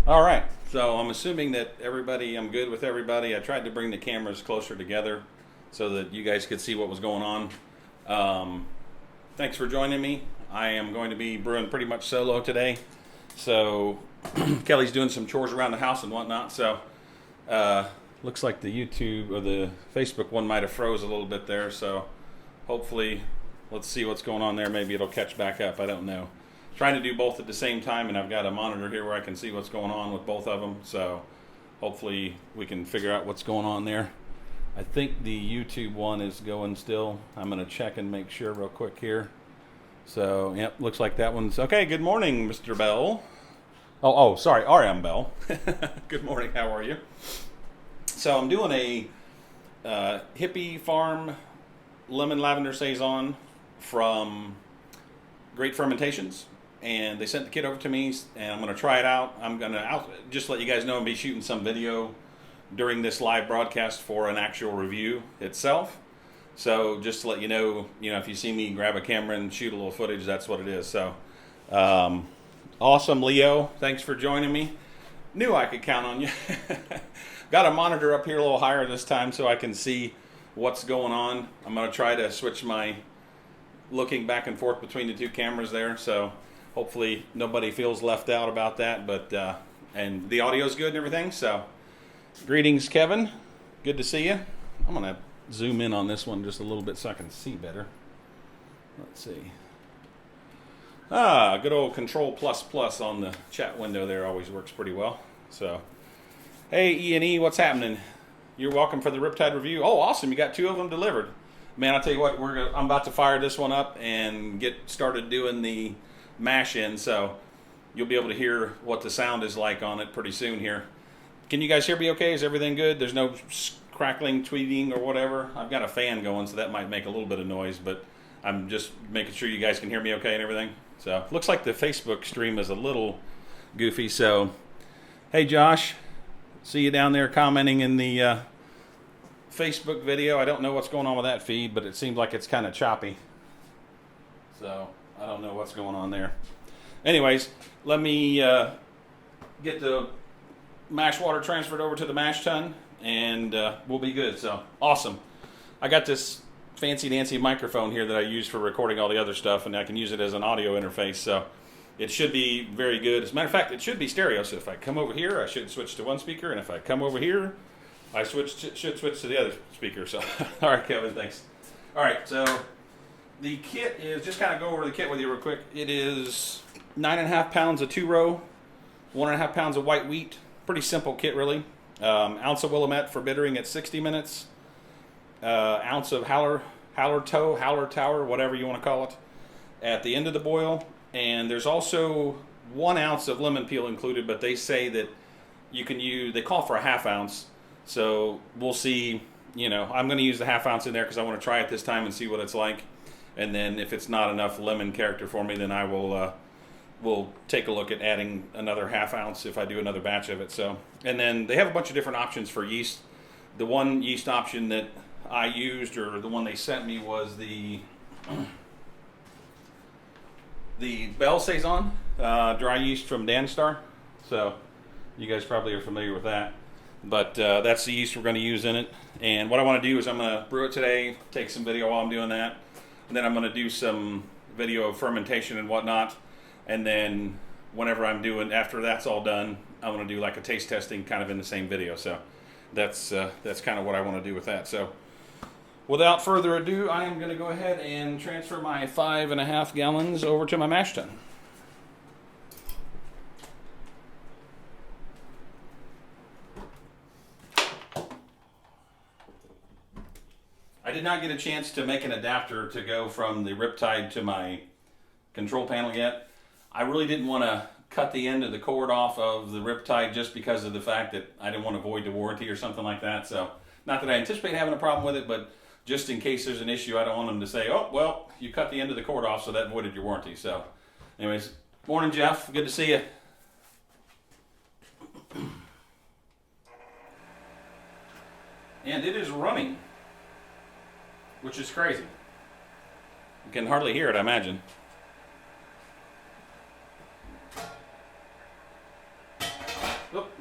All right, so I'm assuming that I'm good with everybody. I tried to bring the cameras closer together so that you guys could see what was going on. Thanks for joining me. I am going to be brewing pretty much solo today. So Kelly's doing some chores around the house and whatnot. So looks like the YouTube or the Facebook one might have froze a little bit there. So hopefully, let's see what's going on there. Maybe it'll catch back up. I don't know. Trying to do both at the same time, and I've got a monitor here where I can see what's going on with both of them. So hopefully we can figure out what's going on there. I think the YouTube one is going still. I'm going to check and make sure real quick here. So, yep, looks like that one's okay. Good morning, Mr. Bell. Oh, sorry, RM Bell. Good morning. How are you? So I'm doing a Hippie Farm Lemon Lavender Saison from Great Fermentations. And they sent the kit over to me, and I'm going to try it out. I'll just let you guys know and be shooting some video during this live broadcast for an actual review itself. So just to let you know, if you see me grab a camera and shoot a little footage, that's what it is. So awesome, Leo. Thanks for joining me. Knew I could count on you. Got a monitor up here a little higher this time so I can see what's going on. I'm going to try to switch my looking back and forth between the two cameras there. So hopefully nobody feels left out about that, but and the audio's good and everything. So greetings, Kevin. Good to see you. I'm going to zoom in on this one just a little bit so I can see better. Let's see. Good old Control++ on the chat window there always works pretty well. So, hey, E&E, what's happening? You're welcome for the Riptide review. Oh, awesome. You got 2 of them delivered. Man, I'll tell you what, I'm about to fire this one up and get started doing the mash in, so you'll be able to hear what the sound is like on it pretty soon here. Can you guys hear me okay? Is everything good? There's no crackling, tweeting, or whatever? I've got a fan going, so that might make a little bit of noise, but I'm just making sure you guys can hear me okay and everything. So, looks like the Facebook stream is a little goofy, so hey Josh, see you down there commenting in the Facebook video. I don't know what's going on with that feed, but it seems like it's kind of choppy. So, I don't know what's going on there. Anyways, let me get the mash water transferred over to the mash tun, and we'll be good. So, awesome. I got this fancy dancy microphone here that I use for recording all the other stuff, and I can use it as an audio interface. So, it should be very good. As a matter of fact, it should be stereo. So, if I come over here, I should switch to one speaker, and if I come over here, I should switch to the other speaker. So, all right, Kevin, thanks. All right, so the kit is, just kind of go over the kit with you real quick. It is 9.5 pounds of 2-row, 1.5 pounds of white wheat. Pretty simple kit, really. Ounce of Willamette for bittering at 60 minutes. Ounce of howler tower, whatever you want to call it, at the end of the boil. And there's also 1 ounce of lemon peel included, but they say that you can use, they call for a 1/2 ounce. So we'll see, I'm going to use the 1/2 ounce in there because I want to try it this time and see what it's like. And then if it's not enough lemon character for me, then I will we'll take a look at adding another 1/2 ounce if I do another batch of it. So, and then they have a bunch of different options for yeast. The one yeast option that I used, or the one they sent me, was the Bell Saison dry yeast from Danstar. So you guys probably are familiar with that. But that's the yeast we're going to use in it. And what I want to do is I'm going to brew it today, take some video while I'm doing that. And then I'm going to do some video of fermentation and whatnot. And then whenever I'm doing, after that's all done, I want to do like a taste testing kind of in the same video. So that's kind of what I want to do with that. So without further ado, I am going to go ahead and transfer my 5.5 gallons over to my mash tun. I did not get a chance to make an adapter to go from the Riptide to my control panel yet. I really didn't want to cut the end of the cord off of the Riptide just because of the fact that I didn't want to void the warranty or something like that. So, not that I anticipate having a problem with it, but just in case there's an issue, I don't want them to say, oh, well, you cut the end of the cord off, so that voided your warranty. So, anyways, morning, Jeff. Good to see you. And it is running, which is crazy. You can hardly hear it, I imagine.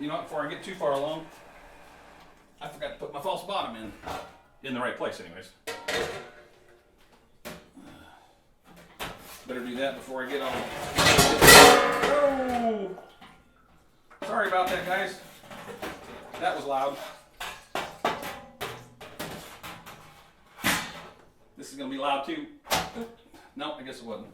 you know, before I get too far along, I forgot to put my false bottom in the right place anyways. Better do that before I get on. Oh! Sorry about that, guys. That was loud. This is going to be loud too. No, I guess it wasn't.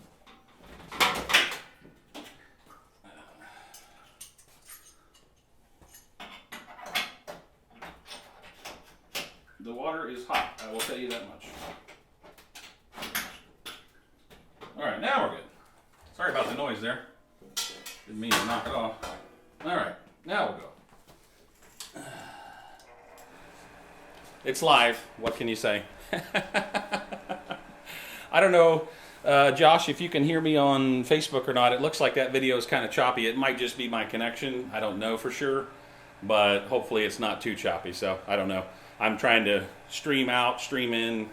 The water is hot, I will tell you that much. Alright, now we're good. Sorry about the noise there. Didn't mean to knock it off. Alright, now we'll go. It's live. What can you say? I don't know, Josh, if you can hear me on Facebook or not. It looks like that video is kind of choppy. It might just be my connection. I don't know for sure. But hopefully it's not too choppy. So I don't know. I'm trying to stream out, stream in,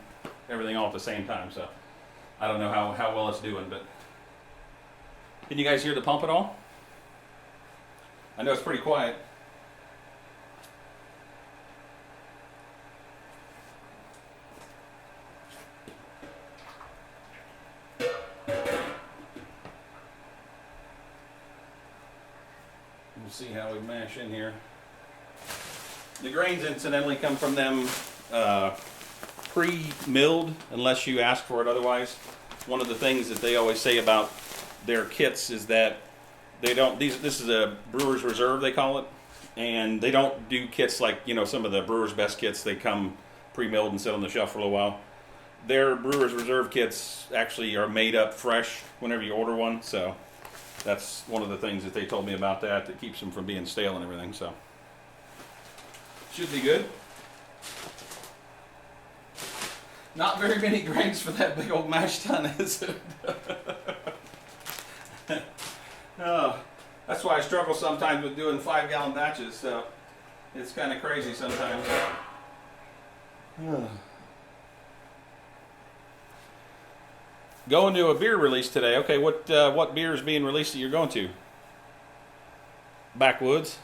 everything all at the same time. So I don't know how well it's doing. But can you guys hear the pump at all? I know it's pretty quiet. We'll see how we mash in here. The grains incidentally come from them pre-milled, unless you ask for it otherwise. One of the things that they always say about their kits is that they don't. This is a brewer's reserve, they call it, and they don't do kits like, you know, some of the brewer's best kits. They come pre-milled and sit on the shelf for a little while. Their brewer's reserve kits actually are made up fresh whenever you order one. So that's one of the things that they told me about that keeps them from being stale and everything. So should be good. Not very many grains for that big old mash tun, is it? Oh, that's why I struggle sometimes with doing 5-gallon batches. So it's kind of crazy sometimes. Going to a beer release today. Okay, what beer is being released that you're going to? Backwoods.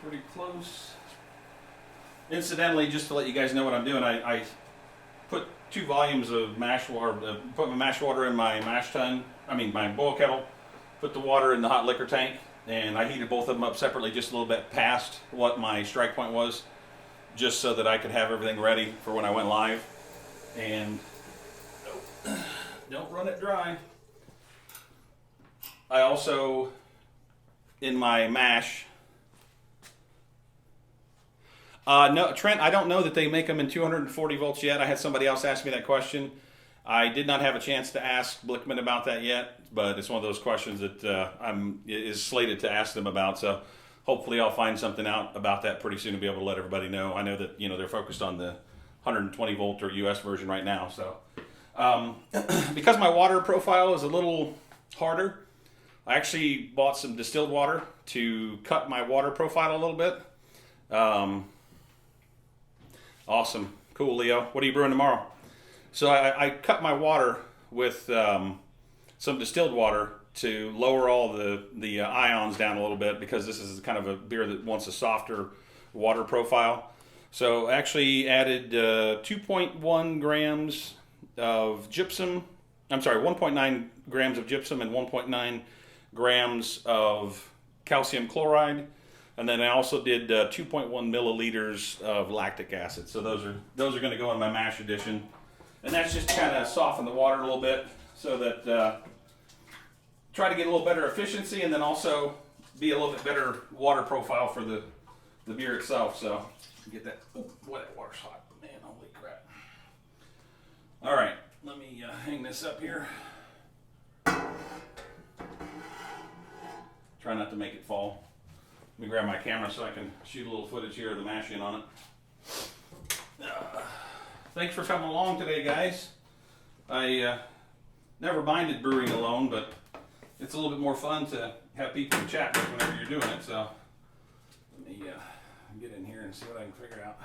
Pretty close. Incidentally, just to let you guys know what I'm doing, I put 2 volumes of mash water, put my mash water in my mash tun, my boil kettle, put the water in the hot liquor tank, and I heated both of them up separately just a little bit past what my strike point was, just so that I could have everything ready for when I went live. And don't run it dry. I also, in my mash, no, Trent, I don't know that they make them in 240 volts yet. I had somebody else ask me that question. I did not have a chance to ask Blickman about that yet, but it's one of those questions that is slated to ask them about. So hopefully I'll find something out about that pretty soon to be able to let everybody know. I know that, you know, they're focused on the 120 volt or US version right now. So because my water profile is a little harder, I actually bought some distilled water to cut my water profile a little bit. Awesome. Cool, Leo. What are you brewing tomorrow? So I cut my water with some distilled water to lower all the ions down a little bit, because this is kind of a beer that wants a softer water profile. So I actually added 2.1 grams of gypsum. I'm sorry, 1.9 grams of gypsum and 1.9 grams of calcium chloride. And then I also did 2.1 milliliters of lactic acid. So those are going to go in my mash edition. And that's just to kind of soften the water a little bit, so that try to get a little better efficiency, and then also be a little bit better water profile for the beer itself. So get that. Oh, boy, that water's hot, man! Holy crap! All right, let me hang this up here. Try not to make it fall. Let me grab my camera so I can shoot a little footage here of the mashing on it. Thanks for coming along today, guys. I never minded brewing alone, but it's a little bit more fun to have people to chat with whenever you're doing it. So let me get in here and see what I can figure out.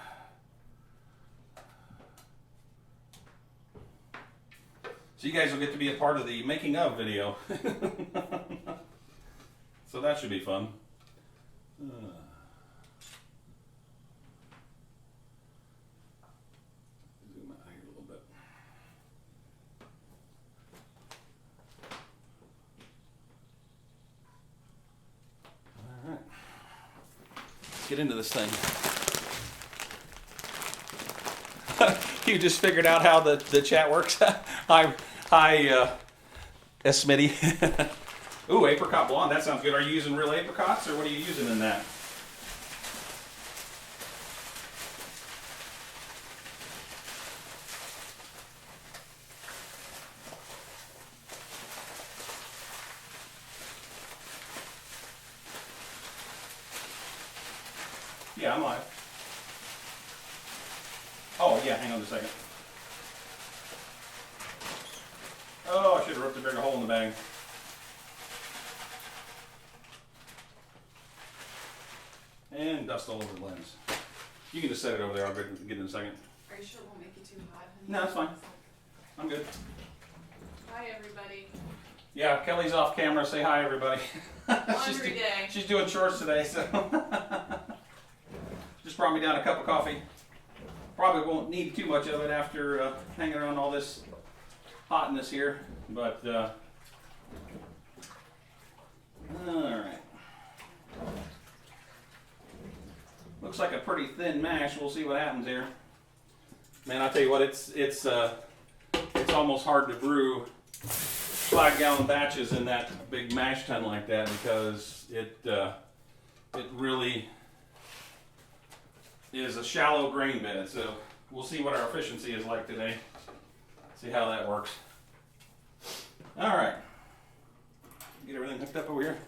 So you guys will get to be a part of the making of video. So that should be fun. Zoom out here a little bit. All right. Let's get into this thing. You just figured out how the chat works. Hi, Smitty. Ooh, apricot blonde. That sounds good. Are you using real apricots, or what are you using in that? Yeah, I'm live. Oh, yeah, hang on a second. Oh, I should have ripped a bigger hole in the bag. And dust all over the lens. You can just set it over there. I'll get it in a second. Are you sure it won't make you too hot? No, it's fine. I'm good. Hi, everybody. Yeah, Kelly's off camera. Say hi, everybody. Laundry day. She's doing chores today, so. Just brought me down a cup of coffee. Probably won't need too much of it after hanging around all this hotness here, but all right. Looks like a pretty thin mash. We'll see what happens here. Man, I'll tell you what, it's almost hard to brew 5-gallon batches in that big mash tun like that, because it really is a shallow grain bed. So we'll see what our efficiency is like today. See how that works. All right. Get everything hooked up over here.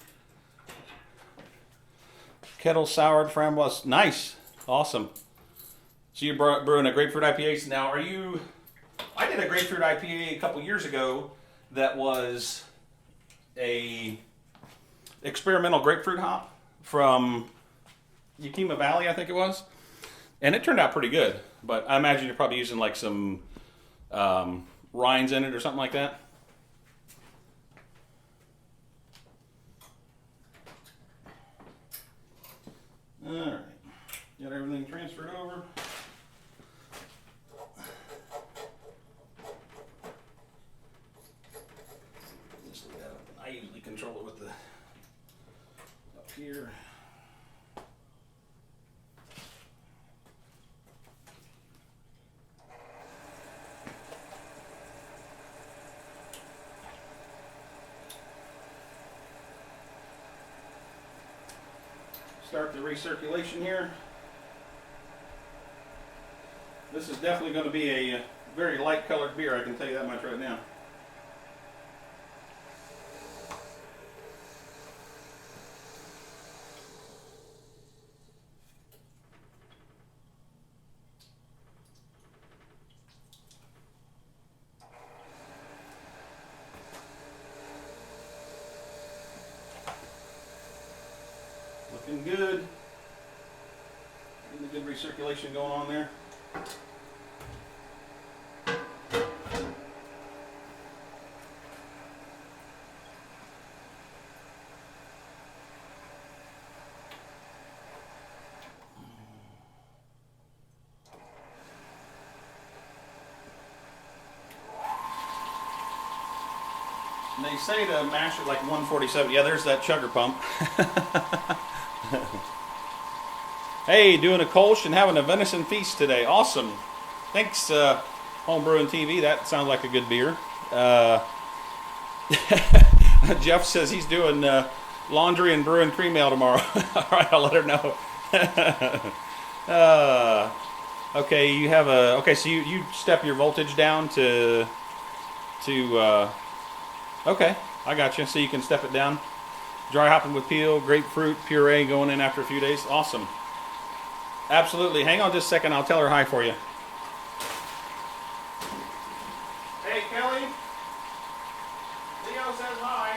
Kettle soured framboise. Nice. Awesome. So you're brewing a grapefruit IPA. Now, are you... I did a grapefruit IPA a couple years ago that was a experimental grapefruit hop from Yakima Valley, I think it was. And it turned out pretty good. But I imagine you're probably using like some rinds in it or something like that. All right, got everything transferred over. Just leave that open. I usually control it with the up here. Start the recirculation here. This is definitely going to be a very light colored beer, I can tell you that much right now. Looking good. Getting a good recirculation going on there. And they say to mash it like 147. Yeah, there's that chugger pump. Hey, doing a Kolsch and having a venison feast today. Awesome. Thanks, Homebrewing TV. That sounds like a good beer. Jeff says he's doing laundry and brewing cream ale tomorrow. All right, I'll let her know. Okay, you have a... Okay, so you step your voltage down to okay, I got you. So you can step it down. Dry hopping with peel, grapefruit puree going in after a few days. Awesome. Absolutely. Hang on just a second. I'll tell her hi for you. Hey, Kelly. Leo says hi.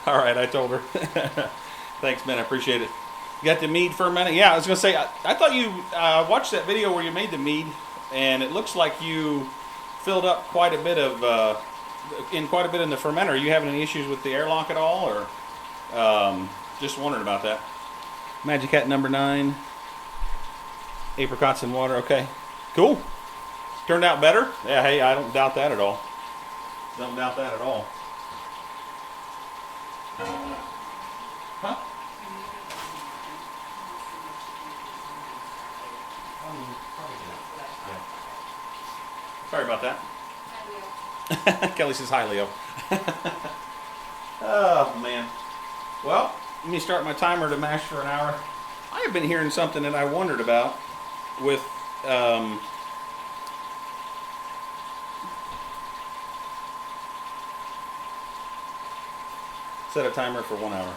All right, I told her. Thanks, man. I appreciate it. You got the mead fermenting. Yeah, I was gonna say. I thought you watched that video where you made the mead, and it looks like you filled up quite a bit of in the fermenter. Are you having any issues with the airlock at all, or just wondering about that? Magic Hat number 9. Apricots and water. Okay, cool. Turned out better. Yeah. Hey, I don't doubt that at all. Don't doubt that at all. Huh? Sorry about that. Kelly says hi, Leo. Oh, man. Well, let me start my timer to mash for an hour. I have been hearing something that I wondered about with set a timer for 1 hour.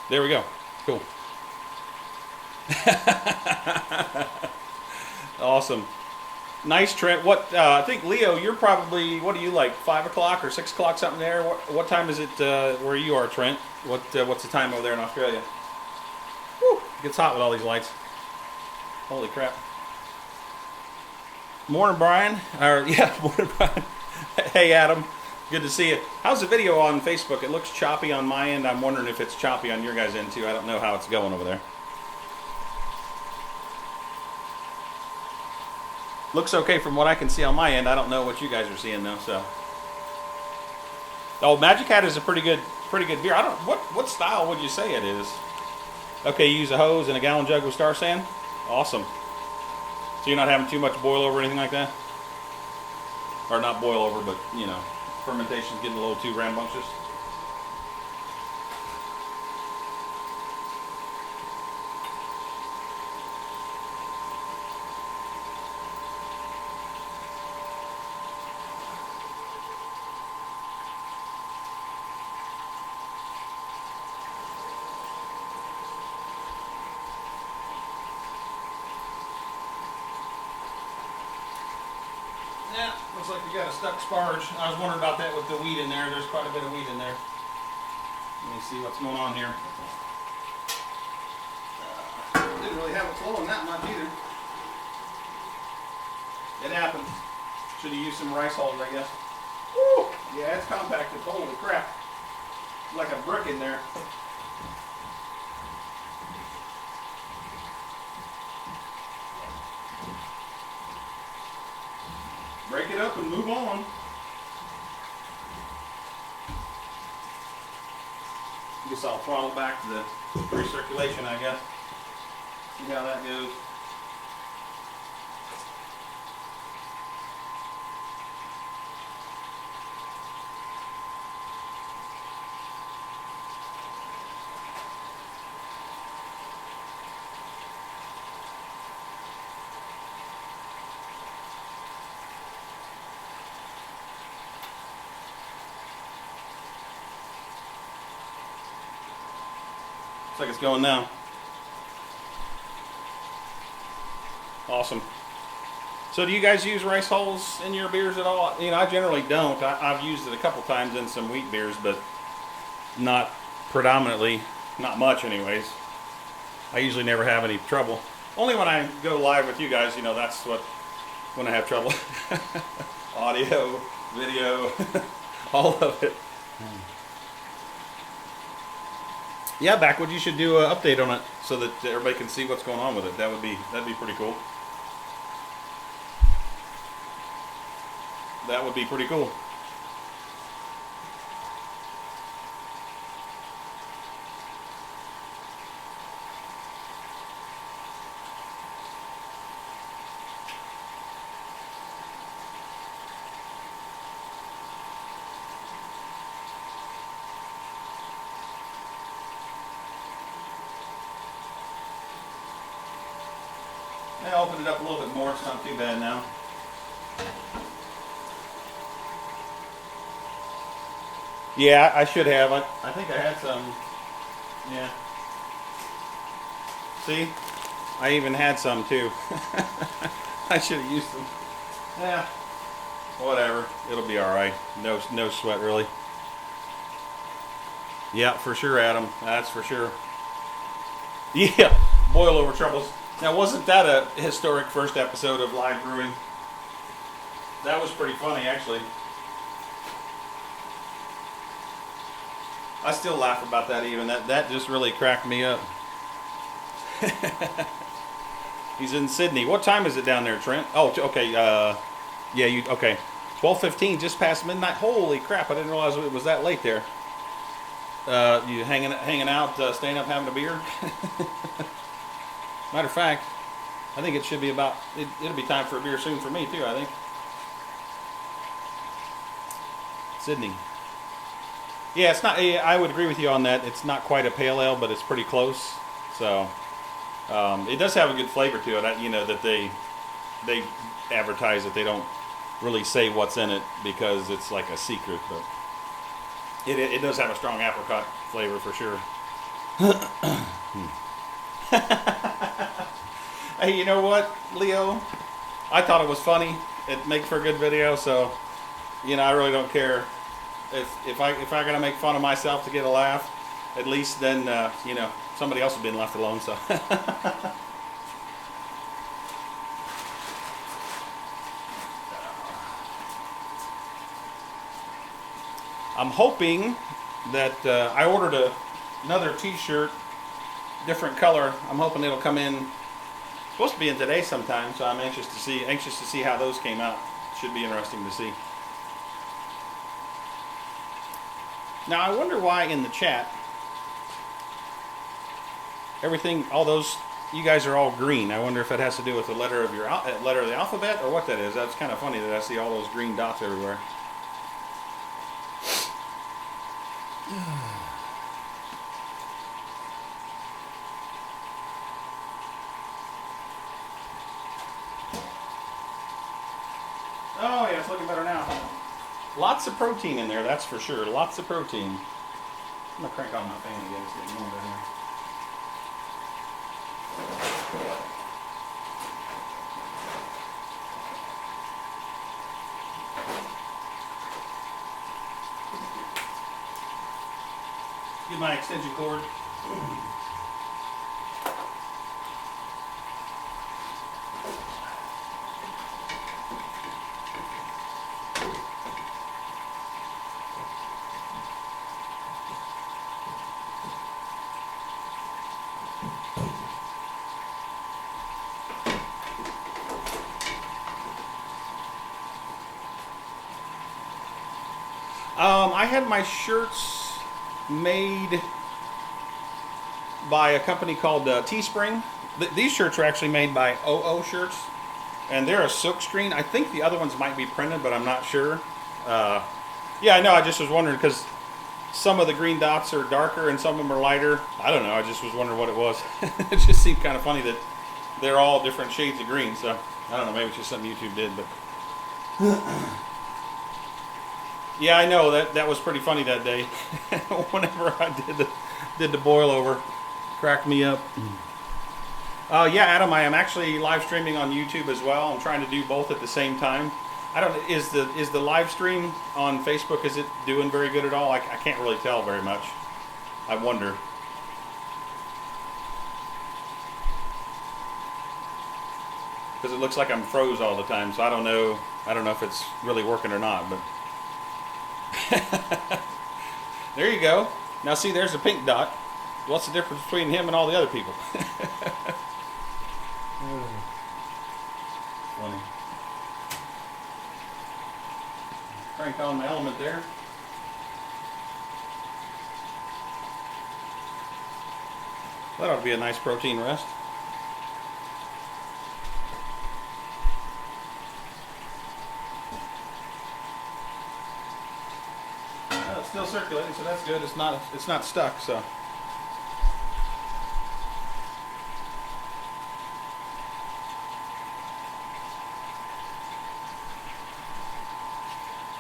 There we go. Cool. Awesome. Nice, Trent. What I think, Leo, you're probably, what are you, like 5 o'clock or 6 o'clock, something there? What time is it where you are, Trent? What's the time over there in Australia? Woo, it gets hot with all these lights. Holy crap. Morning, Brian. Morning, Brian. Hey, Adam. Good to see you. How's the video on Facebook? It looks choppy on my end. I'm wondering if it's choppy on your guys' end too. I don't know how it's going over there. Looks okay from what I can see on my end. I don't know what you guys are seeing though. So, oh, Magic Hat is a pretty good beer. I don't. What style would you say it is? Okay, you use a hose and a gallon jug with Star Sand. Awesome. So you're not having too much boil over or anything like that, or not boil over, but you know, fermentation's getting a little too rambunctious. Yeah, looks like you got a stuck sparge. I was wondering about that with the wheat in there. There's quite a bit of wheat in there. Let me see what's going on here. Didn't really have it flowing that much either. It happened. Should have used some rice hulls, I guess. Woo! Yeah, it's compacted. Holy crap. Like a brick in there. Break it up and move on. Guess I'll throttle back to the recirculation, I guess. See how that goes. Looks like it's going now. Awesome. So do you guys use rice hulls in your beers at all? You know, I generally don't. I've used it a couple times in some wheat beers, but not predominantly, not much anyways. I usually never have any trouble. Only when I go live with you guys, you know, that's when I have trouble. Audio, video, all of it. Yeah, Backwood, you should do an update on it so that everybody can see what's going on with it. That'd be pretty cool. That would be pretty cool. I opened it up a little bit more. It's not too bad now. Yeah, I should have. I think I had some. Yeah. See? I even had some too. I should have used them. Yeah. Whatever. It'll be alright. No sweat really. Yeah, for sure, Adam. That's for sure. Yeah, boil over troubles. Now, wasn't that a historic first episode of live brewing? That was pretty funny, actually. I still laugh about that even. That just really cracked me up. He's in Sydney. What time is it down there, Trent? Oh, okay. Yeah, you okay? 12:15, just past midnight. Holy crap! I didn't realize it was that late there. You hanging out, staying up, having a beer. Matter of fact, I think it should be about. It'll be time for a beer soon for me too. I think. Sydney. Yeah, it's not. I would agree with you on that. It's not quite a pale ale, but it's pretty close. So it does have a good flavor to it. You know that they advertise that they don't really say what's in it because it's like a secret, but it does have a strong apricot flavor for sure. Hey, you know what, Leo? I thought it was funny. It makes for a good video, so you know I really don't care. If I gotta make fun of myself to get a laugh, at least then you know somebody else has been left alone. So I'm hoping that I ordered another T-shirt, different color. I'm hoping it'll come in. Supposed to be in today sometime, so I'm anxious to see how those came out. Should be interesting to see. Now I wonder why in the chat all those you guys are all green. I wonder if that has to do with the letter of letter of the alphabet or what that is. That's kind of funny that I see all those green dots everywhere. Oh yeah, it's looking better now. Lots of protein in there, that's for sure. Lots of protein. I'm gonna crank on my fan again. It's getting warm down here. Get my extension cord. I had my shirts made by a company called Teespring. These shirts are actually made by OO Shirts, and they're a silk screen. I think the other ones might be printed, but I'm not sure. Yeah, I know. I just was wondering because some of the green dots are darker and some of them are lighter. I don't know. I just was wondering what it was. It just seemed kind of funny that they're all different shades of green. So I don't know. Maybe it's just something YouTube did, but. Yeah, I know that was pretty funny that day. Whenever I did the boil over, cracked me up. Yeah, Adam, I am actually live streaming on YouTube as well. I'm trying to do both at the same time. I don't. Is the live stream on Facebook, is it doing very good at all? I can't really tell very much. I wonder. Because it looks like I'm froze all the time, so I don't know. I don't know if it's really working or not, but. There you go. Now see, there's a pink dot. What's the difference between him and all the other people? Funny. Crank on the element there. That ought to be a nice protein rest. It's still circulating, so that's good. It's not stuck, so.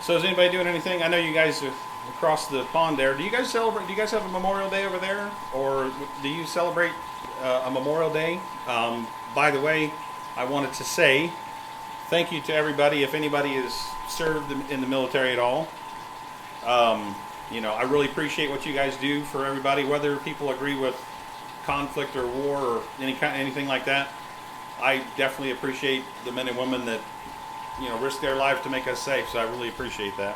So is anybody doing anything? I know you guys are across the pond there. Do you guys celebrate? Do you guys have a Memorial Day over there, or do you celebrate a Memorial Day? By the way, I wanted to say thank you to everybody. If anybody has served in the military at all, I really appreciate what you guys do for everybody, whether people agree with conflict or war or anything like that. I definitely appreciate the men and women that risk their lives to make us safe. So I really appreciate that.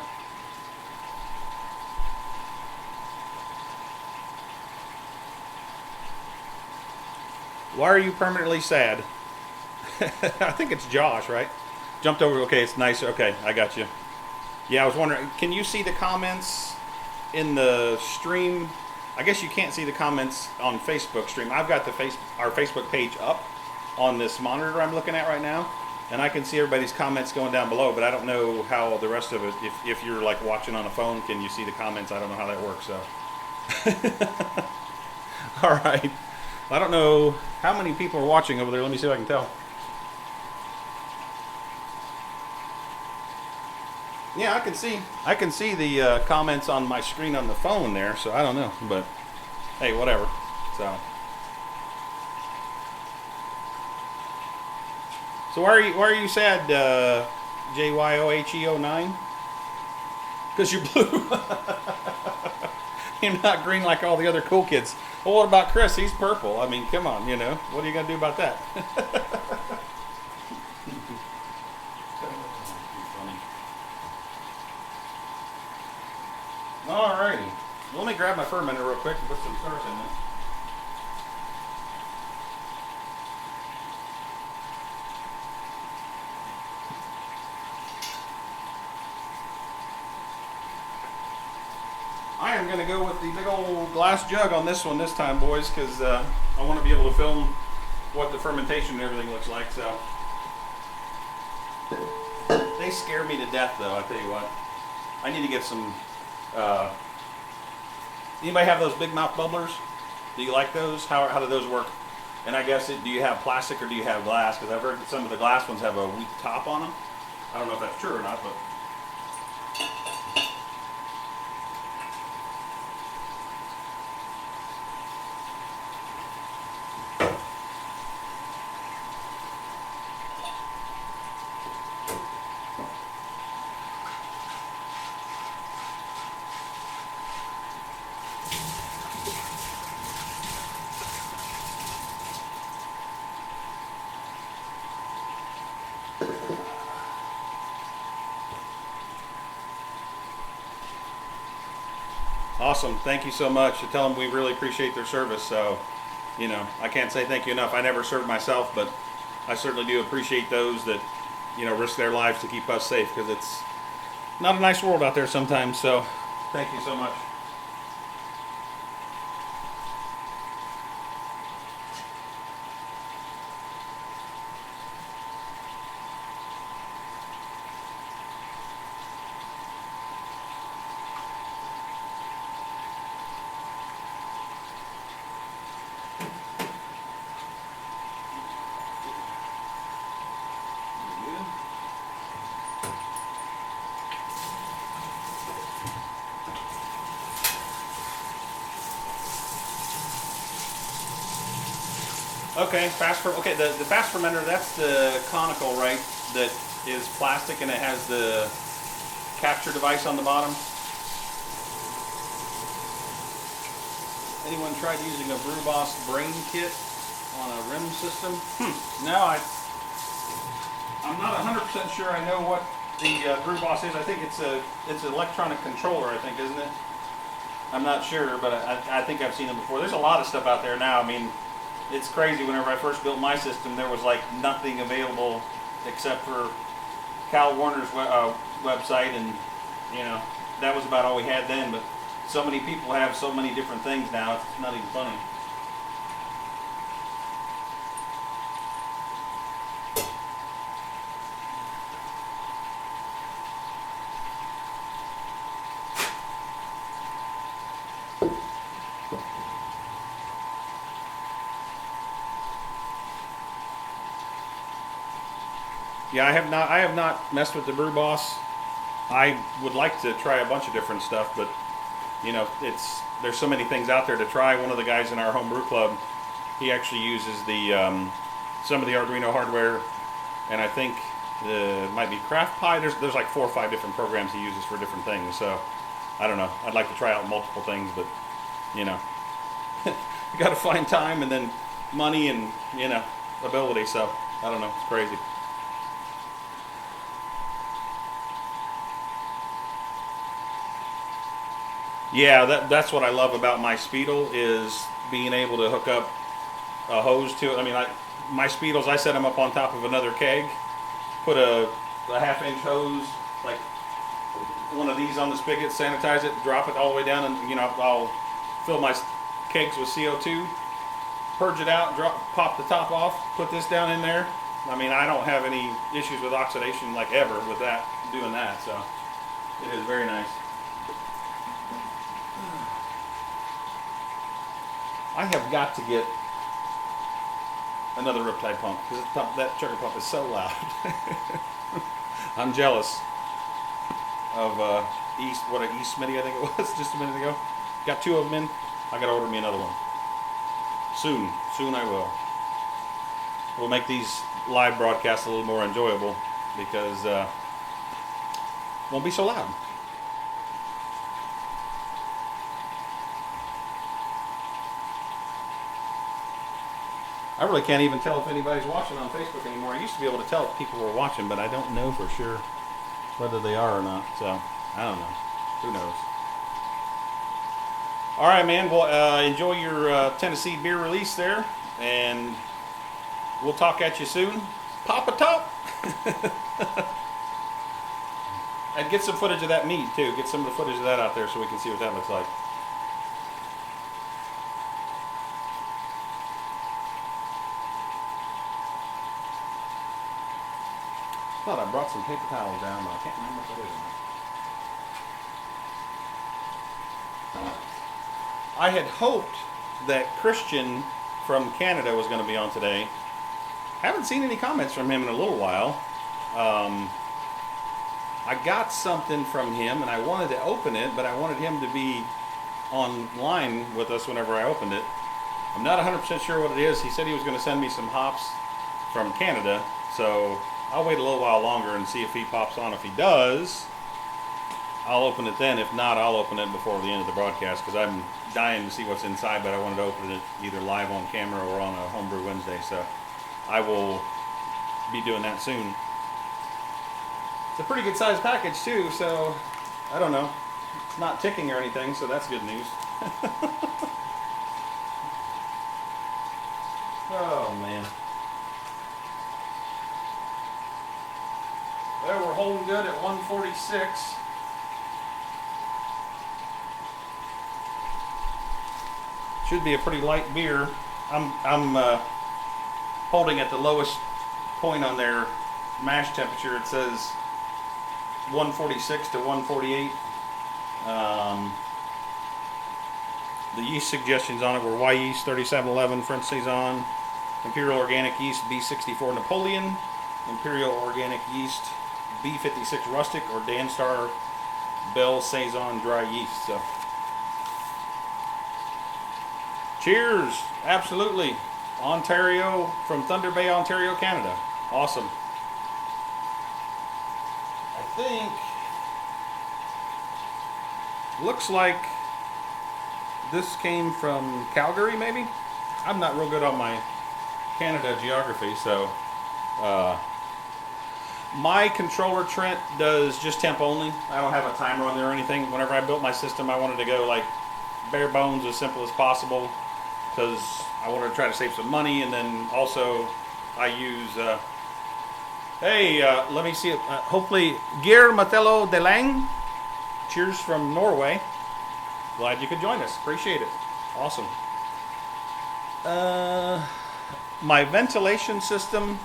Why are you permanently sad? I think it's Josh, right? Jumped over. Okay, it's nice. Okay, I got you. Yeah, I was wondering, can you see the comments in the stream? I guess you can't see the comments on Facebook stream. I've got our Facebook page up on this monitor I'm looking at right now, and I can see everybody's comments going down below, but I don't know how the rest of it, if you're like watching on a phone, can you see the comments? I don't know how that works, so. All right. I don't know how many people are watching over there. Let me see if I can tell. Yeah, I can see the comments on my screen on the phone there, so I don't know, but hey, whatever. So why are you sad, JYOHE09? Because you're blue. You're not green like all the other cool kids. Well, what about Chris? He's purple. I mean, come on, what are you gonna do about that? Alrighty. Let me grab my fermenter real quick and put some stars in it. I am going to go with the big old glass jug on this one this time, boys, because I want to be able to film what the fermentation and everything looks like. So they scare me to death, though. I tell you what, I need to get some. Anybody have those big mouth bubblers? Do you like those? How do those work? And I guess do you have plastic or do you have glass? Because I've heard that some of the glass ones have a weak top on them. I don't know if that's true or not, but. Awesome. Thank you so much. To tell them we really appreciate their service. So, I can't say thank you enough. I never served myself, but I certainly do appreciate those that, risk their lives to keep us safe, because it's not a nice world out there sometimes. So, thank you so much. Okay, the fast fermenter, that's the conical, right? That is plastic and it has the capture device on the bottom. Anyone tried using a Brew Boss brain kit on a rim system? No, I'm not 100% sure I know what the Brew Boss is. I think it's an electronic controller, I think, isn't it? I'm not sure, but I think I've seen them before. There's a lot of stuff out there now. I mean, it's crazy. Whenever I first built my system, there was like nothing available except for Cal Warner's website, and that was about all we had then. But so many people have so many different things now, it's not even funny. Yeah, I have not messed with the Brew Boss. I would like to try a bunch of different stuff, but there's so many things out there to try. One of the guys in our homebrew club, he actually uses some of the Arduino hardware, and I think it might be Craft Pie. There's like 4 or 5 different programs he uses for different things. So I don't know. I'd like to try out multiple things, but you know, you got to find time and then money and ability. So I don't know. It's crazy. Yeah, that's what I love about my Speedle is being able to hook up a hose to it. I mean, my Speedles, I set them up on top of another keg, put a half-inch hose, like one of these on the spigot, sanitize it, drop it all the way down, and I'll fill my kegs with CO2, purge it out, pop the top off, put this down in there. I mean, I don't have any issues with oxidation like ever with that, doing that, so it is very nice. I have got to get another Riptide pump because that sugar pump is so loud. I'm jealous of East Smitty, I think it was just a minute ago. Got 2 of them in. I got to order me another one. Soon I will. We'll make these live broadcasts a little more enjoyable because won't be so loud. I really can't even tell if anybody's watching on Facebook anymore. I used to be able to tell if people were watching, but I don't know for sure whether they are or not. So, I don't know. Who knows? All right, man. Well, enjoy your Tennessee beer release there, and we'll talk at you soon. Pop a top! And get some footage of that mead, too. Get some of the footage of that out there so we can see what that looks like. I thought I brought some paper towels down, but I can't remember what that is. I had hoped that Christian from Canada was going to be on today. Haven't seen any comments from him in a little while. I got something from him, and I wanted to open it, but I wanted him to be online with us whenever I opened it. I'm not 100% sure what it is. He said he was going to send me some hops from Canada, so I'll wait a little while longer and see if he pops on. If he does, I'll open it then. If not, I'll open it before the end of the broadcast because I'm dying to see what's inside, but I wanted to open it either live on camera or on a Homebrew Wednesday, so I will be doing that soon. It's a pretty good sized package too, so I don't know. It's not ticking or anything, so that's good news. Oh man. Well, we're holding good at 146. Should be a pretty light beer. I'm holding at the lowest point on their mash temperature. It says 146 to 148. The yeast suggestions on it were Y yeast 3711 French Saison, Imperial Organic Yeast B64 Napoleon, Imperial Organic Yeast B56 Rustic, or Danstar Bell Saison Dry Yeast. So, cheers! Absolutely. Ontario, from Thunder Bay, Ontario, Canada. Awesome. I think looks like this came from Calgary, maybe. I'm not real good on my Canada geography, so my controller, Trent, does just temp only. I don't have a timer on there or anything. Whenever I built my system, I wanted to go like bare bones, as simple as possible, because I wanted to try to save some money. And then also I use let me see it. Hopefully Geir Matello de Lang, cheers from Norway. Glad you could join us. Appreciate it. Awesome. My ventilation system,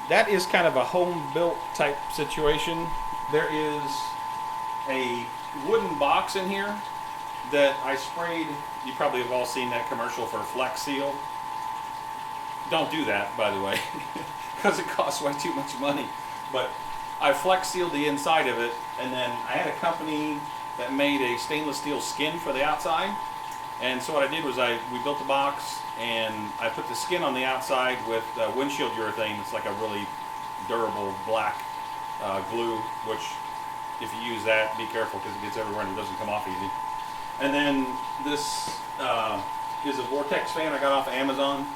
that is kind of a home-built type situation. There is a wooden box in here that I sprayed. You probably have all seen that commercial for Flex Seal. Don't do that, by the way, because it costs way too much money. But I Flex Sealed the inside of it, and then I had a company that made a stainless steel skin for the outside. And so what I did was we built the box, and I put the skin on the outside with windshield urethane. It's like a really durable black glue, which if you use that, be careful because it gets everywhere and it doesn't come off easy. And then this is a Vortex fan I got off of Amazon,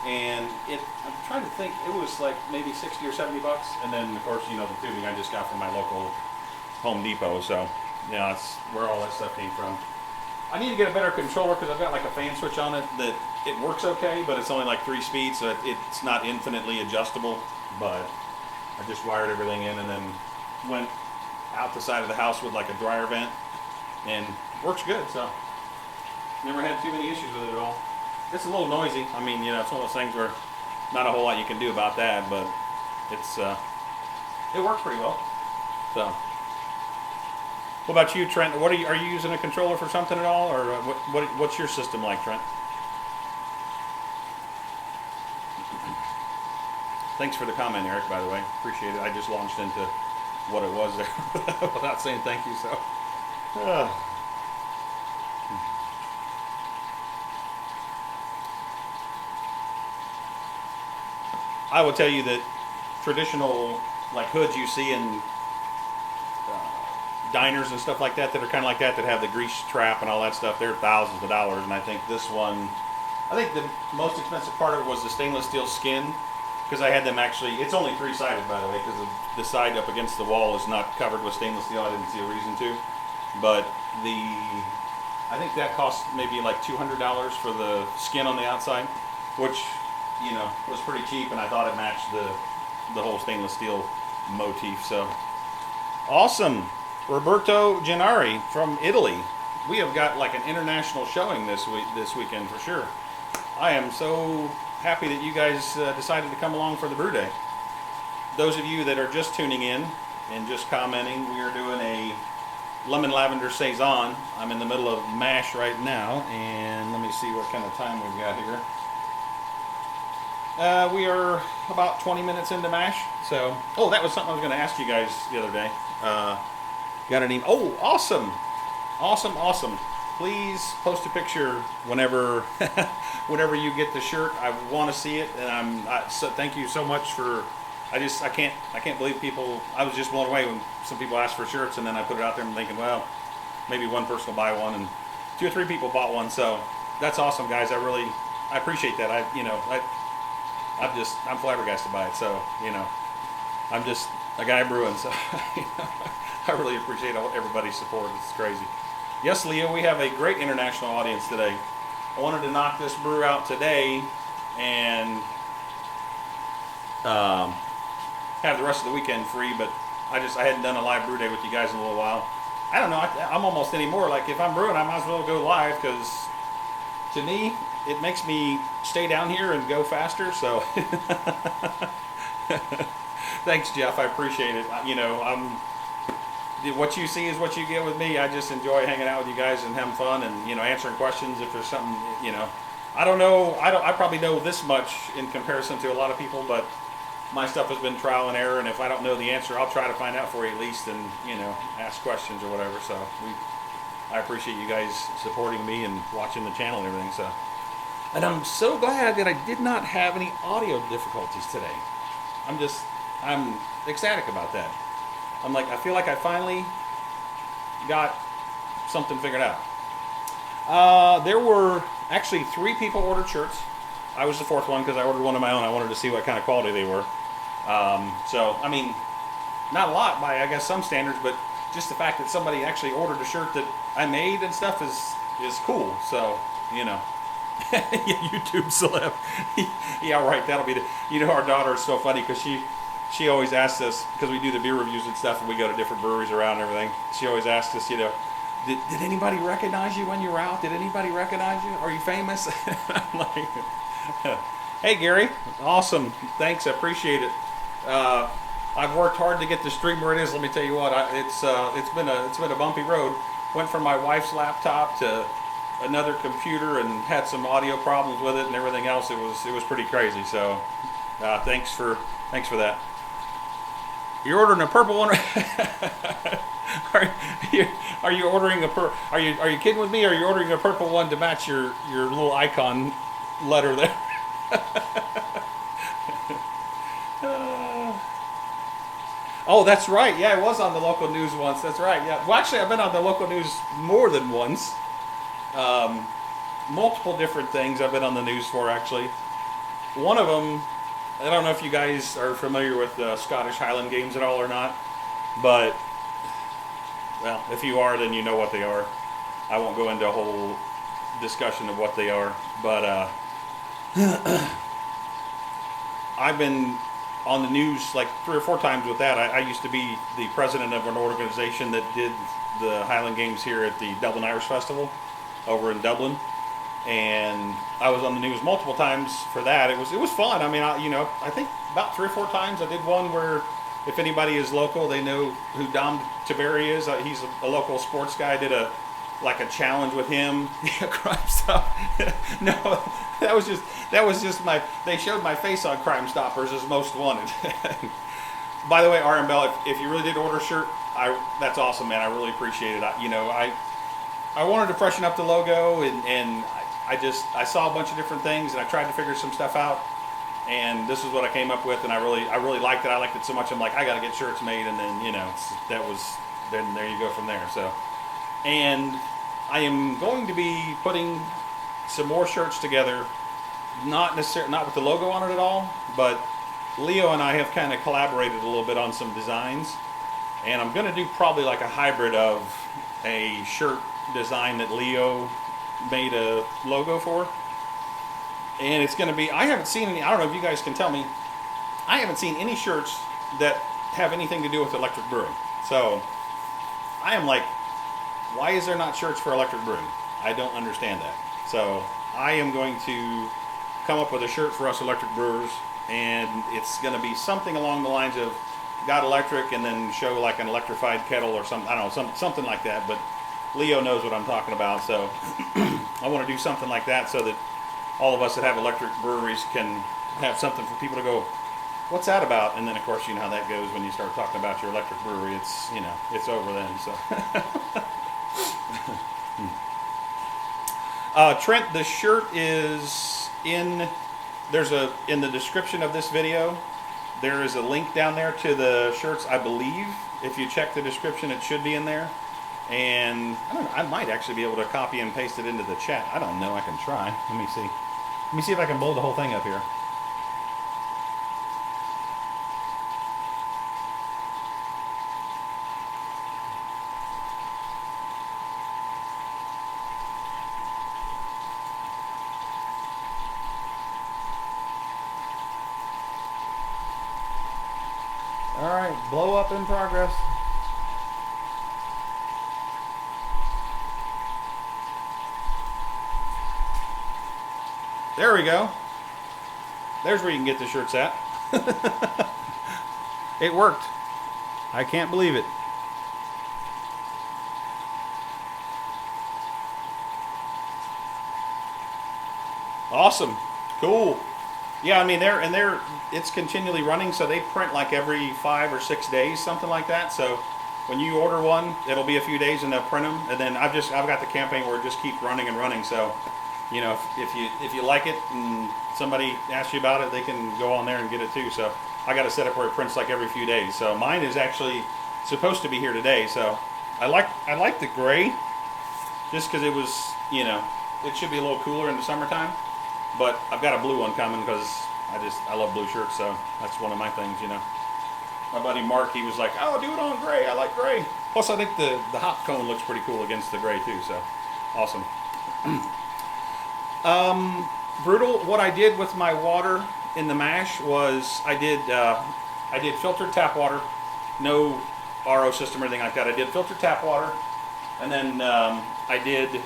and I'm trying to think, it was like maybe 60 or 70 bucks. And then of course, the tubing I just got from my local Home Depot. So yeah, that's where all that stuff came from. I need to get a better controller because I've got like a fan switch on it that it works okay, but it's only like 3 speeds, so it's not infinitely adjustable. But I just wired everything in and then went out the side of the house with like a dryer vent, and works good. So never had too many issues with it at all. It's a little noisy. I mean, it's one of those things where not a whole lot you can do about that, but it works pretty well. So. What about you, Trent? Are you using a controller for something at all, or what's your system like, Trent? Thanks for the comment, Eric, by the way. Appreciate it. I just launched into what it was there without saying thank you. So, I will tell you that traditional like hoods you see in diners and stuff like that are kind of like that have the grease trap and all that stuff, they're thousands of dollars. And I think the most expensive part of it was the stainless steel skin, because I had them actually, it's only 3-sided by the way, because the side up against the wall is not covered with stainless steel. I didn't see a reason to, but I think that cost maybe like $200 for the skin on the outside, which was pretty cheap, and I thought it matched the whole stainless steel motif. So awesome. Roberto Gennari from Italy. We have got like an international showing this weekend for sure. I am so happy that you guys decided to come along for the brew day. Those of you that are just tuning in and just commenting, we are doing a Lemon Lavender Saison. I'm in the middle of mash right now, and let me see what kind of time we've got here. We are about 20 minutes into mash. So, that was something I was going to ask you guys the other day. Got an email. Oh, awesome. Please post a picture whenever you get the shirt. I want to see it, and so thank you so much for. I can't believe people. I was just blown away when some people asked for shirts, and then I put it out there and thinking, well, maybe one person will buy one, and 2 or 3 people bought one. So that's awesome, guys. I appreciate that. I'm flabbergasted by it. So I'm just a guy brewing. So I really appreciate everybody's support. It's crazy. Yes, Leo, we have a great international audience today. I wanted to knock this brew out today and have the rest of the weekend free, but I hadn't done a live brew day with you guys in a little while. I don't know, I'm almost anymore like if I'm brewing, I might as well go live, because to me, it makes me stay down here and go faster. So thanks, Jeff. I appreciate it. What you see is what you get with me. I just enjoy hanging out with you guys and having fun and, answering questions if there's something, I don't know. I probably know this much in comparison to a lot of people, but my stuff has been trial and error. And if I don't know the answer, I'll try to find out for you at least and, ask questions or whatever. So I appreciate you guys supporting me and watching the channel and everything. So, and I'm so glad that I did not have any audio difficulties today. I'm ecstatic about that. I feel like I finally got something figured out. There were actually 3 people ordered shirts. I was the 4th one because I ordered one of my own. I wanted to see what kind of quality they were. So, I mean, not a lot by, I guess, some standards, but just the fact that somebody actually ordered a shirt that I made and stuff is cool. So, YouTube celeb. Yeah, right. That'll be our daughter is so funny because she always asks us, because we do the beer reviews and stuff, and we go to different breweries around and everything. She always asks us, did anybody recognize you when you were out? Did anybody recognize you? Are you famous? I'm like, hey, Gary, awesome. Thanks, I appreciate it. I've worked hard to get the stream where it is. Let me tell you what, it's been a bumpy road. Went from my wife's laptop to another computer and had some audio problems with it and everything else. It was pretty crazy. So thanks for that. You're ordering a purple one. Are you ordering are you kidding with me? Or are you ordering a purple one to match your little icon letter there? Oh, that's right. Yeah, I was on the local news once. That's right. Yeah. Well, actually, I've been on the local news more than once. Multiple different things I've been on the news for, actually. One of them, I don't know if you guys are familiar with the Scottish Highland Games at all or not, but, well, if you are, then you know what they are. I won't go into a whole discussion of what they are, but I've been on the news like 3 or 4 times with that. I used to be the president of an organization that did the Highland Games here at the Dublin Irish Festival over in Dublin, and I was on the news multiple times for that. It was fun. I mean, I think about 3 or 4 times I did one where, if anybody is local, they know who Dom Tiberi is. He's a local sports guy. I did a challenge with him. Crime Stop. No, that was just my. They showed my face on Crime Stoppers as most wanted. By the way, RM Bell, if you really did order a shirt, that's awesome, man. I really appreciate it. I wanted to freshen up the logo, and I saw a bunch of different things, and I tried to figure some stuff out, and this is what I came up with, and I really liked it. I liked it so much. I'm like, I got to get shirts made, and then then there you go from there. So. And I am going to be putting some more shirts together, not with the logo on it at all, but Leo and I have kind of collaborated a little bit on some designs, and I'm going to do probably like a hybrid of a shirt design that Leo made a logo for, and it's going to be, I haven't seen any, I don't know if you guys can tell me, I haven't seen any shirts that have anything to do with electric brewing. So I am like, why is there not shirts for electric brewing? I don't understand that. So I am going to come up with a shirt for us electric brewers, and it's going to be something along the lines of got electric, and then show like an electrified kettle or something. I don't know, something like that. But Leo knows what I'm talking about, so I want to do something like that so that all of us that have electric breweries can have something for people to go, what's that about? And then of course you know how that goes when you start talking about your electric brewery. It's it's over then. So. Trent, the shirt is in the description of this video. There is a link down there to the shirts, I believe. If you check the description, it should be in there. And I don't know, I might actually be able to copy and paste it into the chat. I don't know, I can try. Let me see if I can blow the whole thing up here. All right, blow up in progress. There we go. There's where you can get the shirts at. It worked. I can't believe it. Awesome. Cool. Yeah, I mean it's continually running, so they print like every 5 or 6 days, something like that. So when you order one, it'll be a few days and they'll print them, and then I've got the campaign where it just keeps running and running. So, if you like it and somebody asks you about it, they can go on there and get it too. So I got it set up where it prints like every few days. So mine is actually supposed to be here today. So I like the gray, just because it was it should be a little cooler in the summertime. But I've got a blue one coming because I love blue shirts, so that's one of my things, My buddy Mark, he was like, oh, do it on gray. I like gray. Plus, I think the hop cone looks pretty cool against the gray, too, so awesome. Brutal, what I did with my water in the mash was I did filtered tap water, no RO system or anything like that. I did filtered tap water, and then I did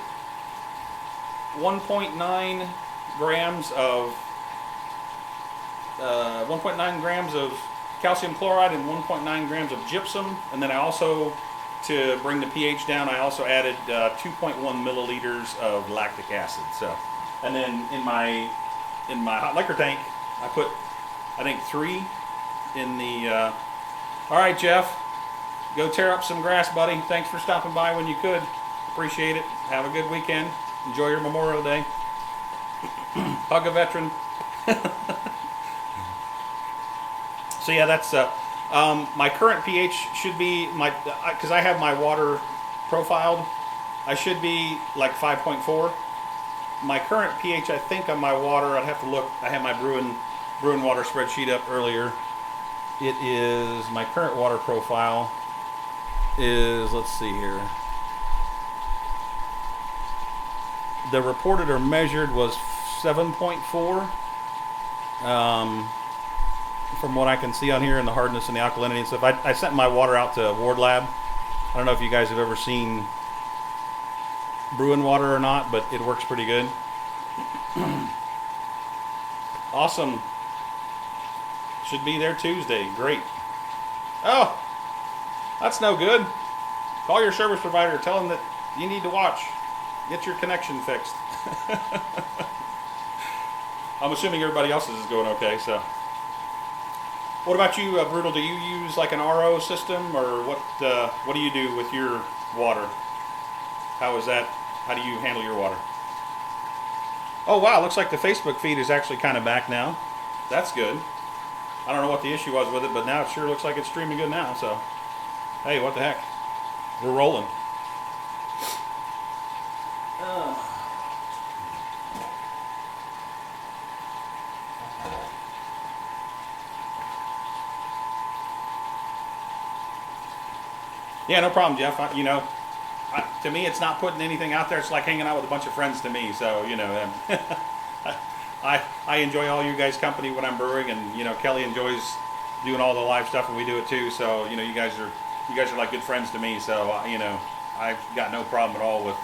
1.9 grams of 1.9 grams of calcium chloride and 1.9 grams of gypsum, and then I also, to bring the pH down, I also added 2.1 milliliters of lactic acid. So, and then in my hot liquor tank, I put, I think, 3 in the. All right, Jeff, go tear up some grass, buddy. Thanks for stopping by when you could. Appreciate it. Have a good weekend. Enjoy your Memorial Day. Hug a veteran. So yeah, that's My current pH should be because I have my water profiled. I should be like 5.4. My current pH, I think, on my water, I'd have to look. I had my brewing water spreadsheet up earlier. It is my current water profile is, let's see here. The reported or measured was 7.4. From what I can see on here in the hardness and the alkalinity and stuff. I sent my water out to Ward Lab. I don't know if you guys have ever seen brewing water or not, but it works pretty good. Awesome. Should be there Tuesday. Great. Oh, that's no good. Call your service provider. Tell them that you need to watch. Get your connection fixed. I'm assuming everybody else's is going okay. So, what about you, Brutal? Do you use like an RO system, or what? What do you do with your water? How is that? How do you handle your water? Oh wow, looks like the Facebook feed is actually kind of back now. That's good. I don't know what the issue was with it, but now it sure looks like it's streaming good now. So, hey, what the heck? We're rolling. Yeah, no problem, Jeff. To me, it's not putting anything out there. It's like hanging out with a bunch of friends to me. So, I enjoy all you guys' company when I'm brewing, and Kelly enjoys doing all the live stuff, and we do it too. So, you guys are like good friends to me. So, I've got no problem at all with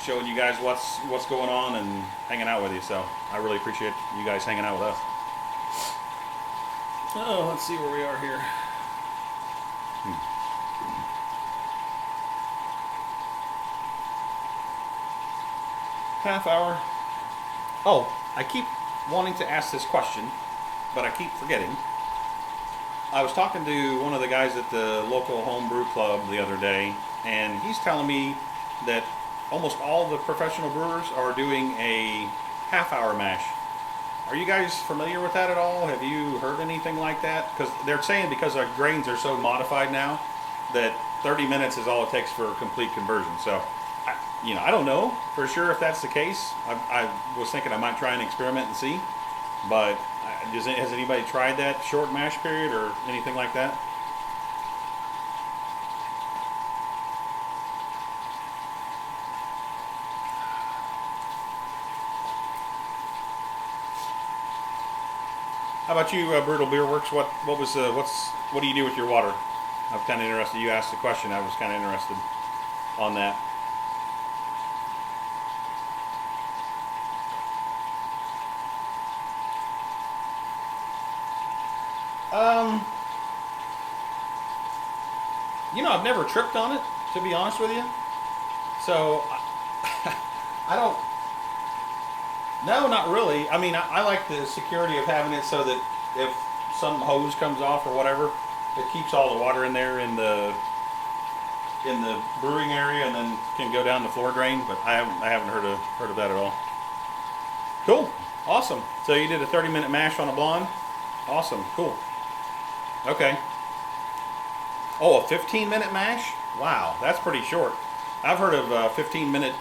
showing you guys what's going on and hanging out with you. So, I really appreciate you guys hanging out with us. Oh, let's see where we are here. Half hour. Oh, I keep wanting to ask this question, but I keep forgetting. I was talking to one of the guys at the local homebrew club the other day, and he's telling me that almost all the professional brewers are doing a half-hour mash. Are you guys familiar with that at all? Have you heard anything like that? Because they're saying because our grains are so modified now that 30 minutes is all it takes for a complete conversion. So, I don't know for sure if that's the case. I was thinking I might try and experiment and see. But has anybody tried that short mash period or anything like that? How about you, Brutal Beer Works? What do you do with your water? I'm kind of interested. You asked the question. I was kind of interested on that. I've never tripped on it, to be honest with you. So, I don't. No, not really. I mean, I like the security of having it so that if some hose comes off or whatever, it keeps all the water in there in the brewing area and then can go down the floor drain. But I haven't heard of that at all. Cool, awesome. So you did a 30-minute mash on a blonde. Awesome, cool. Okay. Oh, a 15-minute mash? Wow, that's pretty short. I've heard of 15-minute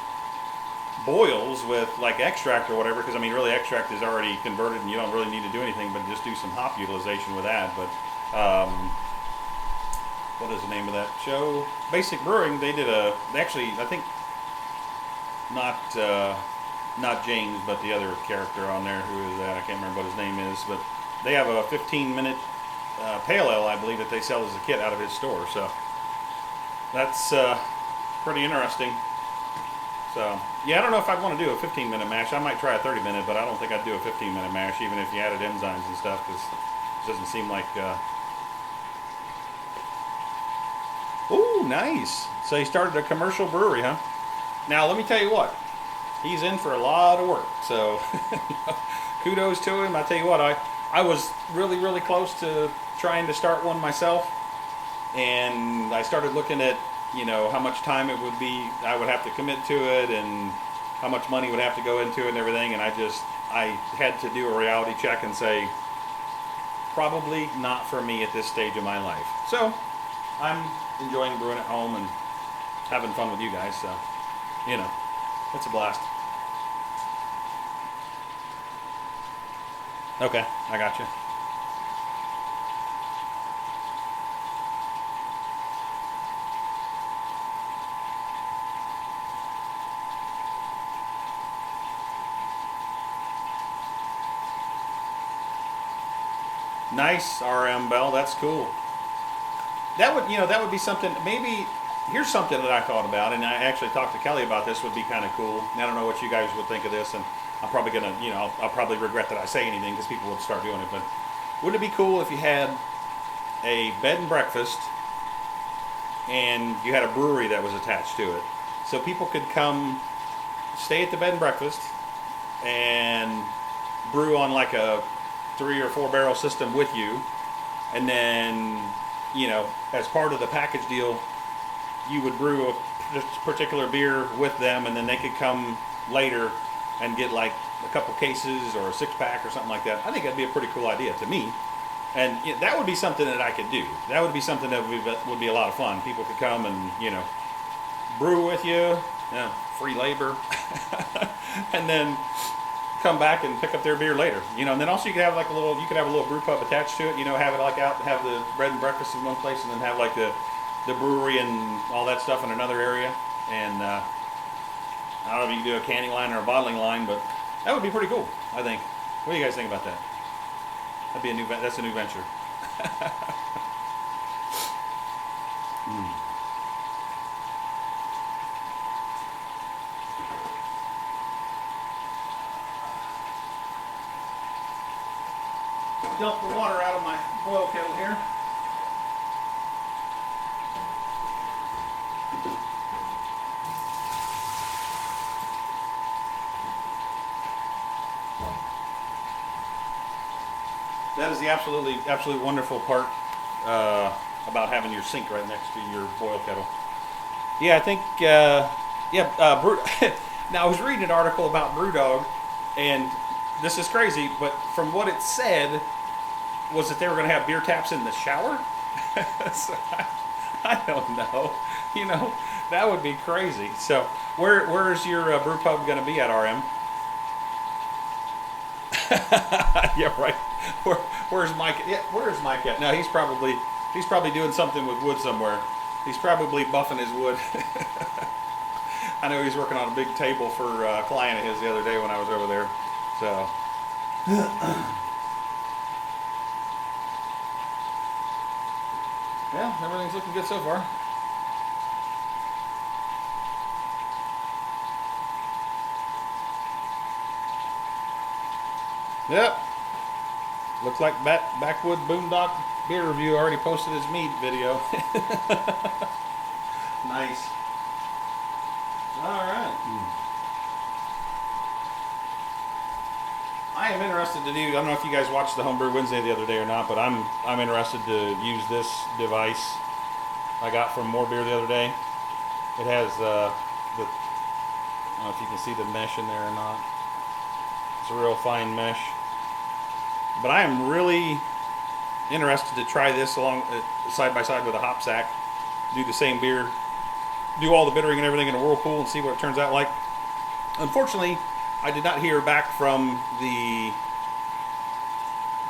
boils with like extract or whatever, because really extract is already converted and you don't really need to do anything but just do some hop utilization with that. But what is the name of that show? Basic Brewing. They actually, I think not James, but the other character on there, who is that? I can't remember what his name is, but they have a 15-minute pale ale, I believe, that they sell as a kit out of his store. So that's pretty interesting. So yeah, I don't know if I'd want to do a 15-minute mash. I might try a 30-minute, but I don't think I'd do a 15-minute mash, even if you added enzymes and stuff, because it doesn't seem like. Ooh, nice. So he started a commercial brewery, huh? Now let me tell you what, he's in for a lot of work. So kudos to him. I tell you what, I was really, really close to trying to start one myself, and I started looking at how much time it would be, I would have to commit to it, and how much money would have to go into it and everything. And I had to do a reality check and say, probably not for me at this stage of my life. So I'm enjoying brewing at home and having fun with you guys. So, you know, it's a blast. Okay, I got you. Nice, RM Bell. That's cool. That would be something. Maybe here's something that I thought about, and I actually talked to Kelly about this. Would be kind of cool. And I don't know what you guys would think of this, and I'm probably gonna, I'll probably regret that I say anything because people would start doing it. But wouldn't it be cool if you had a bed and breakfast, and you had a brewery that was attached to it, so people could come, stay at the bed and breakfast, and brew on like a 3 or 4 barrel system with you, and then as part of the package deal you would brew a particular beer with them, and then they could come later and get like a couple cases or a 6-pack or something like that. I think that'd be a pretty cool idea to me, and that would be something that I could do. That would be something that would be a lot of fun. People could come and brew with you, free labor, and then come back and pick up their beer later, and then also you could have like a little brew pub attached to it, have it like out, have the bread and breakfast in one place, and then have like the brewery and all that stuff in another area. And I don't know if you can do a canning line or a bottling line, but that would be pretty cool, I think. What do you guys think about that? That's a new venture. Dump the water out of my boil kettle here. That is the absolutely wonderful part about having your sink right next to your boil kettle. Yeah, I think now I was reading an article about BrewDog, and this is crazy, but from what it said was that they were going to have beer taps in the shower. So, I don't know. That would be crazy. So where's your brew pub going to be at, RM? Yeah, right. Where's Mike? Yeah, where's Mike at? No, he's probably doing something with wood somewhere. He's probably buffing his wood. I know he's working on a big table for a client of his the other day when I was over there. So. Yeah, everything's looking good so far. Yep. Looks like Backwood Boondock Beer Review already posted his mead video. Nice. All right. I am interested to do. I don't know if you guys watched the Homebrew Wednesday the other day or not, but I'm interested to use this device I got from Morebeer the other day. It has I don't know if you can see the mesh in there or not. It's a real fine mesh. But I am really interested to try this along side by side with a hop sack. Do the same beer, do all the bittering and everything in a whirlpool, and see what it turns out like. Unfortunately, I did not hear back from the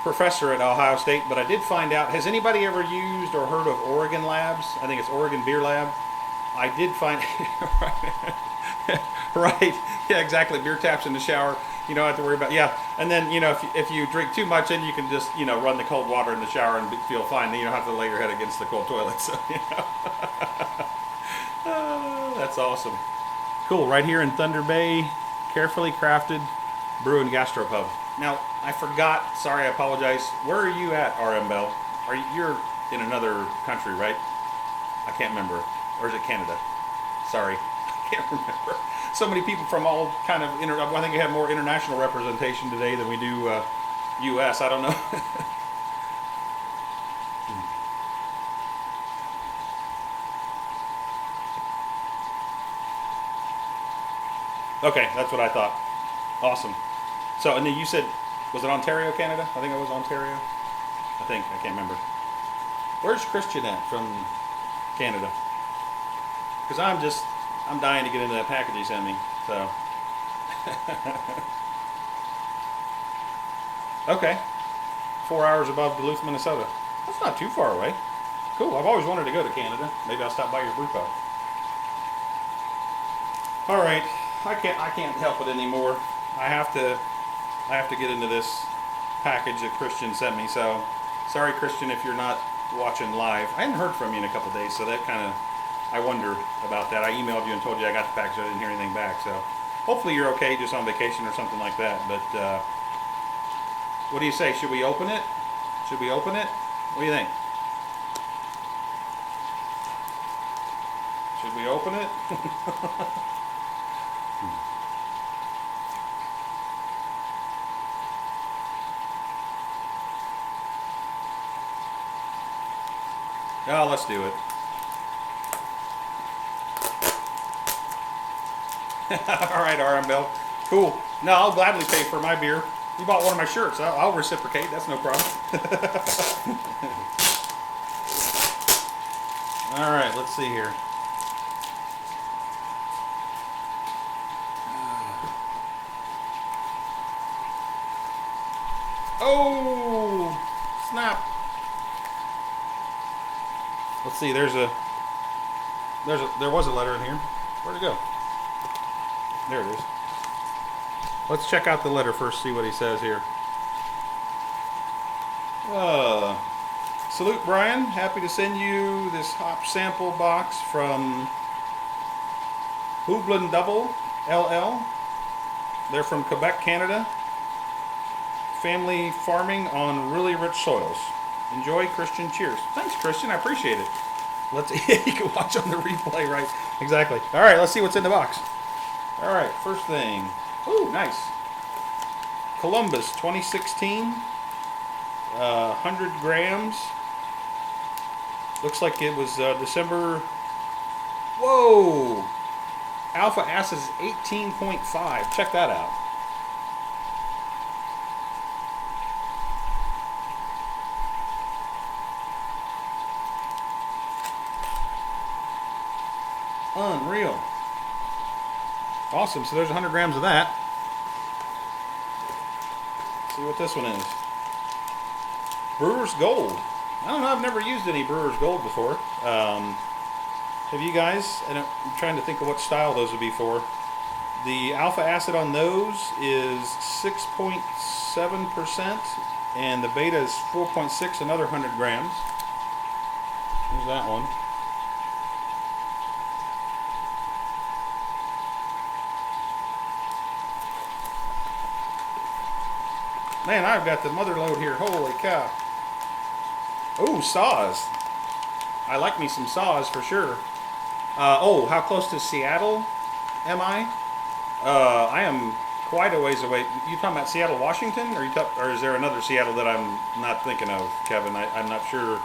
professor at Ohio State, but I did find out. Has anybody ever used or heard of Oregon Labs? I think it's Oregon Beer Lab. I did find right. Yeah, exactly. Beer taps in the shower. You don't have to worry about. Yeah, and then if you drink too much, then you can just run the cold water in the shower and feel fine. Then you don't have to lay your head against the cold toilet. So that's awesome. Cool. Right here in Thunder Bay. Carefully crafted brew and gastropub. Now, I forgot. Sorry, I apologize. Where are you at, RM Bell? You're in another country, right? I can't remember. Or is it Canada? Sorry, I can't remember. So many people from all kind of. I think we have more international representation today than we do U.S. I don't know. Okay, that's what I thought. Awesome. So, and then you said, was it Ontario, Canada? I think it was Ontario. I think. I can't remember. Where's Christian at from Canada? Because I'm dying to get into that package he sent me. So. Okay. 4 hours above Duluth, Minnesota. That's not too far away. Cool. I've always wanted to go to Canada. Maybe I'll stop by your brew pub. All right. I can't help it anymore. I have to get into this package that Christian sent me. So, sorry, Christian, if you're not watching live. I hadn't heard from you in a couple days, so that kind of, I wonder about that. I emailed you and told you I got the package. I didn't hear anything back. So, hopefully you're okay, just on vacation or something like that. But what do you say? Should we open it? Should we open it? What do you think? Should we open it? Oh, let's do it. All right, RM Bell. Cool. No, I'll gladly pay for my beer. You bought one of my shirts. I'll reciprocate. That's no problem. All right, let's see here. Oh, snap. Let's see. There was a letter in here. Where'd it go? There it is. Let's check out the letter first, see what he says here. Salute, Brian. Happy to send you this hop sample box from Houblon Double LL. They're from Quebec, Canada. Family farming on really rich soils. Enjoy, Christian. Cheers. Thanks, Christian. I appreciate it. You can watch on the replay, right? Exactly. All right, let's see what's in the box. All right, first thing. Ooh, nice. Columbus 2016. 100 grams. Looks like it was December. Whoa! Alpha acid is 18.5. Check that out. Unreal. Awesome. So there's 100 grams of that. Let's see what this one is. Brewer's Gold. I don't know. I've never used any Brewer's Gold before. Have you guys? And I'm trying to think of what style those would be for. The alpha acid on those is 6.7%, and the beta is 4.6. Another 100 grams. Here's that one. Man, I've got the mother load here. Holy cow. Ooh, saws. I like me some saws for sure. Oh, how close to Seattle am I? I am quite a ways away. You talking about Seattle, Washington? Or is there another Seattle that I'm not thinking of, Kevin? I'm not sure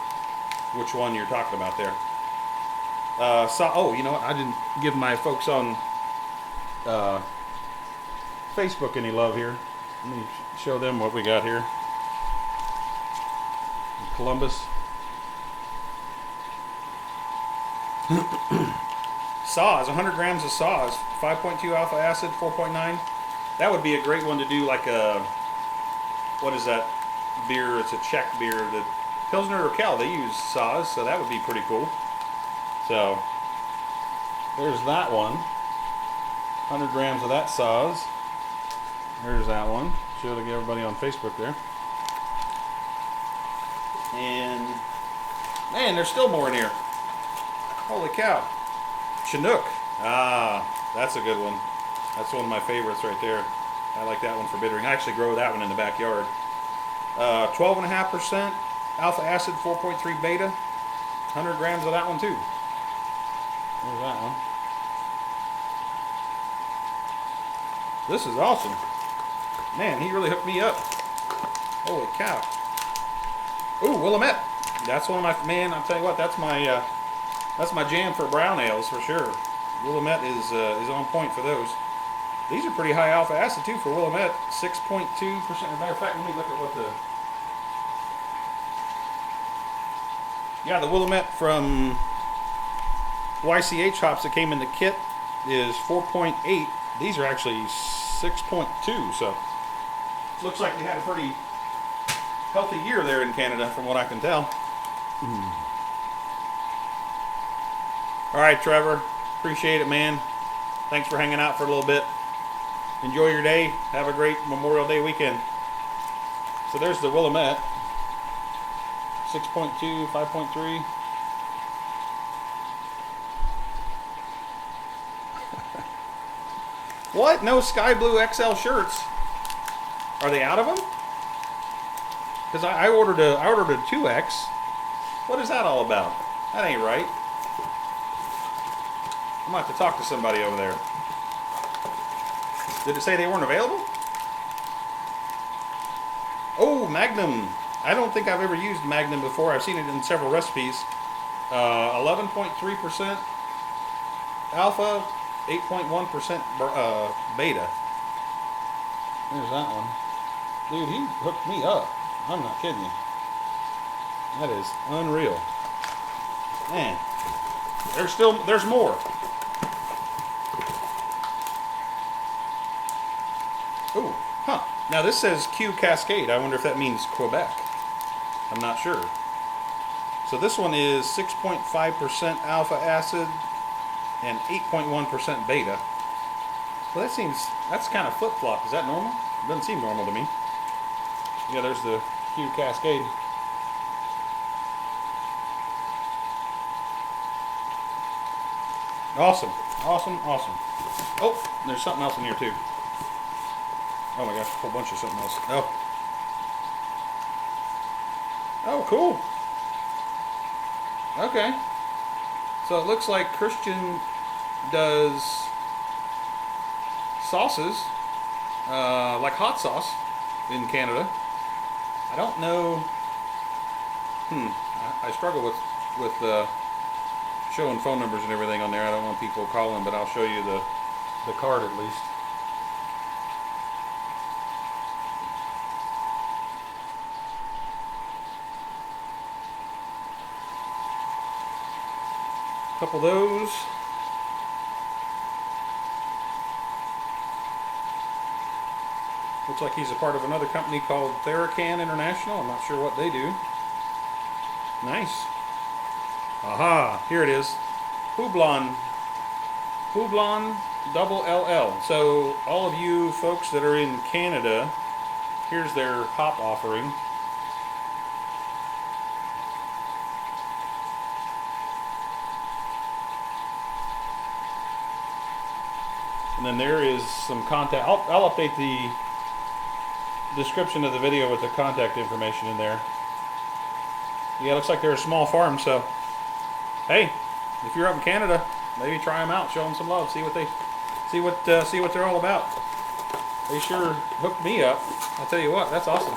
which one you're talking about there. Oh, you know what? I didn't give my folks on Facebook any love here. Let me show them what we got here. Columbus. Saws, 100 grams of saws, 5.2 alpha acid, 4.9. That would be a great one to do like a, what is that beer? It's a Czech beer. The Pilsner or Kel, they use saws, so that would be pretty cool. So, there's that one. 100 grams of that saws. There's that one. Show to get everybody on Facebook there. And, man, there's still more in here. Holy cow. Chinook. Ah, that's a good one. That's one of my favorites right there. I like that one for bittering. I actually grow that one in the backyard. 12.5% alpha acid, 4.3 beta. 100 grams of that one too. There's that one. This is awesome. Man, he really hooked me up. Holy cow. Ooh, Willamette. That's one of my, man, I'll tell you what, that's my jam for brown ales for sure. Willamette is on point for those. These are pretty high alpha acid too for Willamette. 6.2%. As a matter of fact, let me look at what the Yeah, the Willamette from YCH hops that came in the kit is 4.8. These are actually 6.2, so looks like they had a pretty healthy year there in Canada from what I can tell. All right, Trevor, appreciate it, man. Thanks for hanging out for a little bit. Enjoy your day. Have a great Memorial Day weekend. So there's the Willamette. 6.2, 5.3. What? No Sky Blue XL shirts? Are they out of them? Because I ordered a 2X. What is that all about? That ain't right. I'm going to have to talk to somebody over there. Did it say they weren't available? Oh, Magnum. I don't think I've ever used Magnum before. I've seen it in several recipes. 11.3% alpha, 8.1% beta. There's that one. Dude, he hooked me up. I'm not kidding you. That is unreal. Man, there's more. Ooh, huh. Now this says Q Cascade. I wonder if that means Quebec. I'm not sure. So this one is 6.5% alpha acid and 8.1% beta. Well, that's kind of flip-flop. Is that normal? It doesn't seem normal to me. Yeah, there's the Q Cascade. Awesome. Awesome. Awesome. Oh, there's something else in here too. Oh my gosh, a whole bunch of something else. Oh. Oh, cool. Okay. So it looks like Christian does sauces, like hot sauce in Canada. I don't know. I struggle with showing phone numbers and everything on there. I don't want people calling, but I'll show you the card at least. Couple of those. Looks like he's a part of another company called Theracan International. I'm not sure what they do. Nice. Aha, here it is. Houblon double LL. So all of you folks that are in Canada, here's their hop offering. And then there is some contact. I'll update the description of the video with the contact information in there. Yeah, it looks like they're a small farm, so hey, if you're up in Canada, maybe try them out, show them some love, see what they're all about. They sure hooked me up. I'll tell you what, that's awesome.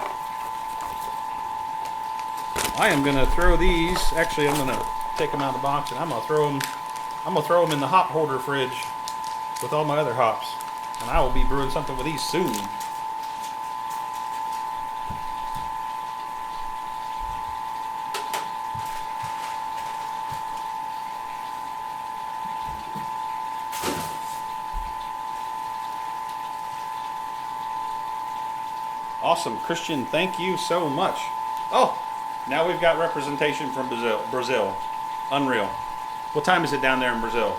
I am gonna throw these. Actually, I'm gonna take them out of the box and I'm gonna throw them in the hop holder fridge with all my other hops, and I will be brewing something with these soon. Awesome, Christian, thank you so much. Oh, now we've got representation from Brazil. Unreal. What time is it down there in Brazil?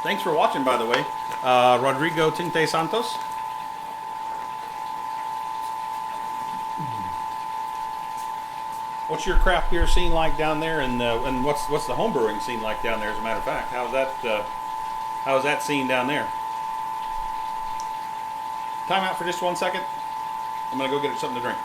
Thanks for watching, by the way. Rodrigo Tinte Santos. What's your craft beer scene like down there, and what's the homebrewing scene like down there? As a matter of fact, how's that scene down there? Time out for just 1 second. I'm gonna go get something to drink.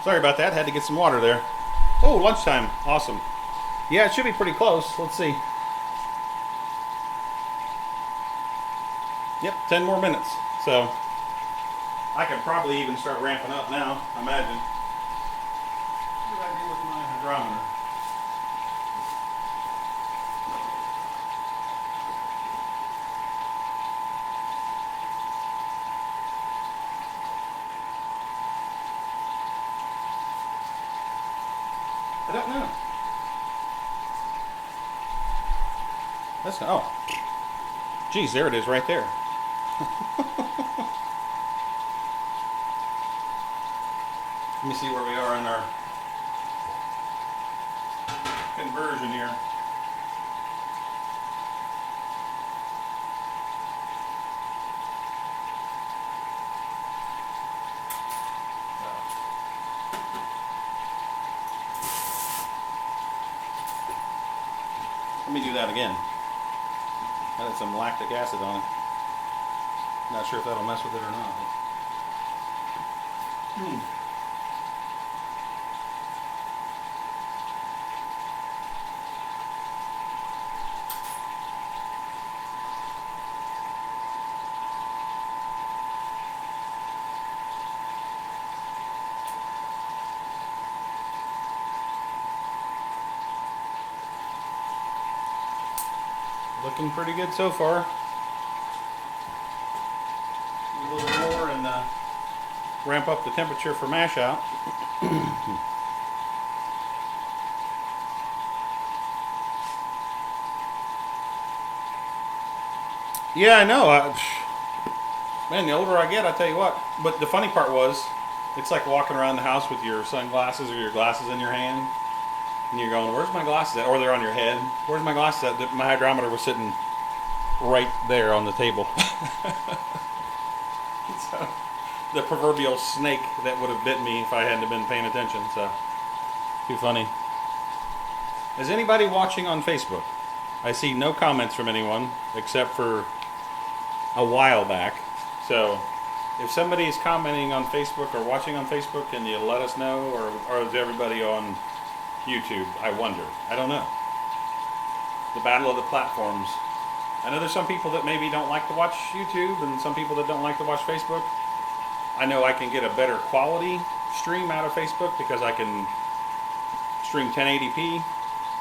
Sorry about that. Had to get some water there. Oh, lunchtime. Awesome. Yeah, it should be pretty close. Let's see. Yep, 10 more minutes. So I can probably even start ramping up now, I imagine. What did I do with my hydrometer? I don't know. That's not, oh. Geez, there it is right there. Let me see where we are in our conversion here. Let me do that again. That had some lactic acid on it. Not sure if that'll mess with it or not. Looking pretty good so far. A little more and ramp up the temperature for mash out. Yeah, I know. Man, the older I get, I tell you what. But the funny part was, it's like walking around the house with your sunglasses or your glasses in your hand. And you're going, where's my glasses at? Or they're on your head. Where's my glasses at? My hydrometer was sitting right there on the table. So, the proverbial snake that would have bit me if I hadn't been paying attention. So, too funny. Is anybody watching on Facebook? I see no comments from anyone except for a while back. So, if somebody is commenting on Facebook or watching on Facebook, can you let us know? Or is everybody on YouTube? I wonder. I don't know. The battle of the platforms. I know there's some people that maybe don't like to watch YouTube and some people that don't like to watch Facebook. I know I can get a better quality stream out of Facebook because I can stream 1080p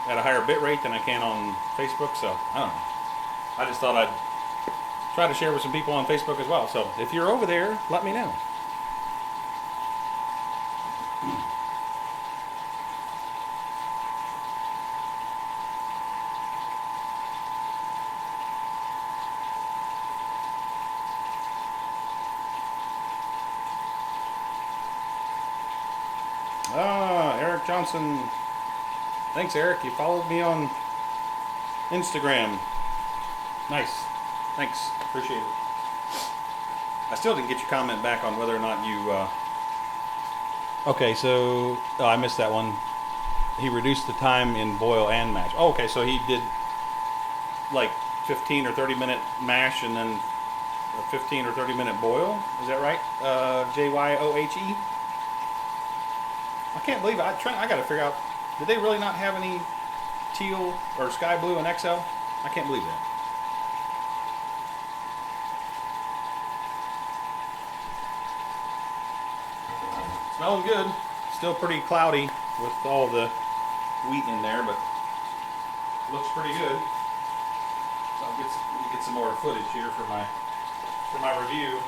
at a higher bit rate than I can on Facebook. So, I don't know. I just thought I'd try to share with some people on Facebook as well. So, if you're over there, let me know. Eric Johnson. Thanks, Eric. You followed me on Instagram. Nice. Thanks. Appreciate it. I still didn't get your comment back on whether or not you... Okay, so... Oh, I missed that one. He reduced the time in boil and mash. Oh, okay, so he did like 15 or 30 minute mash and then a 15 or 30 minute boil. Is that right? JYOHE? I can't believe it. I got to figure out, did they really not have any teal or sky blue and XL? I can't believe that. Smelling good. Still pretty cloudy with all the wheat in there, but looks pretty good. So I'll get some more footage here for my review.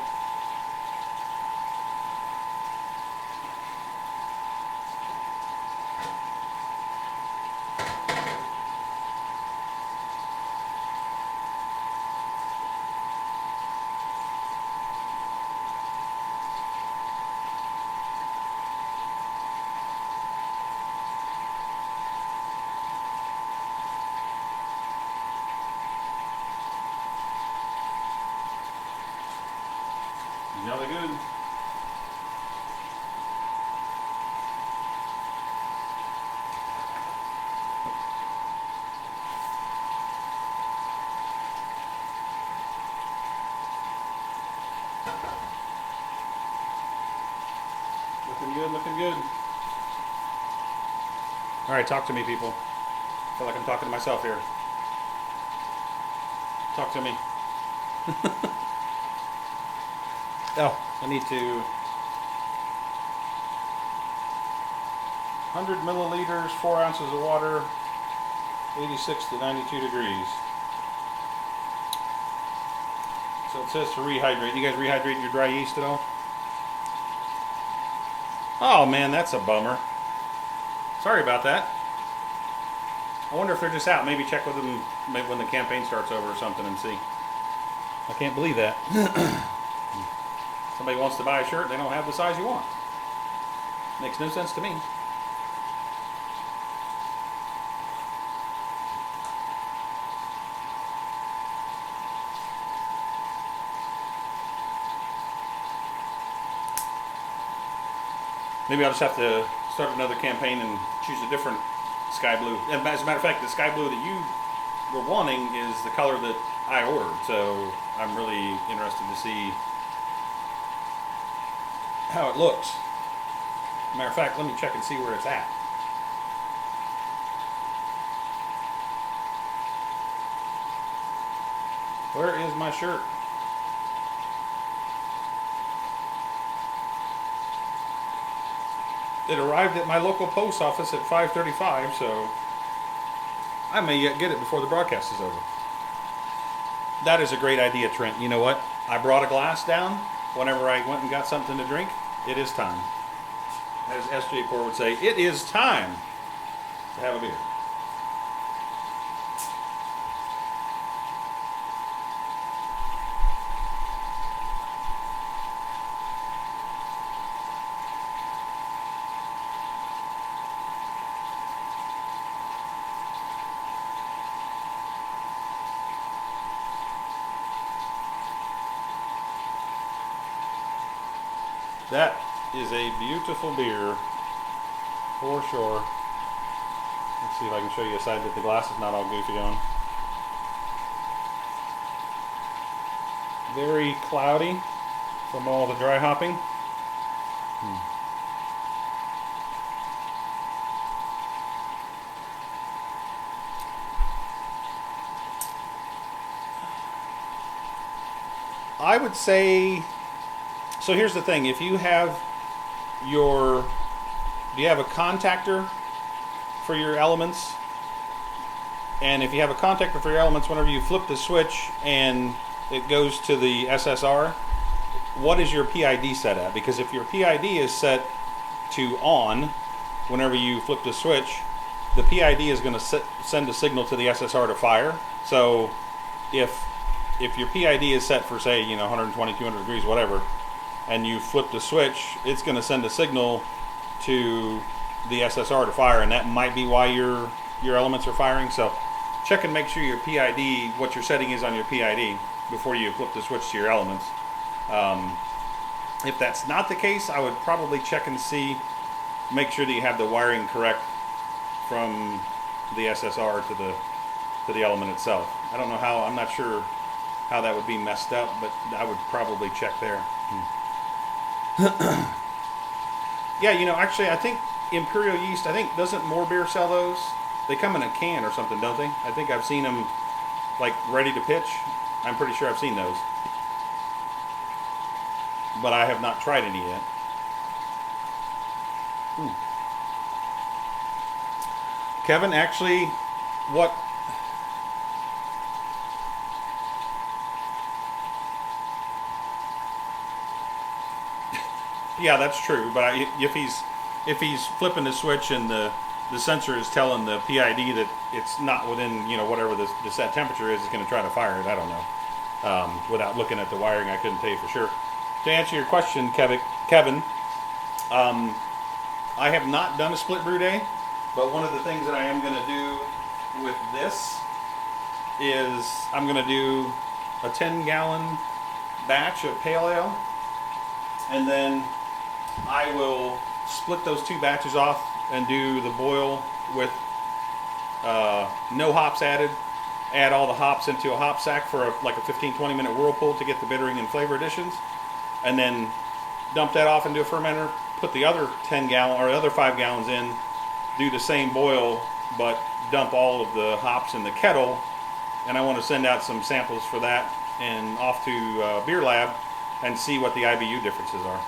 Really good. Looking good, looking good. All right, talk to me, people. I feel like I'm talking to myself here. Talk to me. Oh, I need to... 100 milliliters, 4 ounces of water, 86 to 92 degrees. So it says to rehydrate. You guys rehydrate your dry yeast at all? Oh man, that's a bummer. Sorry about that. I wonder if they're just out. Maybe check with them maybe when the campaign starts over or something and see. I can't believe that. Somebody wants to buy a shirt, they don't have the size you want. Makes no sense to me. Maybe I'll just have to start another campaign and choose a different sky blue. And as a matter of fact, the sky blue that you were wanting is the color that I ordered. So I'm really interested to see how it looks. Matter of fact, let me check and see where it's at. Where is my shirt? It arrived at my local post office at 5:35, so I may yet get it before the broadcast is over. That is a great idea, Trent. You know what? I brought a glass down whenever I went and got something to drink. It is time. As SJ Core would say, it is time to have a beer. That is a beautiful beer, for sure. Let's see if I can show you a side that the glass is not all goofy on. Very cloudy from all the dry hopping. I would say... So here's the thing, if you have do you have a contactor for your elements? And if you have a contactor for your elements, whenever you flip the switch and it goes to the SSR, what is your PID set at? Because if your PID is set to on, whenever you flip the switch, the PID is going to send a signal to the SSR to fire. So if your PID is set for, say, 120, 200 degrees, whatever, and you flip the switch, it's going to send a signal to the SSR to fire, and that might be why your elements are firing. So check and make sure your PID, what your setting is on your PID before you flip the switch to your elements. If that's not the case, I would probably check and make sure that you have the wiring correct from the SSR to the element itself. I don't know how, I'm not sure how that would be messed up, but I would probably check there. Yeah, actually, I think Imperial Yeast, doesn't Morebeer sell those? They come in a can or something, don't they? I think I've seen them, like, ready to pitch. I'm pretty sure I've seen those. But I have not tried any yet. Kevin, actually, what... Yeah, that's true. But if he's flipping the switch and the sensor is telling the PID that it's not within whatever the set temperature is, it's going to try to fire it. I don't know. Without looking at the wiring, I couldn't tell you for sure. To answer your question, Kevin, I have not done a split brew day, but one of the things that I am going to do with this is I'm going to do a 10-gallon batch of pale ale, and then I will split those two batches off and do the boil with no hops added. Add all the hops into a hop sack for like a 15-20 minute whirlpool to get the bittering and flavor additions, and then dump that off into a fermenter. Put the other 10 gallon or the other 5 gallons in, do the same boil, but dump all of the hops in the kettle. And I want to send out some samples for that and off to Beer Lab and see what the IBU differences are.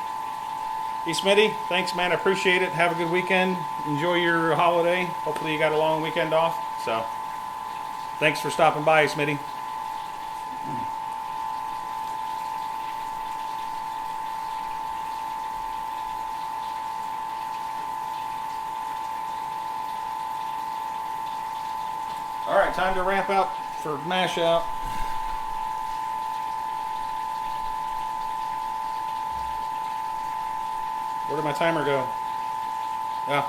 Hey Smitty, thanks man, I appreciate it. Have a good weekend. Enjoy your holiday. Hopefully you got a long weekend off. So, thanks for stopping by, Smitty. All right, time to ramp up for mash out. Where did my timer go? Yeah,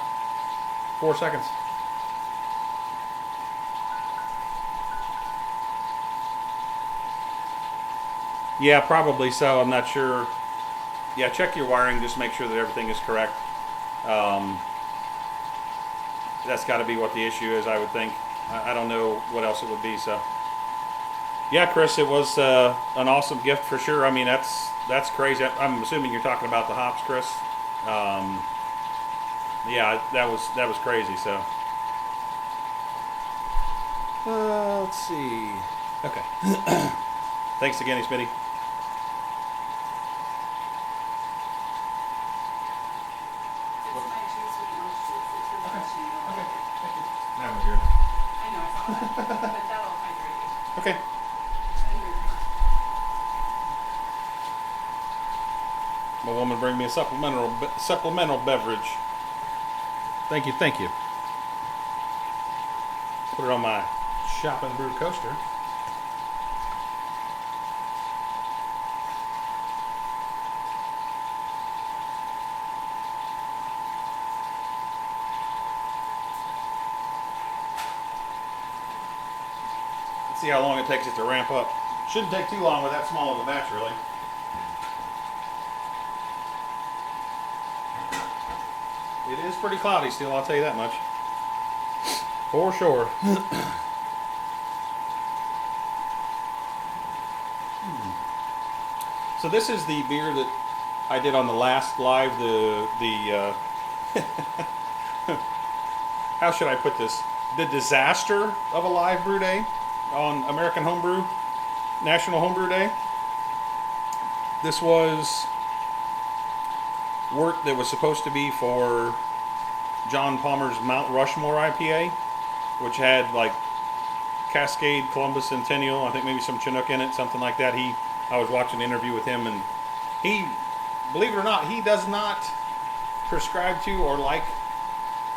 4 seconds. Yeah, probably so. I'm not sure. Yeah, check your wiring. Just make sure that everything is correct. That's got to be what the issue is, I would think. I don't know what else it would be. So, yeah, Chris, it was an awesome gift for sure. I mean, that's crazy. I'm assuming you're talking about the hops, Chris. Yeah, that was crazy. So, let's see. Okay. Thanks again, Smitty. It's my juice with lunch juice. It's refreshing. Okay. Thank you. Now we're here. I know, I saw that. But that'll hydrate you. Okay. And you're fine. My woman bring me a supplemental beverage. Thank you, thank you. Put it on my shop and brew coaster. Let's see how long it takes it to ramp up. Shouldn't take too long with that small of a batch, really. It is pretty cloudy still, I'll tell you that much. For sure. So this is the beer that I did on the last live, how should I put this? The disaster of a live brew day on American Homebrew, National Homebrew Day. This was work that was supposed to be for John Palmer's Mount Rushmore IPA, which had like Cascade, Columbus Centennial, I think maybe some Chinook in it, something like that. I was watching an interview with him, and he, believe it or not, he does not prescribe to or like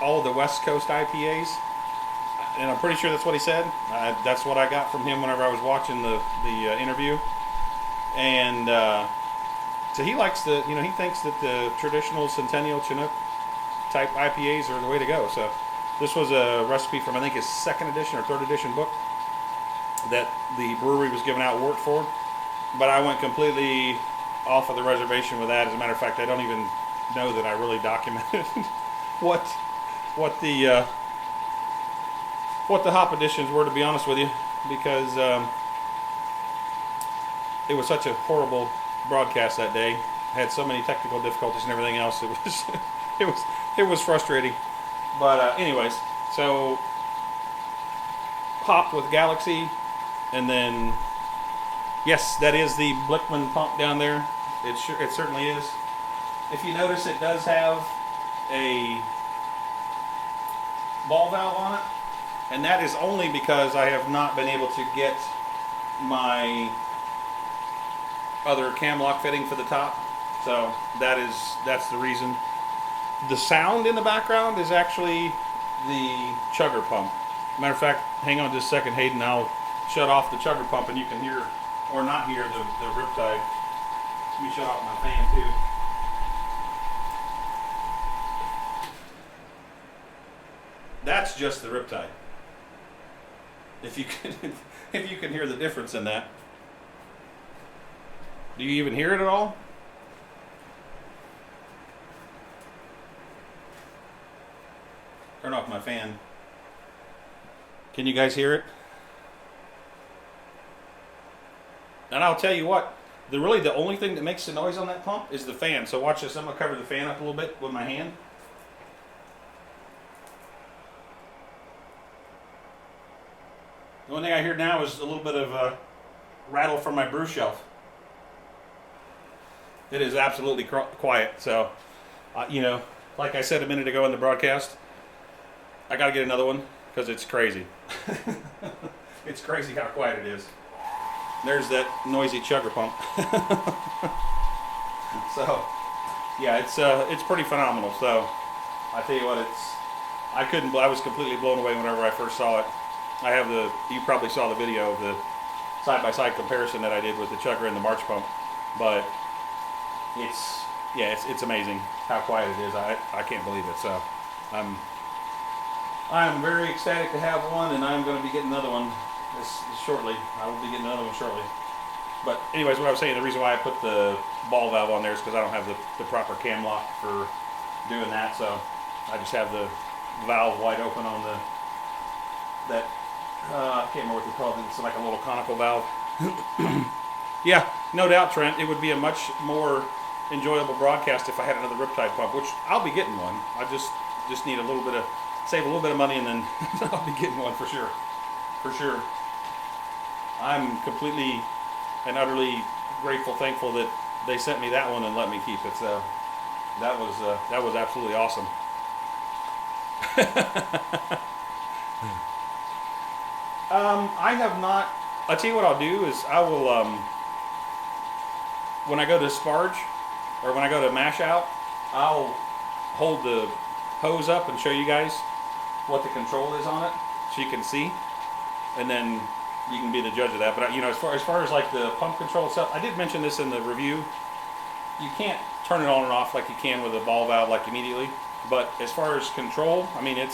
all of the West Coast IPAs, and I'm pretty sure that's what he said. That's what I got from him whenever I was watching the interview, and so he likes he thinks that the traditional Centennial Chinook type IPAs are the way to go. So this was a recipe from, I think, his second edition or third edition book that the brewery was giving out wort for. But I went completely off of the reservation with that. As a matter of fact, I don't even know that I really documented what the hop additions were, to be honest with you, because it was such a horrible broadcast that day. Had so many technical difficulties and everything else. It was it was frustrating. But anyways, so hopped with Galaxy, and then yes, that is the Blickman pump down there. It certainly is. If you notice, it does have a ball valve on it, and that is only because I have not been able to get my other cam lock fitting for the top. So that's the reason. The sound in the background is actually the chugger pump. Matter of fact, hang on just a second, Hayden. I'll shut off the chugger pump and you can hear, or not hear, the riptide. Let me shut off my fan too. That's just the riptide. If you can hear the difference in that. Do you even hear it at all? Turn off my fan. Can you guys hear it? And I'll tell you what, the only thing that makes the noise on that pump is the fan. So watch this. I'm gonna cover the fan up a little bit with my hand. The only thing I hear now is a little bit of rattle from my brew shelf. It is absolutely quiet. So, you know, like I said a minute ago in the broadcast, I got to get another one because it's crazy. It's crazy how quiet it is. There's that noisy chugger pump. So, yeah, it's pretty phenomenal. So, I tell you what, I was completely blown away whenever I first saw it. You probably saw the video of the side-by-side comparison that I did with the chugger and the March pump, but it's amazing how quiet it is. I can't believe it. So, I'm very ecstatic to have one, and I'm going to be getting another one shortly. I will be getting another one shortly. But anyways, what I was saying, the reason why I put the ball valve on there is because I don't have the proper cam lock for doing that. So I just have the valve wide open on that. I can't remember what they call it. It's like a little conical valve. Yeah, no doubt, Trent. It would be a much more enjoyable broadcast if I had another Riptide pump, which I'll be getting one. I just need save a little bit of money, and then I'll be getting one for sure. For sure. I'm completely and utterly grateful, thankful that they sent me that one and let me keep it. So that was absolutely awesome. I have not. I'll tell you what I'll do is I will when I go to sparge or when I go to mash out, I'll hold the hose up and show you guys what the control is on it, so you can see, and then you can be the judge of that. But as far as like the pump control itself, I did mention this in the review. You can't turn it on and off like you can with a ball valve, like immediately. But as far as control, I mean, it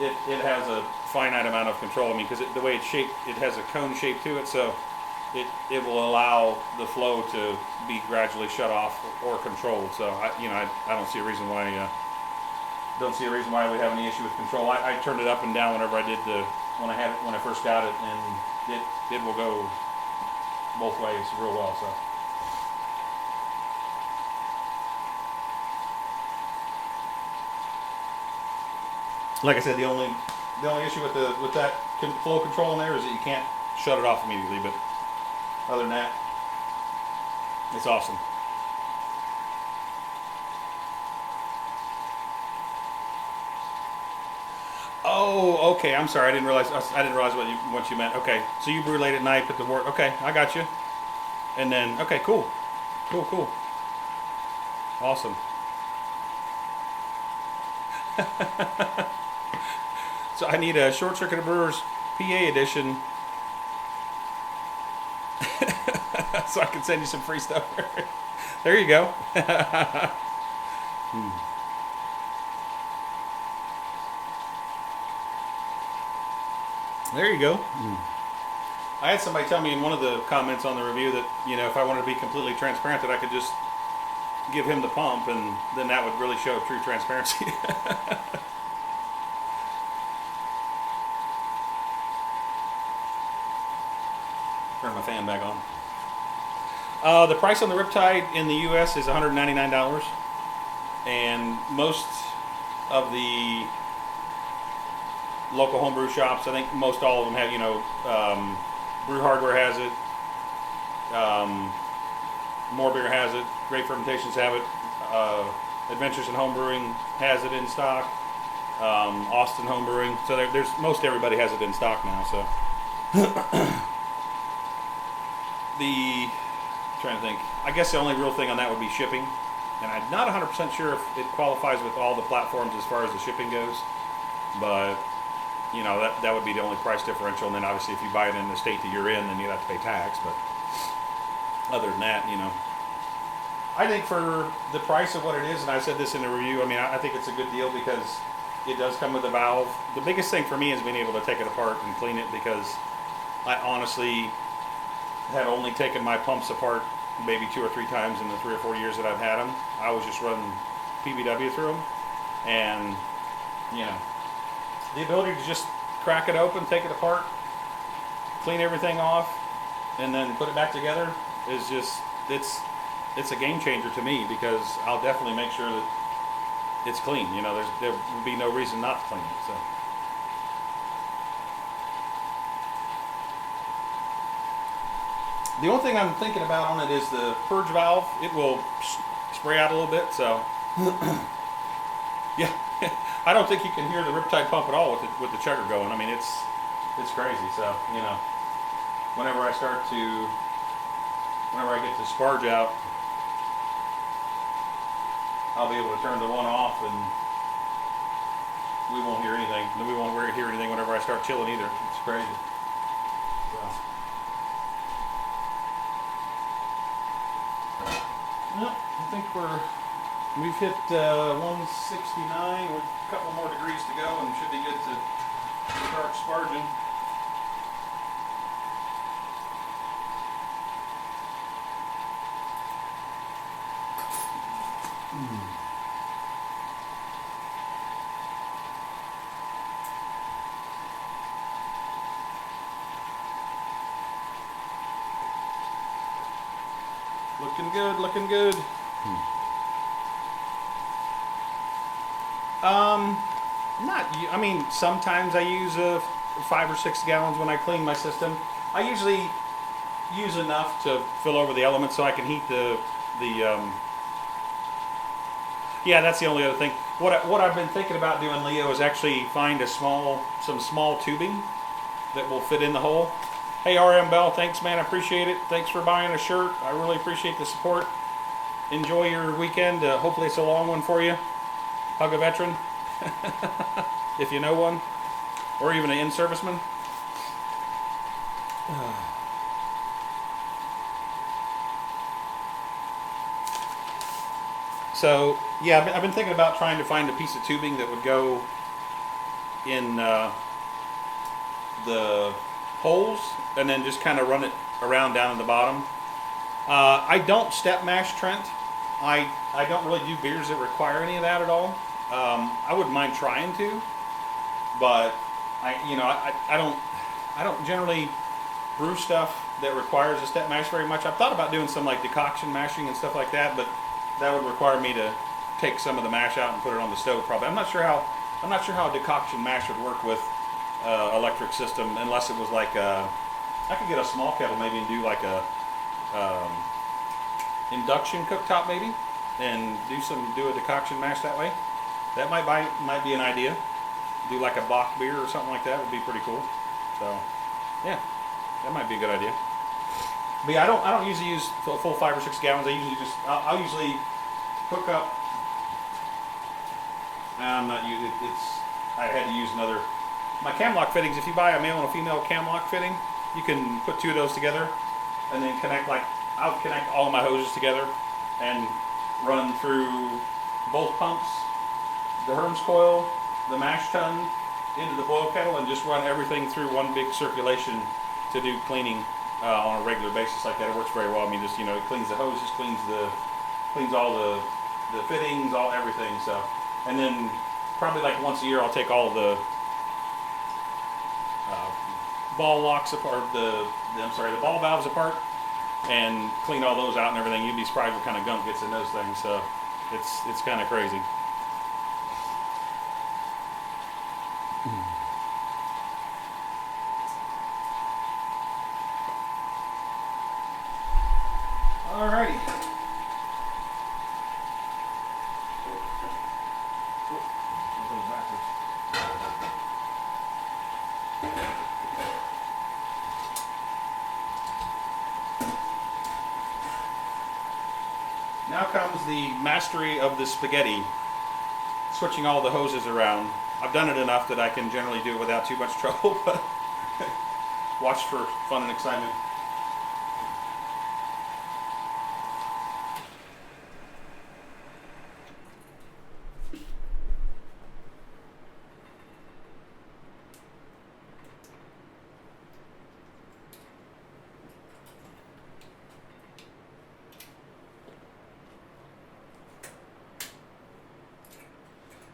has a finite amount of control. I mean, because the way it's shaped, it has a cone shape to it, so it will allow the flow to be gradually shut off or controlled. So I don't see a reason why. I would have any issue with control. I turned it up and down whenever I did when I first got it, and it will go both ways real well. So. Like I said, the only issue with that flow control in there is that you can't shut it off immediately. But other than that, it's awesome. Oh, okay. I'm sorry. I didn't realize what you meant. Okay, so you brew late at night, put the work. Okay, I got you. And then okay, cool. Awesome. So I need a Short Circuit of Brewers PA edition, so I can send you some free stuff. There you go. There you go. I had somebody tell me in one of the comments on the review that, if I wanted to be completely transparent, that I could just give him the pump, and then that would really show true transparency. Turn my fan back on. The price on the Riptide in the U.S. is $199, and most of the local homebrew shops, I think most all of them have, Brew Hardware has it, Morebeer has it, Great Fermentations have it, Adventures in Homebrewing has it in stock, Austin Homebrewing. So there's most everybody has it in stock now. So trying to think. I guess the only real thing on that would be shipping, and I'm not 100% sure if it qualifies with all the platforms as far as the shipping goes, but that would be the only price differential. And then obviously if you buy it in the state that you're in, then you'd have to pay tax. But other than that, I think for the price of what it is, and I said this in the review, I think it's a good deal because it does come with a valve. The biggest thing for me is being able to take it apart and clean it, because I honestly had only taken my pumps apart maybe 2 or 3 times in the 3 or 4 years that I've had them. I was just running PBW through them, and the ability to just crack it open, take it apart, clean everything off, and then put it back together is just it's a game changer to me, because I'll definitely make sure that it's clean. There would be no reason not to clean it. So The only thing I'm thinking about on it is the purge valve. It will spray out a little bit, so yeah. I don't think you can hear the Riptide pump at all with the chugger going. I mean, it's crazy. So whenever I get the sparge out, I'll be able to turn the one off, and we won't hear anything. We won't hear anything whenever I start chilling either. It's crazy. So. Well, I think we've hit 169 with a couple more degrees to go, and should be good to start sparging. Looking good, looking good. I mean, sometimes I use 5 or 6 gallons when I clean my system. I usually use enough to fill over the elements so I can heat the yeah, that's the only other thing. What I've been thinking about doing, Leo, is actually find some small tubing that will fit in the hole. Hey, RM Bell, thanks, man. I appreciate it. Thanks for buying a shirt. I really appreciate the support. Enjoy your weekend. Hopefully it's a long one for you. Hug a veteran, if you know one, or even an in-serviceman. So, yeah, I've been thinking about trying to find a piece of tubing that would go in the holes and then just kind of run it around down in the bottom. I don't step mash Trent. I don't really do beers that require any of that at all. I wouldn't mind trying to, but I don't generally brew stuff that requires a step mash very much. I've thought about doing some like decoction mashing and stuff like that, but that would require me to take some of the mash out and put it on the stove probably. I'm not sure how a decoction mash would work with electric system, unless it was like I could get a small kettle maybe and do like a induction cooktop maybe, and do a decoction mash that way. That might be an idea. Do like a Bach beer or something like that would be pretty cool. So yeah, that might be a good idea. But yeah, I don't usually use a full 5 or 6 gallons. I'll usually hook up. I'm not using it. I had to use my cam lock fittings. If you buy a male and a female cam lock fitting, you can put 2 of those together and then I'll connect all of my hoses together and run through both pumps, the Herms coil, the mash tun into the boil kettle, and just run everything through one big circulation to do cleaning on a regular basis like that. It works very well. I mean, just it cleans the hoses, cleans all the fittings, everything. So, and then probably like once a year, I'll take all of the ball locks apart, the ball valves apart, and clean all those out and everything. You'd be surprised what kind of gunk gets in those things. So, it's kind of crazy. Alrighty. Now comes the mastery of the spaghetti. Switching all the hoses around. I've done it enough that I can generally do it without too much trouble, but watch for fun and excitement.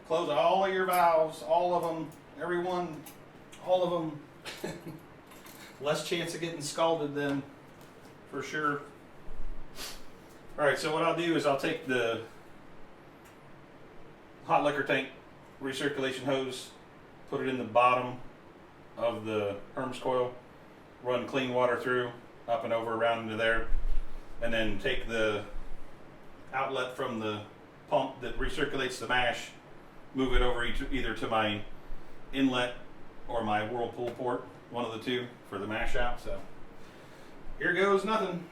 Close all of your valves, all of them, everyone, all of them. Less chance of getting scalded then, for sure. All right, so what I'll do is I'll take the hot liquor tank recirculation hose, put it in the bottom of the Herms coil, run clean water through, up and over around into there, and then take the outlet from the pump that recirculates the mash, move it over either to my inlet or my whirlpool port, one of the two, for the mash out. So here goes nothing.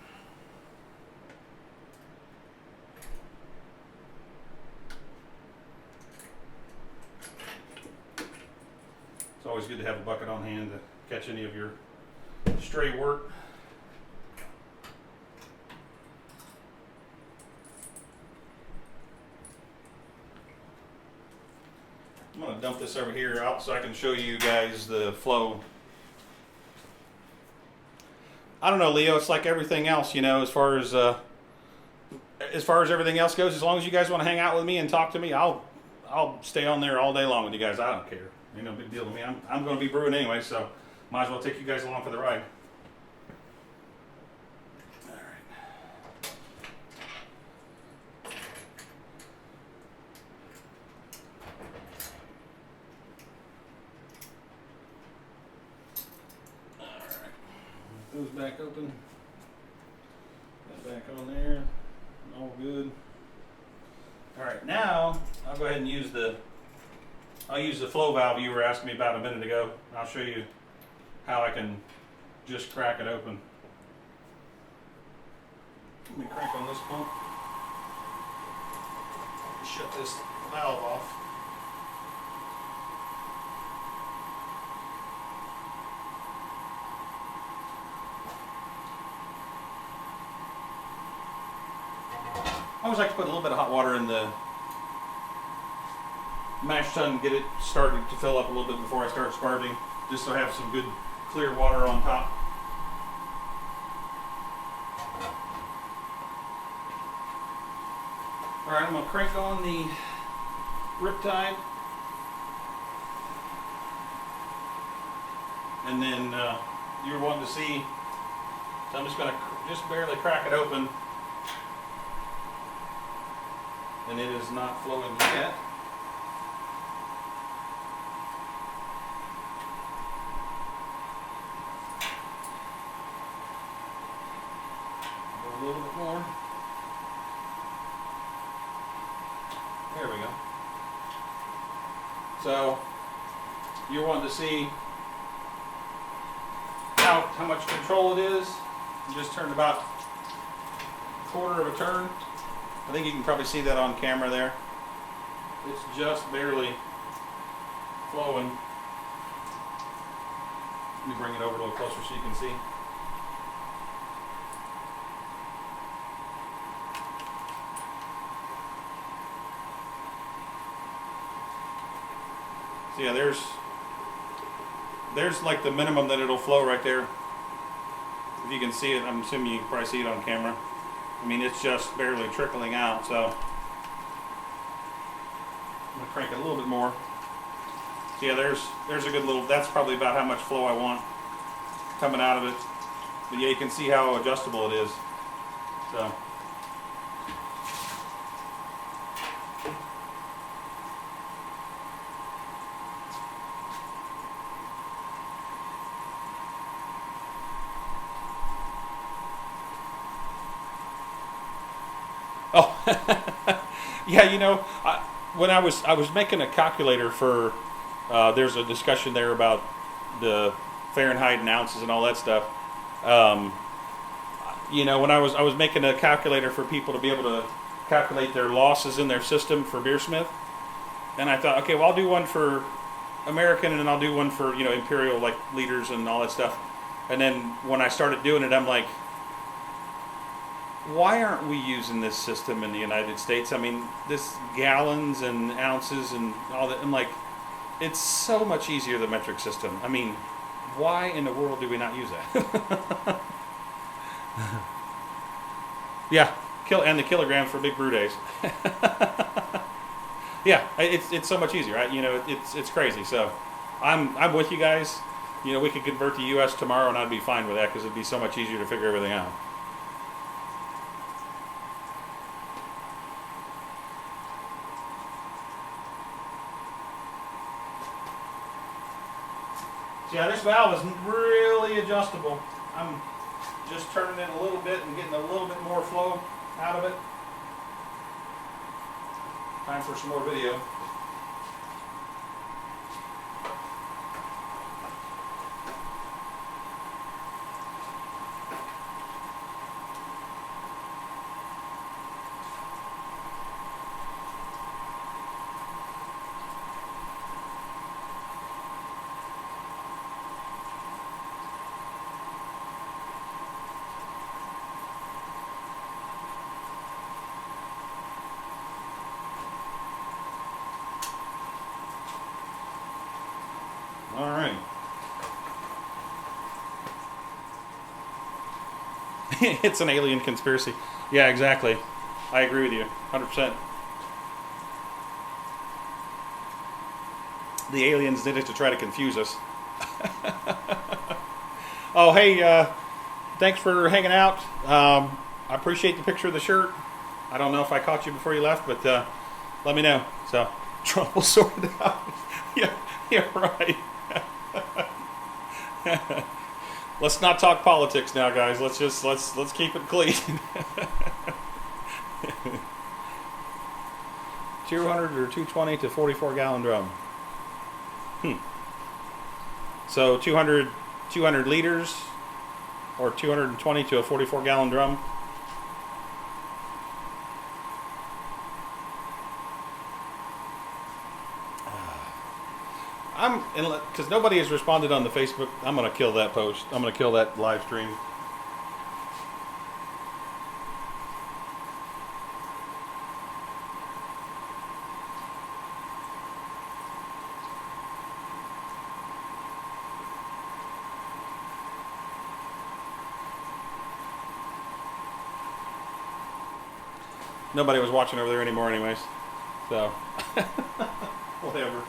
It's always good to have a bucket on hand to catch any of your stray wort. I'm going to dump this over here out so I can show you guys the flow. I don't know, Leo, it's like everything else, you know, as far as everything else goes. As long as you guys want to hang out with me and talk to me, I'll stay on there all day long with you guys. I don't care. Ain't no big deal to me. I'm going to be brewing anyway, so might as well take you guys along for the ride. All right. All right. Those back open. That back on there. All good. All right, now I'll go ahead and use the flow valve you were asking me about a minute ago. I'll show you how I can just crack it open. Let me crank on this pump. Shut this valve off. I always like to put a little bit of hot water in the mash tun and get it started to fill up a little bit before I start sparging, just so I have some good clear water on top. Alright, I'm going to crank on the Riptide, and then you're wanting to see, so I'm just going to just barely crack it open, and it is not flowing yet. A little bit more. There we go. So you're wanting to see how much control it is. You just turned about a quarter of a turn. I think you can probably see that on camera there. It's just barely flowing. Let me bring it over a little closer so you can see. So yeah, there's like the minimum that it'll flow right there. If you can see it, I'm assuming you can probably see it on camera. I mean, it's just barely trickling out, so I'm gonna crank it a little bit more. So yeah, there's a good little, that's probably about how much flow I want coming out of it. But yeah, you can see how adjustable it is. So. Oh, yeah. You know, when I was making a calculator for, there's a discussion there about the Fahrenheit and ounces and all that stuff. You know, when I was making a calculator for people to be able to calculate their losses in their system for Beersmith, and I thought, okay, well, I'll do one for American and then I'll do one for, you know, Imperial, like liters and all that stuff. And then when I started doing it, I'm like, why aren't we using this system in the United States? I mean, this gallons and ounces and all that. I'm like, it's so much easier, the metric system. I mean, why in the world do we not use that? Yeah, and the kilogram for big brew days. Yeah, it's so much easier, right? You know, it's crazy. So I'm with you guys. You know, we could convert to US tomorrow and I'd be fine with that because it'd be so much easier to figure everything out. So yeah, this valve is really adjustable. just turning it a little bit and getting a little bit more flow out of it. Time for some more video. All right. It's an alien conspiracy. Yeah, exactly. I agree with you, 100%. The aliens did it to try to confuse us. Oh, hey, thanks for hanging out. I appreciate the picture of the shirt. I don't know if I caught you before you left, but let me know. So, Trump will sort it out. Yeah, right. Let's not talk politics now, guys. Let's keep it clean. 200 or 220 to 44 gallon drum. So 200 liters or 220 to a 44 gallon drum. Because nobody has responded on the Facebook. I'm going to kill that post. I'm going to kill that live stream. Nobody was watching over there anymore anyways. So, whatever.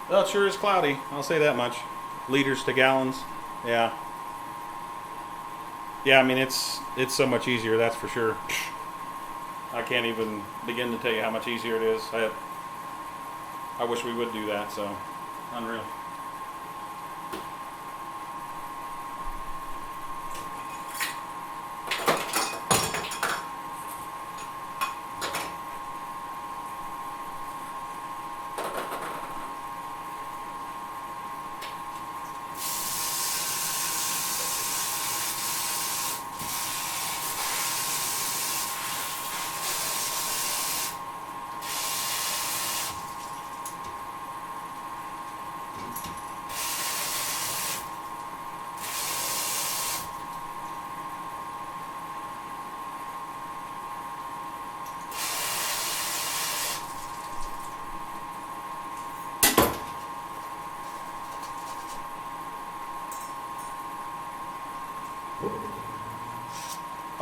Well, it sure is cloudy. I'll say that much. Liters to gallons. Yeah. Yeah, I mean, it's so much easier, that's for sure. I can't even begin to tell you how much easier it is. I wish we would do that, so unreal.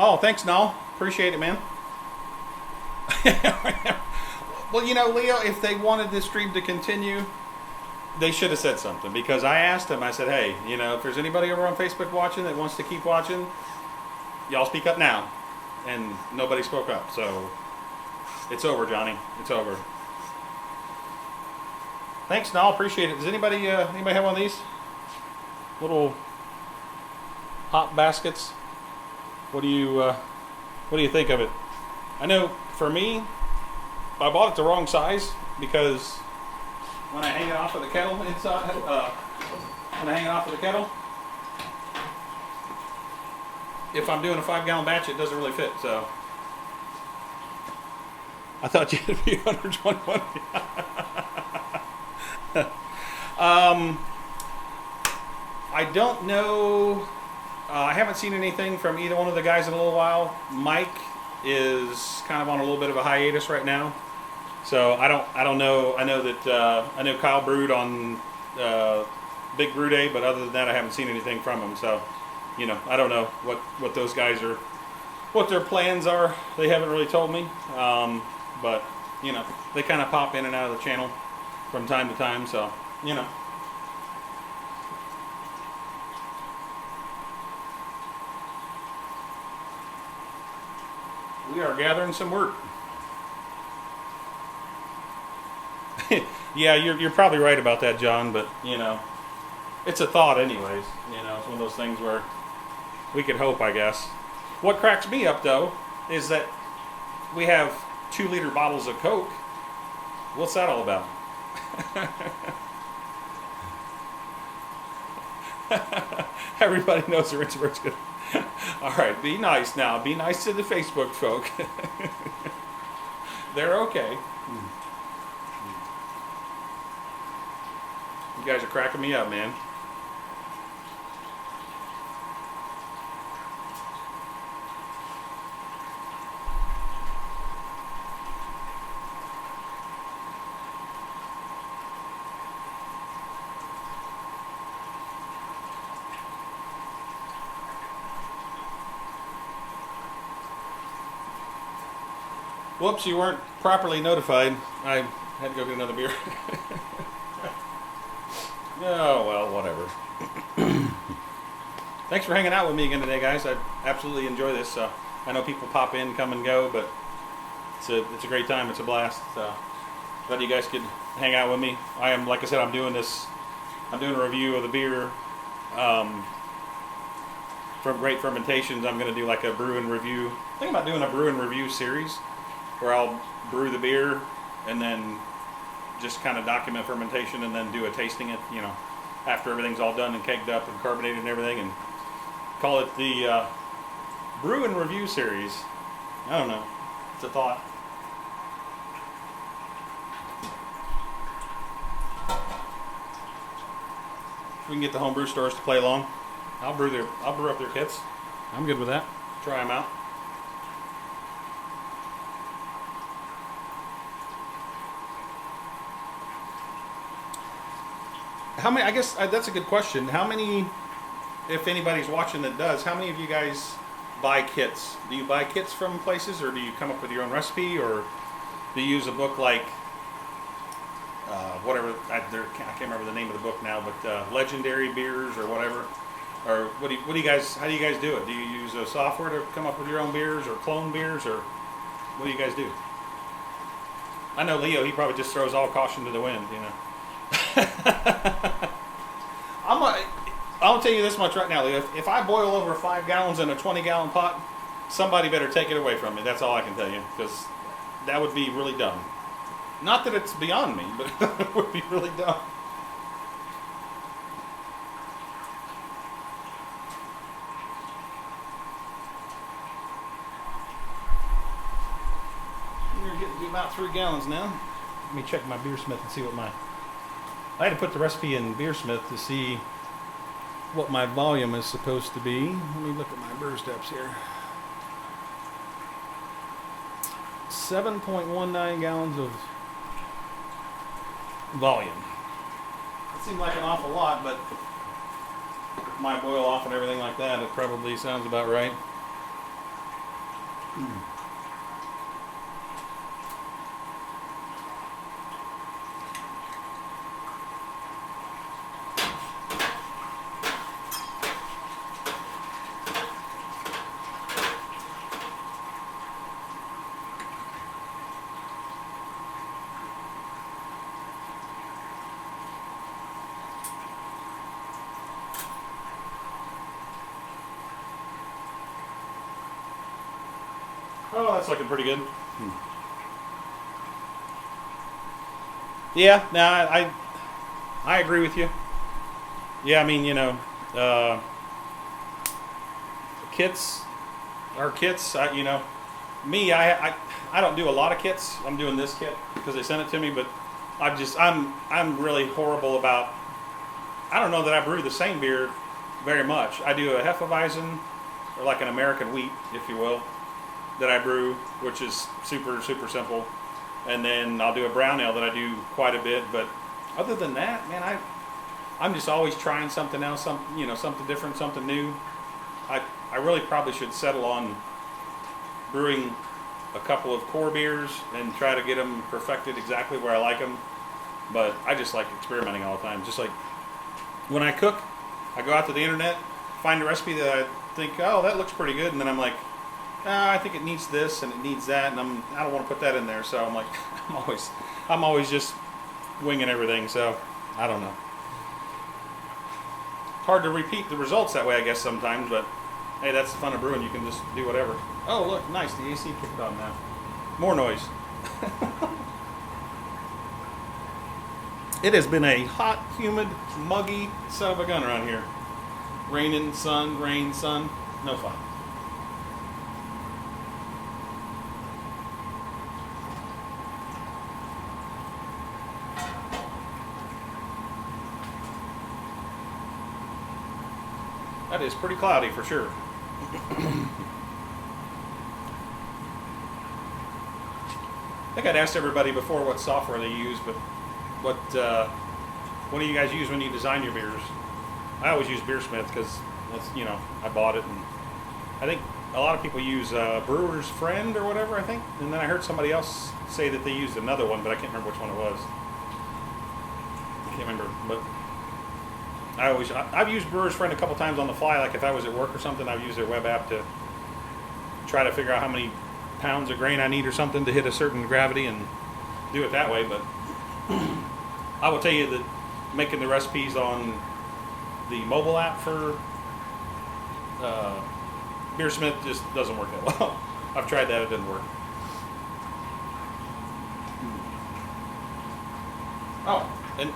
Oh, thanks, Noel. Appreciate it, man. Well, you know, Leo, if they wanted this stream to continue, they should have said something. Because I asked them, I said, hey, you know, if there's anybody over on Facebook watching that wants to keep watching, y'all speak up now. And nobody spoke up. So, it's over, Johnny. It's over. Thanks, Noel. Appreciate it. Does anybody have one of these? Little hop baskets? What do you think of it? I know for me, I bought it the wrong size because when I hang it off of the kettle inside, if I'm doing a 5-gallon batch, it doesn't really fit. So I thought you had to be 121. I don't know. I haven't seen anything from either one of the guys in a little while. Mike is kind of on a little bit of a hiatus right now, so I don't know. I know that I know Kyle brewed on Big Brew Day, but other than that, I haven't seen anything from him. So, you know, I don't know what those guys are, what their plans are. They haven't really told me, but you know, they kind of pop in and out of the channel from time to time. So, you know. We are gathering some work. Yeah, you're probably right about that, John, but, it's a thought anyways. It's one of those things where we could hope, I guess. What cracks me up, though, is that we have 2-liter bottles of Coke. What's that all about? Everybody knows the Richburg's good. All right, be nice now. Be nice to the Facebook folk. They're okay. You guys are cracking me up, man. Whoops, you weren't properly notified. I had to go get another beer. Oh, well, whatever. Thanks for hanging out with me again today, guys. I absolutely enjoy this. I know people pop in, come and go, but it's a great time. It's a blast. Glad you guys could hang out with me. I am, like I said, I'm doing a review of the beer from Great Fermentations. I'm going to do like a brew and review. I think about doing a brew and review series where I'll brew the beer and then just kind of document fermentation and then do a tasting it, after everything's all done and kegged up and carbonated and everything, and call it the Brew and Review series. I don't know. It's a thought. If we can get the homebrew stores to play along, I'll brew up their kits. I'm good with that. Try them out. How many? I guess that's a good question. How many, if anybody's watching that does, how many of you guys buy kits? Do you buy kits from places, or do you come up with your own recipe, or do you use a book like whatever? I can't remember the name of the book now, but Legendary Beers or whatever. Or what do you guys? How do you guys do it? Do you use a software to come up with your own beers, or clone beers, or what do you guys do? I know Leo. He probably just throws all caution to the wind, I'll tell you this much right now, Leo. If I boil over 5 gallons in a 20-gallon pot, somebody better take it away from me. That's all I can tell you, because that would be really dumb. Not that it's beyond me, but it would be really dumb. We're getting to about 3 gallons now. Let me check my Beersmith and see what I had to put the recipe in Beersmith to see what my volume is supposed to be. Let me look at my brew steps here. 7.19 gallons of volume. It seemed like an awful lot, but with my boil off and everything like that, it probably sounds about right. Oh, that's looking pretty good. Yeah, no, I agree with you. Yeah, I mean, kits are kits. Me, I don't do a lot of kits. I'm doing this kit because they sent it to me, but I'm really horrible about. I don't know that I brew the same beer very much. I do a Hefeweizen, or like an American wheat, if you will, that I brew, which is super, super simple. And then I'll do a brown ale that I do quite a bit. But other than that, man, I'm just always trying something else, something different, something new. I really probably should settle on brewing a couple of core beers and try to get them perfected exactly where I like them. But I just like experimenting all the time. Just like when I cook, I go out to the internet, find a recipe that I think, oh, that looks pretty good, and then I'm like, I think it needs this and it needs that, and I don't want to put that in there. So I'm like, I'm always just winging everything. So I don't know. It's hard to repeat the results that way, I guess sometimes, but hey, that's the fun of brewing. You can just do whatever. Oh, look, nice. The AC kicked on now. More noise. It has been a hot, humid, muggy son of a gun around here. Raining, sun, rain, sun. No fun. That is pretty cloudy for sure. I think I'd asked everybody before what software they use, but what do you guys use when you design your beers? I always use Beersmith because that's, you know, I bought it, and I think a lot of people use Brewer's Friend or whatever, I think. And then I heard somebody else say that they used another one, but I can't remember which one it was. I can't remember, but I've used Brewer's Friend a couple times on the fly. Like if I was at work or something, I've used their web app to try to figure out how many pounds of grain I need or something to hit a certain gravity and do it that way. But I will tell you that making the recipes on the mobile app for Beersmith just doesn't work that well. I've tried that, it didn't work. Oh, and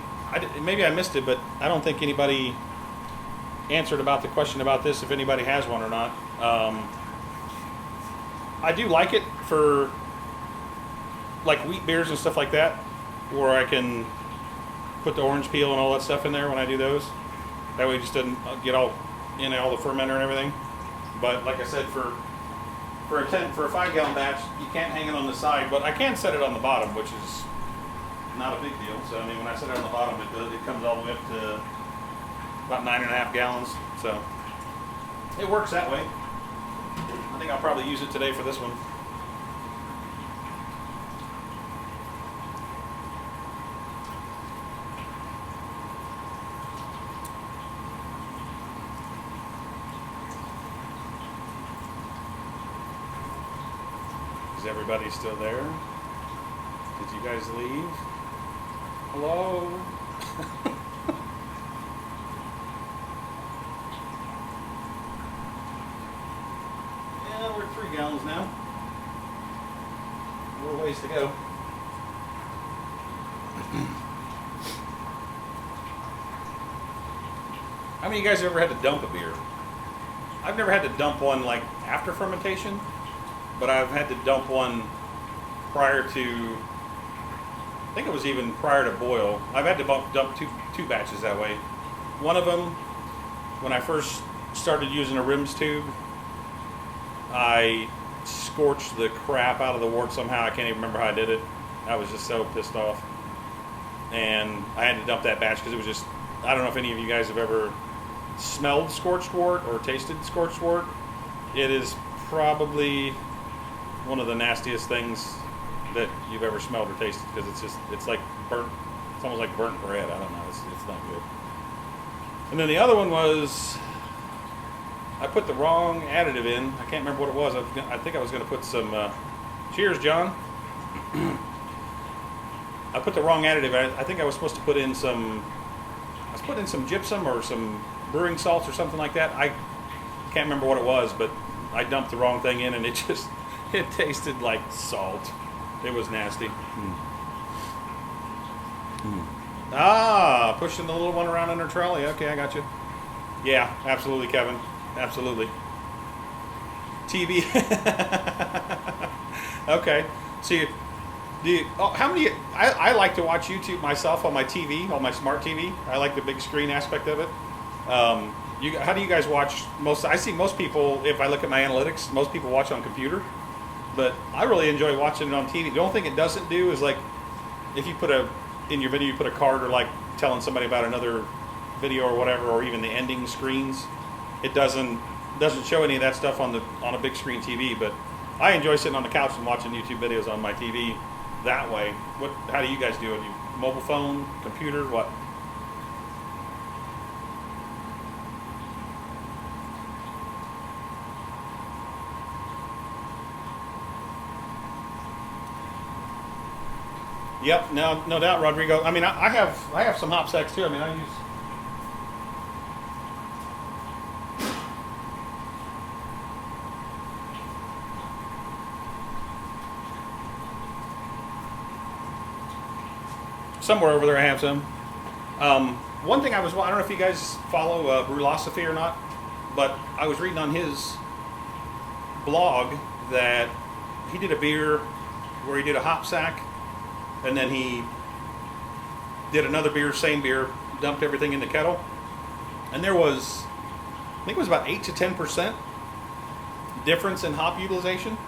maybe I missed it, but I don't think anybody answered about the question about this, if anybody has one or not. I do like it for like wheat beers and stuff like that, where I can put the orange peel and all that stuff in there when I do those. That way it just doesn't get all in all the fermenter and everything. But like I said, for a 5-gallon batch, you can't hang it on the side, but I can set it on the bottom, which is not a big deal. So I mean, when I set it on the bottom, it comes all the way up to about 9.5 gallons. So it works that way. I think I'll probably use it today for this one. Is everybody still there? Did you guys leave? Hello? Yeah, we're at 3 gallons now. A little ways to go. How many of you guys have ever had to dump a beer? I've never had to dump one like after fermentation, but I've had to dump one prior to, I think it was even prior to boil. I've had to dump two batches that way. One of them, when I first started using a rims tube, I scorched the crap out of the wort somehow. I can't even remember how I did it. I was just so pissed off. And I had to dump that batch because it was just, I don't know if any of you guys have ever smelled scorched wort or tasted scorched wort. It is probably one of the nastiest things that you've ever smelled or tasted, because it's like burnt, it's almost like burnt bread. I don't know, it's not good. And then the other one was, I put the wrong additive in. I can't remember what it was. I think I was going to put some, cheers, John. I put the wrong additive. I think I was supposed to put in some gypsum or some brewing salts or something like that. I can't remember what it was, but I dumped the wrong thing in, and it tasted like salt. It was nasty. Ah, pushing the little one around in her trolley. Okay, I got you. Yeah, absolutely, Kevin. Absolutely. TV. Okay. So how many? I like to watch YouTube myself on my TV, on my smart TV. I like the big screen aspect of it. How do you guys watch most? I see most people, if I look at my analytics, most people watch on computer. But I really enjoy watching it on TV. The only thing it doesn't do is, like, if you in your video, you put a card or like telling somebody about another video or whatever, or even the ending screens, it doesn't show any of that stuff on a big screen TV. But I enjoy sitting on the couch and watching YouTube videos on my TV that way. How do you guys do it? Mobile phone, computer, what? Yep, no doubt, Rodrigo. I mean, I have some hop sacks too. I mean, I use. Somewhere over there, I have some. One thing I don't know if you guys follow Brewlosophy or not, but I was reading on his blog that he did a beer where he did a hop sack, and then he did another beer, same beer, dumped everything in the kettle, and there was, I think it was about 8 to 10% difference in hop utilization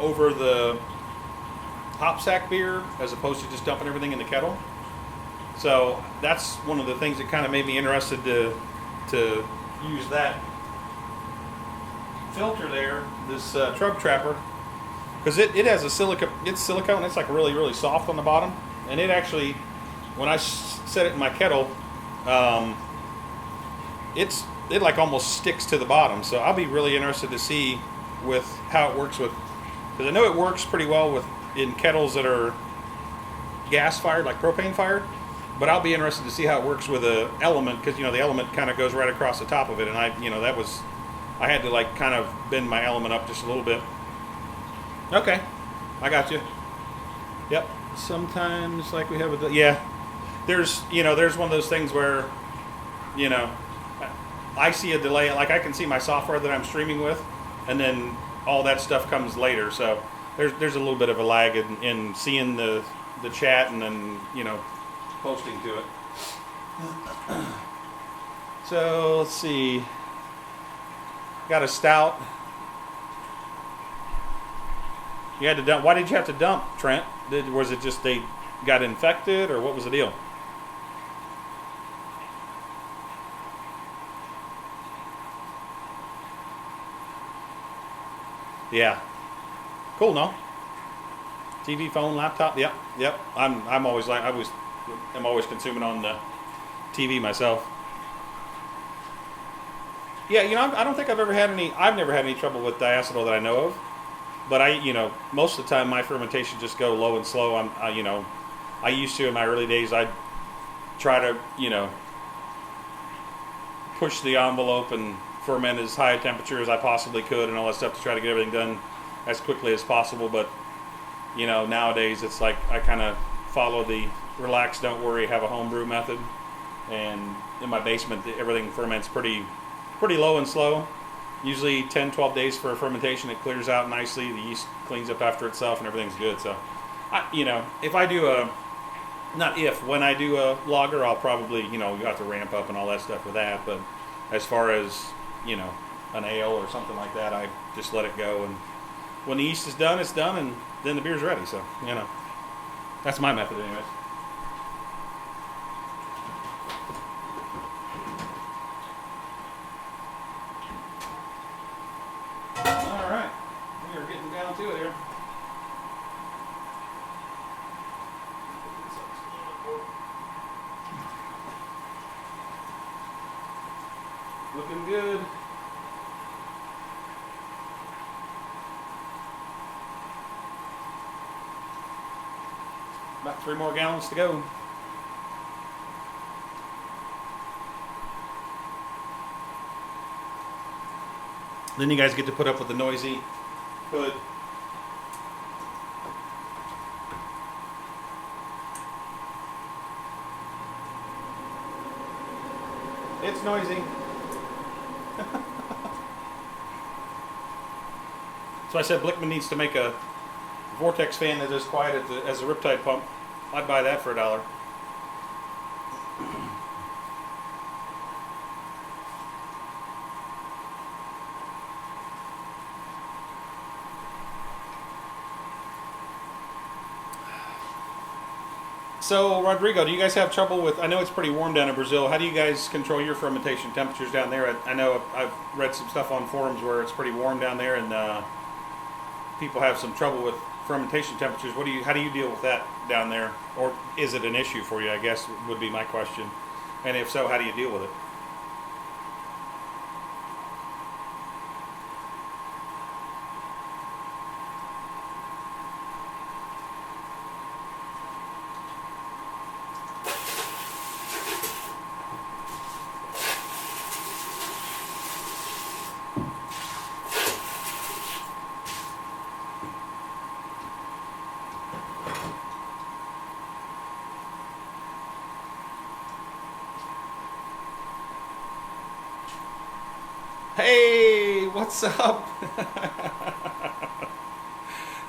over the hop sack beer as opposed to just dumping everything in the kettle. So that's one of the things that kind of made me interested to use that filter there, this Trub Trapper, because it has a silicone. It's like really soft on the bottom, and it actually, when I set it in my kettle, it like almost sticks to the bottom. So I'll be really interested to see with how it works with, because I know it works pretty well in kettles that are gas fired, like propane fired. But I'll be interested to see how it works with a element, because the element kind of goes right across the top of it, and I had to like kind of bend my element up just a little bit. Okay, I got you. Yep. Sometimes like we have there's one of those things where I see a delay. Like I can see my software that I'm streaming with, and then all that stuff comes later. So there's a little bit of a lag in seeing the chat and then posting to it. So let's see. Got a stout. You had to dump. Why did you have to dump, Trent? Was it just they got infected, or what was the deal? Yeah. Cool, no? TV, phone, laptop. Yep. I'm always consuming on the TV myself. Yeah, I don't think I've never had any trouble with diacetyl that I know of. But most of the time my fermentation just go low and slow. I used to in my early days. I'd try to, push the envelope and ferment as high a temperature as I possibly could and all that stuff to try to get everything done as quickly as possible. But nowadays it's like I kind of follow the relax, don't worry, have a homebrew method. And in my basement, everything ferments pretty low and slow. Usually 10, 12 days for a fermentation, it clears out nicely. The yeast cleans up after itself and everything's good. So, if I do when I do a lager, I'll probably, you have to ramp up and all that stuff with that. But as far as, an ale or something like that, I just let it go. And when the yeast is done, it's done, and then the beer's ready. So, that's my method anyways. All right, we are getting down to it here. Looking good. About 3 more gallons to go. Then you guys get to put up with the noisy hood. It's noisy. So I said Blickman needs to make a vortex fan that is quiet as a Riptide pump. I'd buy that for $1. So, Rodrigo, do you guys have trouble with, I know it's pretty warm down in Brazil. How do you guys control your fermentation temperatures down there? I know I've read some stuff on forums where it's pretty warm down there, and people have some trouble with fermentation temperatures. How do you deal with that down there? Or is it an issue for you, I guess, would be my question. And if so, how do you deal with it? Hey, what's up?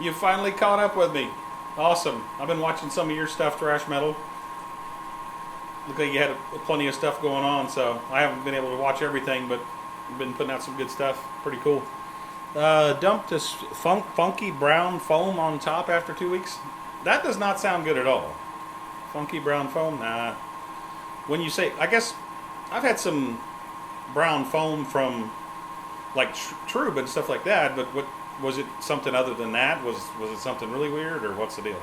You finally caught up with me. Awesome. I've been watching some of your stuff, Thrash Metal. Looked like you had plenty of stuff going on, so I haven't been able to watch everything, but you've been putting out some good stuff. Pretty cool. Dumped this funky brown foam on top after 2 weeks. That does not sound good at all. Funky brown foam? Nah. When you say, I guess I've had some brown foam from like Trube and stuff like that, but what was it? Something other than that? Was it something really weird, or what's the deal?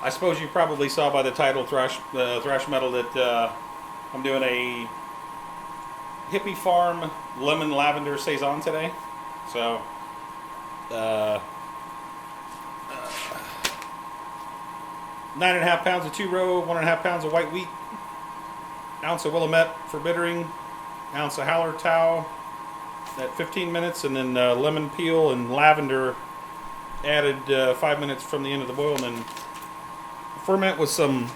I suppose you probably saw by the title Thrash Metal that I'm doing a Hippie Farm Lemon Lavender Saison today. So, 9.5 pounds of 2-row, 1.5 pounds of white wheat, ounce of Willamette for bittering, ounce of Hallertau at 15 minutes, and then lemon peel and lavender added 5 minutes from the end of the boil, and then ferment with some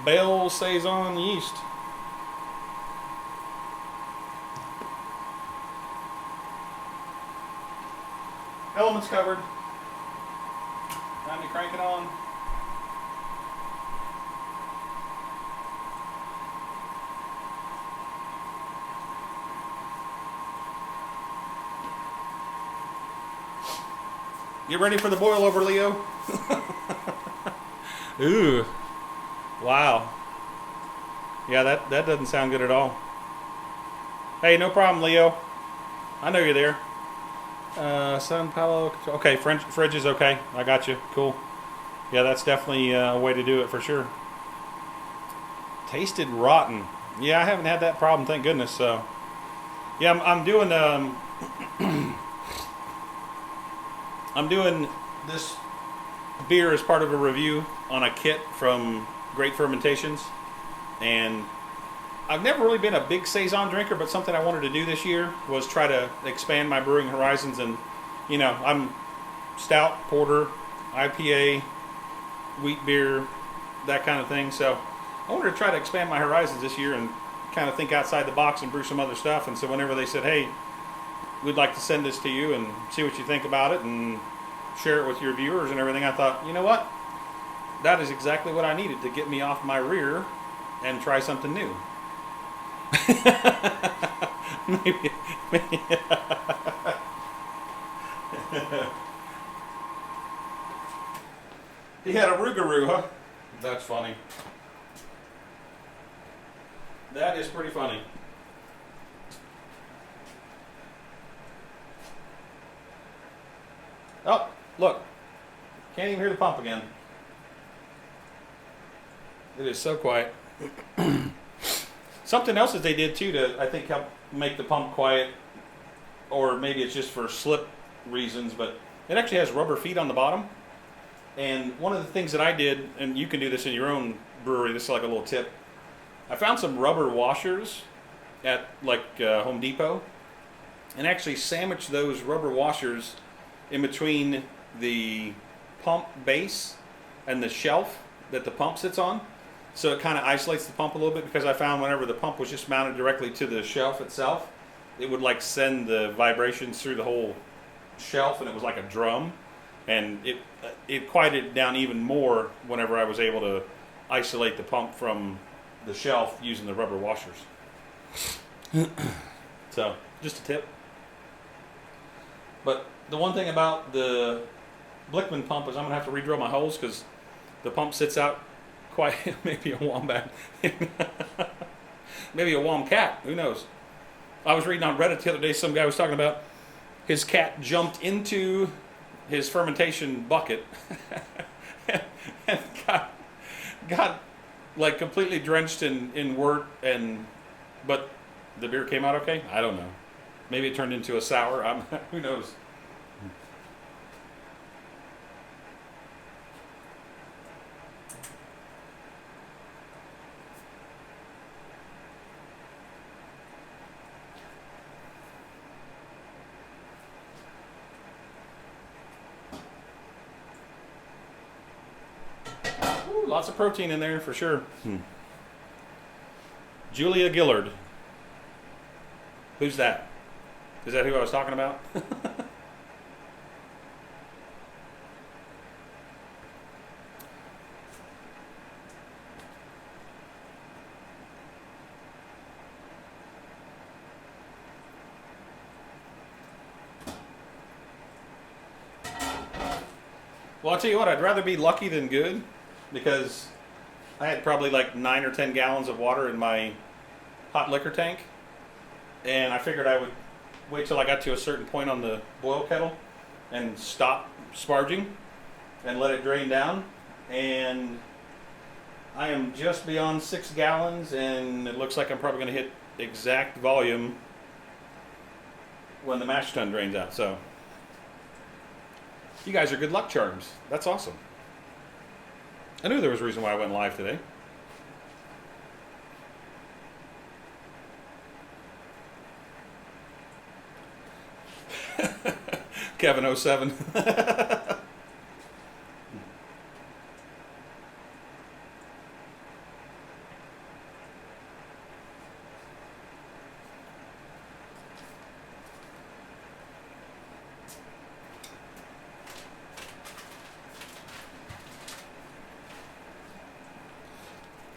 Bell Saison yeast. Elements covered. Time to crank it on. Get ready for the boil over, Leo. Ooh. Wow. Yeah, that doesn't sound good at all. Hey, no problem, Leo. I know you're there. San Paulo. Okay, fridge is okay. I got you. Cool. Yeah, that's definitely a way to do it for sure. Tasted rotten. Yeah, I haven't had that problem, thank goodness. So, yeah, I'm doing I'm doing this beer as part of a review on a kit from Great Fermentations, and I've never really been a big Saison drinker, but something I wanted to do this year was try to expand my brewing horizons. And, you know, I'm stout, porter, IPA, wheat beer, that kind of thing. So I wanted to try to expand my horizons this year and kind of think outside the box and brew some other stuff. And so whenever they said, hey, we'd like to send this to you and see what you think about it and share it with your viewers and everything, I thought, you know what? That is exactly what I needed to get me off my rear and try something new. maybe. He had a Rougarou, huh? That's funny. That is pretty funny. Oh, look. Can't even hear the pump again. It is so quiet. Something else that they did too to, I think, help make the pump quiet, or maybe it's just for slip reasons, but it actually has rubber feet on the bottom. And one of the things that I did, and you can do this in your own brewery, this is like a little tip. I found some rubber washers at like Home Depot, and actually sandwiched those rubber washers in between the pump base and the shelf that the pump sits on. So it kind of isolates the pump a little bit, because I found whenever the pump was just mounted directly to the shelf itself, it would like send the vibrations through the whole shelf, and it was like a drum. And it quieted down even more whenever I was able to isolate the pump from the shelf using the rubber washers. So, just a tip. But the one thing about the Blickman pump is I'm going to have to re-drill my holes, because the pump sits out quite, maybe a wombat, maybe a womcat, who knows. I was reading on Reddit the other day, some guy was talking about his cat jumped into his fermentation bucket and got like completely drenched in wort, but the beer came out okay. I don't know. Maybe it turned into a sour. Who knows? Ooh, lots of protein in there for sure. Julia Gillard. Who's that? Is that who I was talking about? Well, I'll tell you what, I'd rather be lucky than good, because I had probably like 9 or 10 gallons of water in my hot liquor tank, and I figured I would wait till I got to a certain point on the boil kettle and stop sparging and let it drain down, and I am just beyond 6 gallons, and it looks like I'm probably going to hit exact volume when the mash tun drains out. So you guys are good luck charms. That's awesome. I knew there was a reason why I went live today. Kevin 07.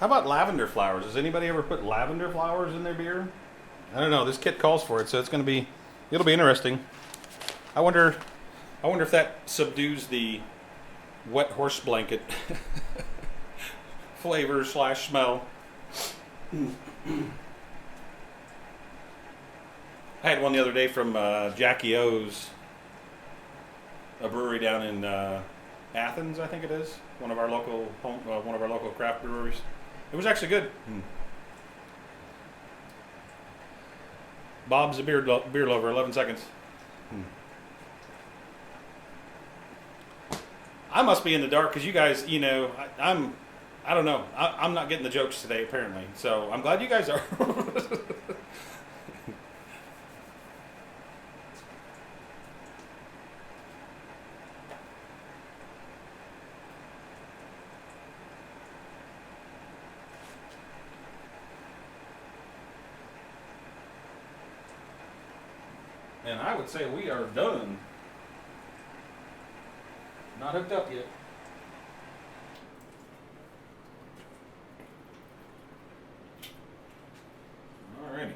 How about lavender flowers? Does anybody ever put lavender flowers in their beer? I don't know. This kit calls for it, so it'll be interesting. I wonder if that subdues the wet horse blanket flavor / smell. I had one the other day from Jackie O's, a brewery down in Athens, I think it is. One of our local craft breweries. It was actually good. Bob's a beer lover. 11 seconds. I must be in the dark because you guys, I don't know. I'm not getting the jokes today apparently. So I'm glad you guys are. And I would say we are done. Not hooked up yet. Alrighty.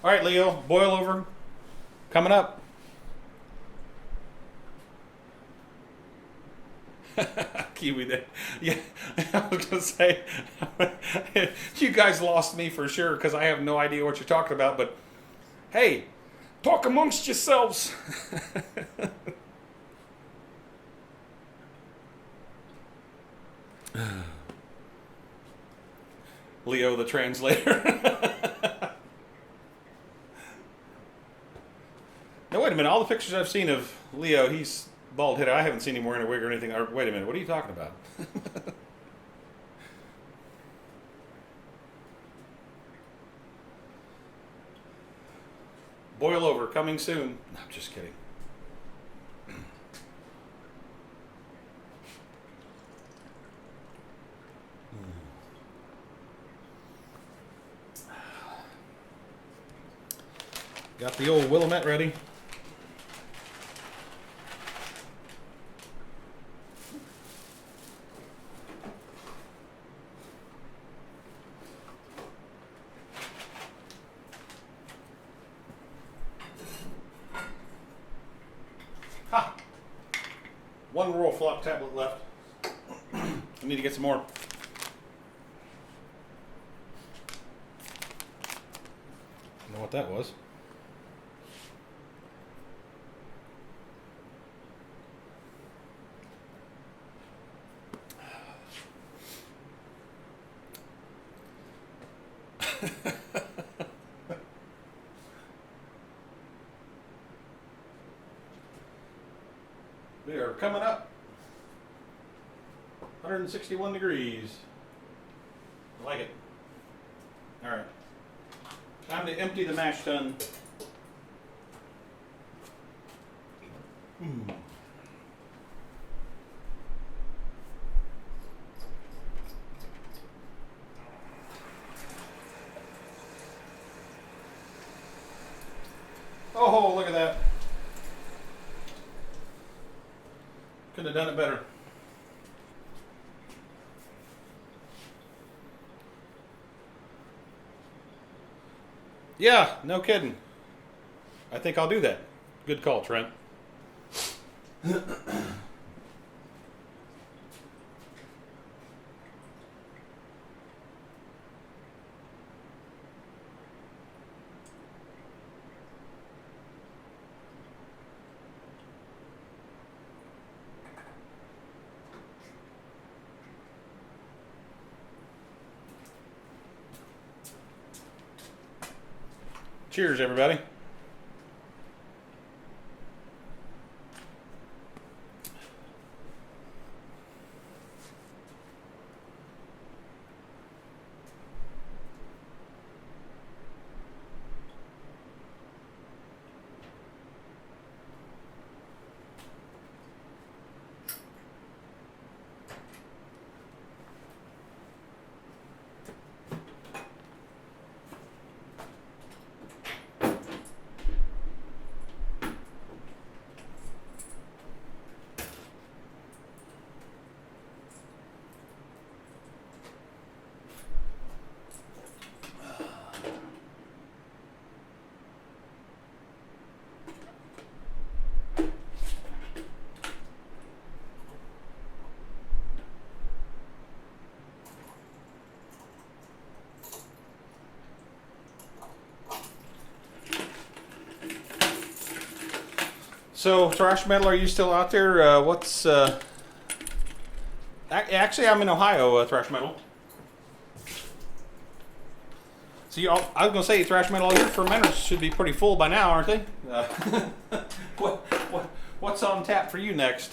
All right, Leo, boil over. Coming up. Kiwi there. Yeah, I was going to say, you guys lost me for sure because I have no idea what you're talking about, but hey, talk amongst yourselves. Leo the translator. Now, wait a minute. All the pictures I've seen of Leo, he's bald-headed. I haven't seen him wearing a wig or anything. Or, wait a minute. What are you talking about? Boil over. Coming soon. No, I'm just kidding. Got the old Willamette ready. Ha! One Royal Flock tablet left. I need to get some more. I know what that was. We are coming up. 161 degrees. I like it. All right. Time to empty the mash tun. Oh, look at that. Couldn't have done it better. Yeah, no kidding. I think I'll do that. Good call, Trent. Cheers, everybody. So, Thrash Metal, are you still out there? Actually, I'm in Ohio, Thrash Metal. So, I was going to say, Thrash Metal, your fermenters should be pretty full by now, aren't they? What's on tap for you next?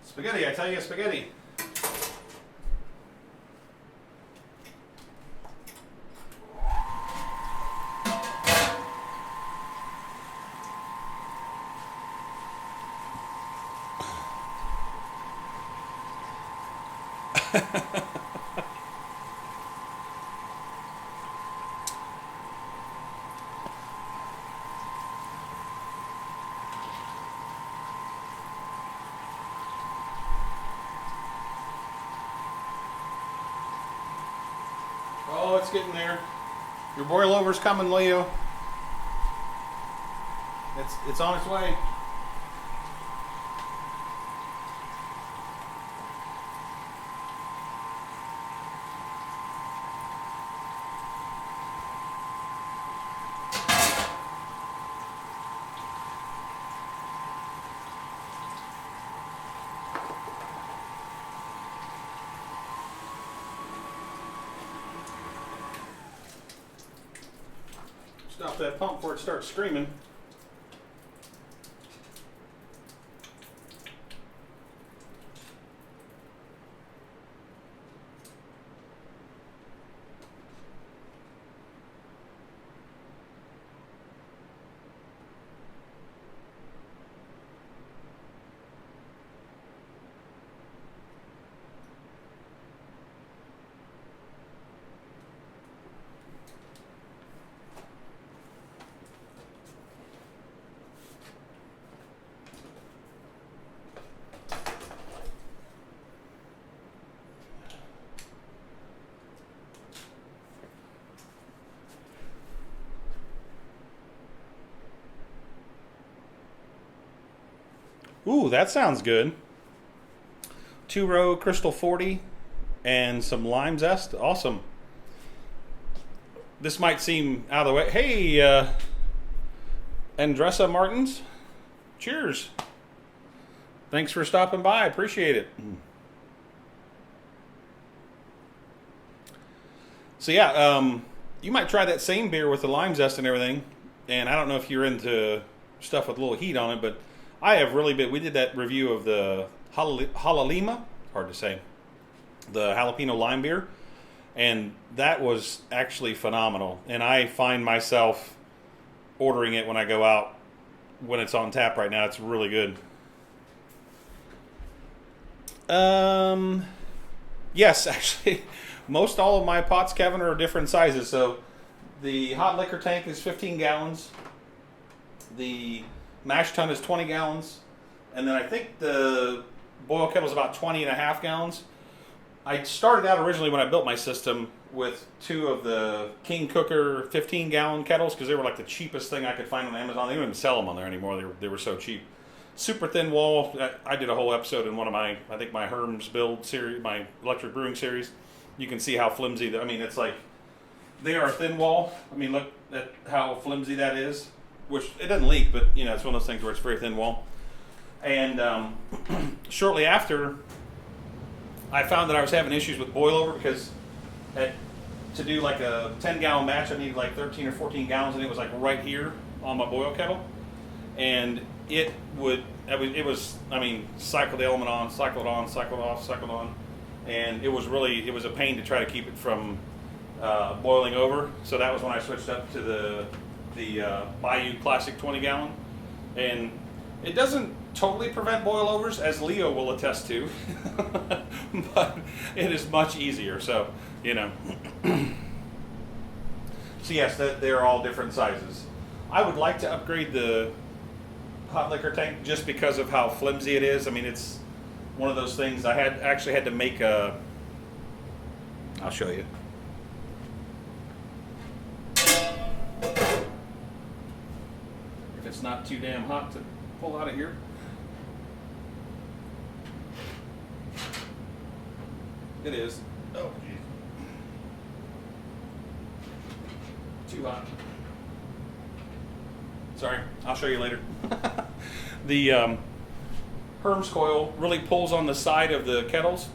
Spaghetti, I tell you, spaghetti. Oh, it's getting there. Your boil over's coming, Leo. It's on its way. Stop that pump before it starts screaming. Ooh, that sounds good. 2-row Crystal 40 and some lime zest. Awesome. This might seem out of the way. Hey, Andressa Martins. Cheers. Thanks for stopping by. Appreciate it. So yeah, you might try that same beer with the lime zest and everything. And I don't know if you're into stuff with a little heat on it, but I have really been. We did that review of the Halalima, hard to say, the jalapeno lime beer, and that was actually phenomenal. And I find myself ordering it when I go out when it's on tap right now. It's really good. Yes, actually, most all of my pots, Kevin, are different sizes. So the hot liquor tank is 15 gallons. The mash tun is 20 gallons. And then I think the boil kettle is about 20 and a half gallons. I started out originally when I built my system with 2 of the King Cooker 15-gallon kettles because they were like the cheapest thing I could find on Amazon. They don't even sell them on there anymore. They were so cheap. Super thin wall. I did a whole episode in one of my, I think my Herms build series, my electric brewing series. You can see how flimsy, I mean, it's like, they are a thin wall. I mean, look at how flimsy that is, which it doesn't leak, but you know, it's one of those things where it's very thin wall. And shortly after, I found that I was having issues with boil over because to do like a 10-gallon batch, I needed like 13 or 14 gallons, and it was like right here on my boil kettle. And it was, I mean, cycle the element on, cycle it on, cycle it off, cycle it on. And it was a pain to try to keep it from boiling over. So that was when I switched up to the Bayou Classic 20-gallon. And it doesn't totally prevent boilovers, as Leo will attest to, but it is much easier. So, you know. So yes, they're all different sizes. I would like to upgrade the hot liquor tank just because of how flimsy it is. I mean, it's one of those things I actually had to make a. I'll show you. If it's not too damn hot to pull out of here. It is. Oh, geez. Too hot. Sorry, I'll show you later. The Herms coil really pulls on the side of the kettles.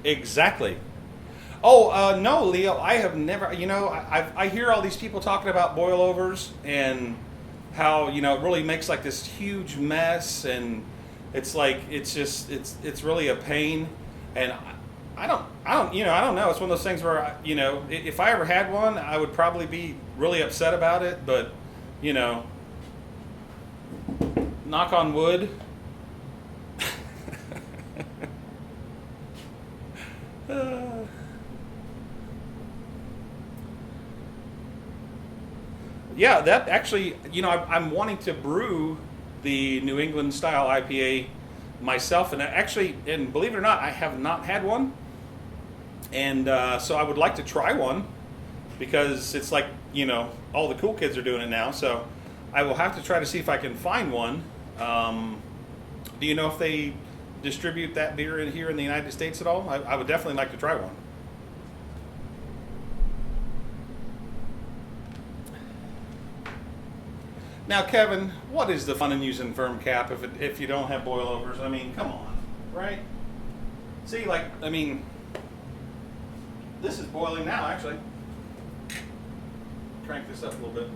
Exactly. Oh, no, Leo, I have never, you know, I hear all these people talking about boilovers and how, you know, it really makes like this huge mess, and it's like, it's really a pain. And I don't, you know, I don't know. It's one of those things where, you know, if I ever had one, I would probably be really upset about it, but, you know, knock on wood. Yeah, that actually, you know, I'm wanting to brew the New England style IPA myself, and actually, and believe it or not, I have not had one, and so I would like to try one because it's like, you know, all the cool kids are doing it now. So I will have to try to see if I can find one. Do you know if they distribute that beer in here in the United States at all? I would definitely like to try one. Now, Kevin, what is the fun in using firm cap if you don't have boilovers? I mean, come on, right? See, like, I mean, this is boiling now, actually. Crank this up a little bit.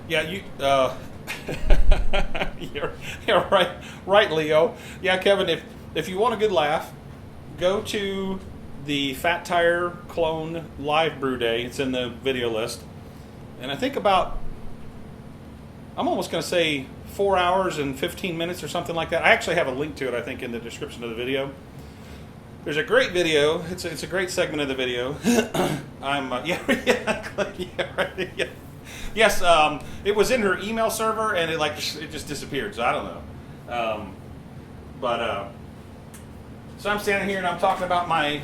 Yeah, you're right, Leo. Yeah, Kevin, if you want a good laugh, go to the Fat Tire Clone Live Brew Day. It's in the video list. And I think about I'm almost going to say 4 hours and 15 minutes or something like that. I actually have a link to it, I think, in the description of the video. There's a great video. It's a great segment of the video. Yeah. Yes, it was in her email server, and it just disappeared. So I don't know. So I'm standing here and I'm talking about my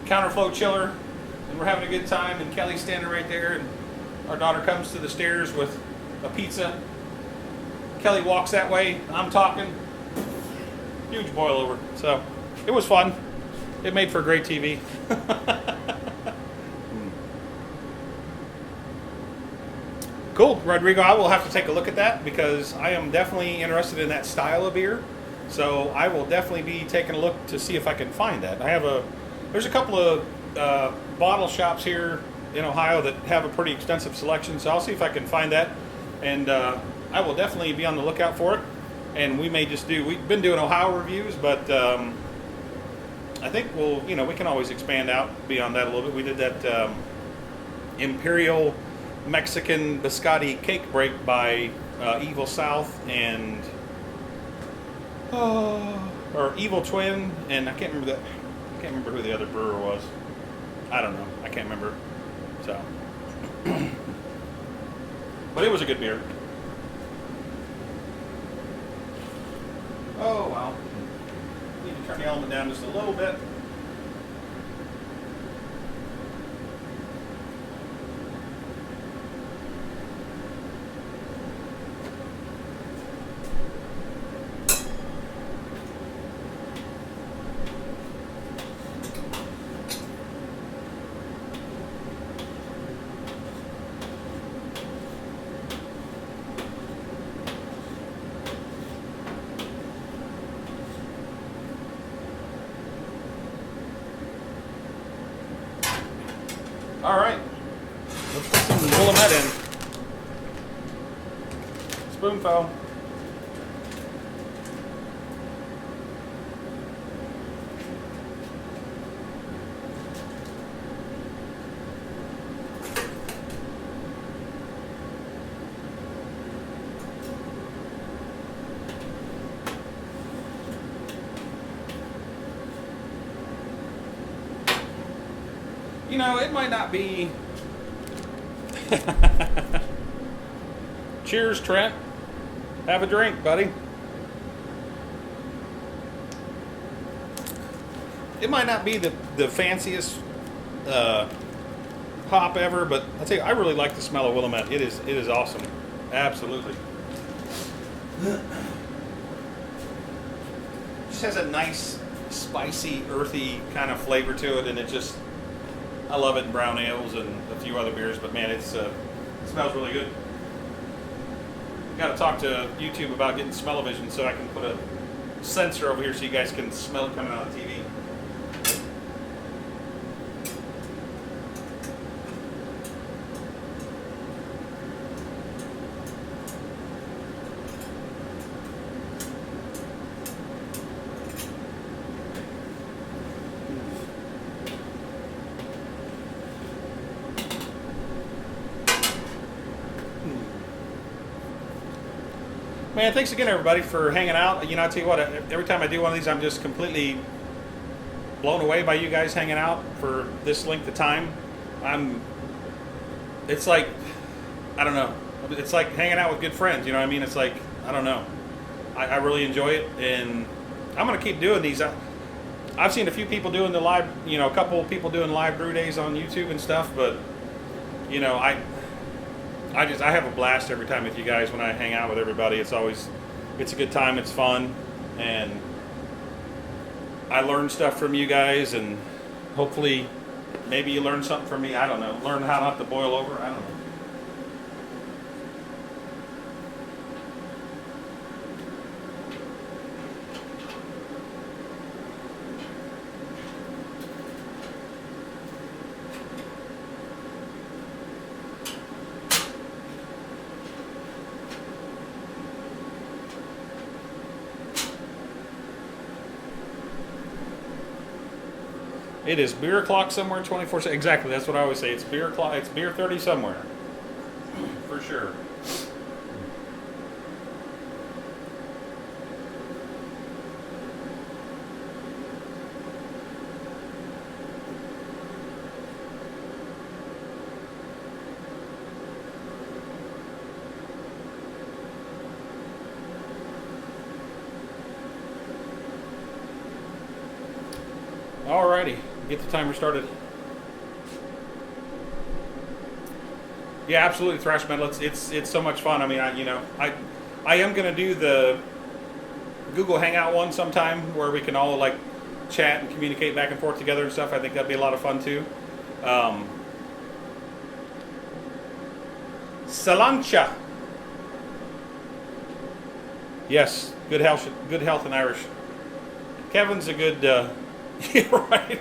counterflow chiller, and we're having a good time. And Kelly's standing right there, and our daughter comes to the stairs with a pizza. Kelly walks that way. I'm talking. Huge boilover. So it was fun. It made for great TV. Cool, Rodrigo. I will have to take a look at that because I am definitely interested in that style of beer. So I will definitely be taking a look to see if I can find that. There's a couple of bottle shops here in Ohio that have a pretty extensive selection. So I'll see if I can find that, and I will definitely be on the lookout for it. And we may just we've been doing Ohio reviews, but I think we can always expand out beyond that a little bit. We did that Imperial Mexican biscotti cake break by Evil South and or Evil Twin, and I can't remember who the other brewer was. I don't know. I can't remember. So, but it was a good beer. Oh well. Need to turn the element down just a little bit. All right, let's put some Willamette in. Spoonful. It might not be. Cheers, Trent. Have a drink, buddy. It might not be the fanciest hop ever, but I'll tell you, I really like the smell of Willamette. It is awesome. Absolutely. Just has a nice, spicy, earthy kind of flavor to it, and I love it in brown ales and a few other beers, but man, it smells really good. Got to talk to YouTube about getting smell-o-vision so I can put a sensor over here so you guys can smell it coming out of the TV. Man, thanks again, everybody, for hanging out. I tell you what, every time I do one of these, I'm just completely blown away by you guys hanging out for this length of time. It's like, I don't know. It's like hanging out with good friends, you know what I mean? It's like, I don't know. I really enjoy it, and I'm going to keep doing these. I've seen a few people doing the live, a couple of people doing live brew days on YouTube and stuff, but, I have a blast every time with you guys when I hang out with everybody. It's a good time. It's fun, and I learn stuff from you guys, and hopefully maybe you learn something from me. I don't know. Learn how not to boil over. I don't know. It is beer o'clock somewhere 24/7. Exactly, that's what I always say. It's beer o'clock. It's beer 30 somewhere, for sure. Alrighty, get the timer started. Yeah, absolutely, thrash metal. It's so much fun. I mean, I am gonna do the Google Hangout one sometime where we can all like chat and communicate back and forth together and stuff. I think that'd be a lot of fun too. Salancha. Yes, good health in Irish. Kevin's a good. Yeah, right.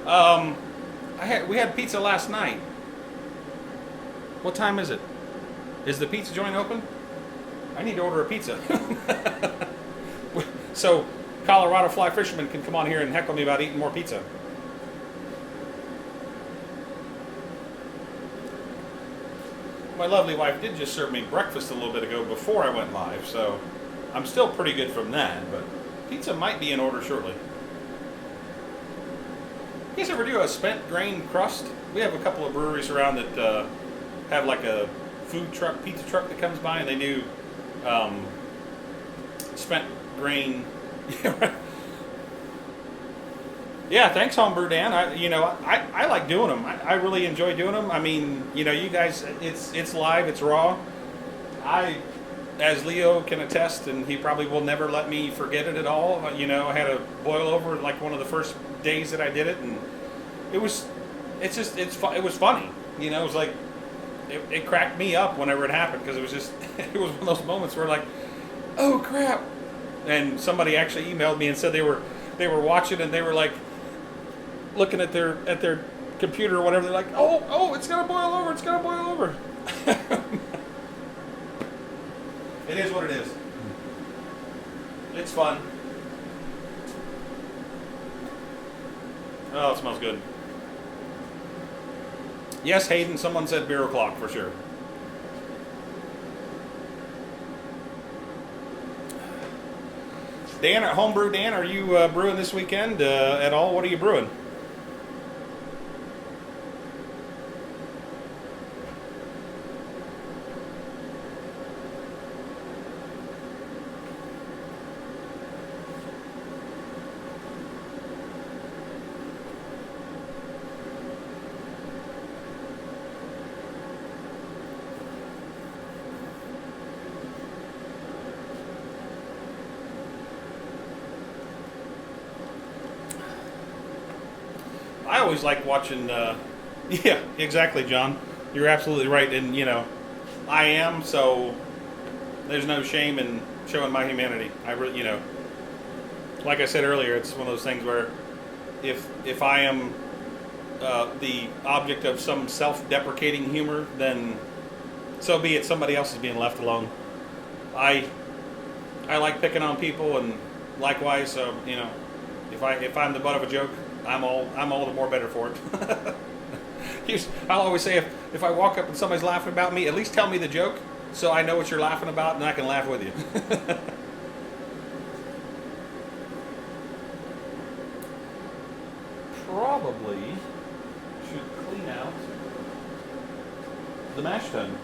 Yeah. We had pizza last night. What time is it? Is the pizza joint open? I need to order a pizza. So, Colorado fly fishermen can come on here and heckle me about eating more pizza. My lovely wife did just serve me breakfast a little bit ago before I went live, so I'm still pretty good from that, but pizza might be in order shortly. You guys ever do a spent grain crust? We have a couple of breweries around that have like a food truck, pizza truck that comes by, and they do spent grain. Yeah, thanks, Homebrew Dan. I like doing them. I really enjoy doing them. I mean, you guys, it's live, it's raw. As Leo can attest, and he probably will never let me forget it at all. I had a boil over like one of the first days that I did it, and it was funny. It was like it cracked me up whenever it happened because it was just it was one of those moments where like, oh crap, and somebody actually emailed me and said they were watching and they were like looking at their computer or whatever. They're like, oh, it's gonna boil over. It's gonna boil over. It is what it is. It's fun. Oh, it smells good. Yes, Hayden, someone said beer o'clock for sure. Dan at Homebrew Dan, are you brewing this weekend at all? What are you brewing? I always like watching. Yeah, exactly, John. You're absolutely right, and I am. So there's no shame in showing my humanity. I really, like I said earlier, it's one of those things where if I am the object of some self-deprecating humor, then so be it. Somebody else is being left alone. I like picking on people, and likewise, so if I'm the butt of a joke, I'm all the more better for it. I'll always say if I walk up and somebody's laughing about me, at least tell me the joke so I know what you're laughing about and I can laugh with you. Probably should clean out the mash tun.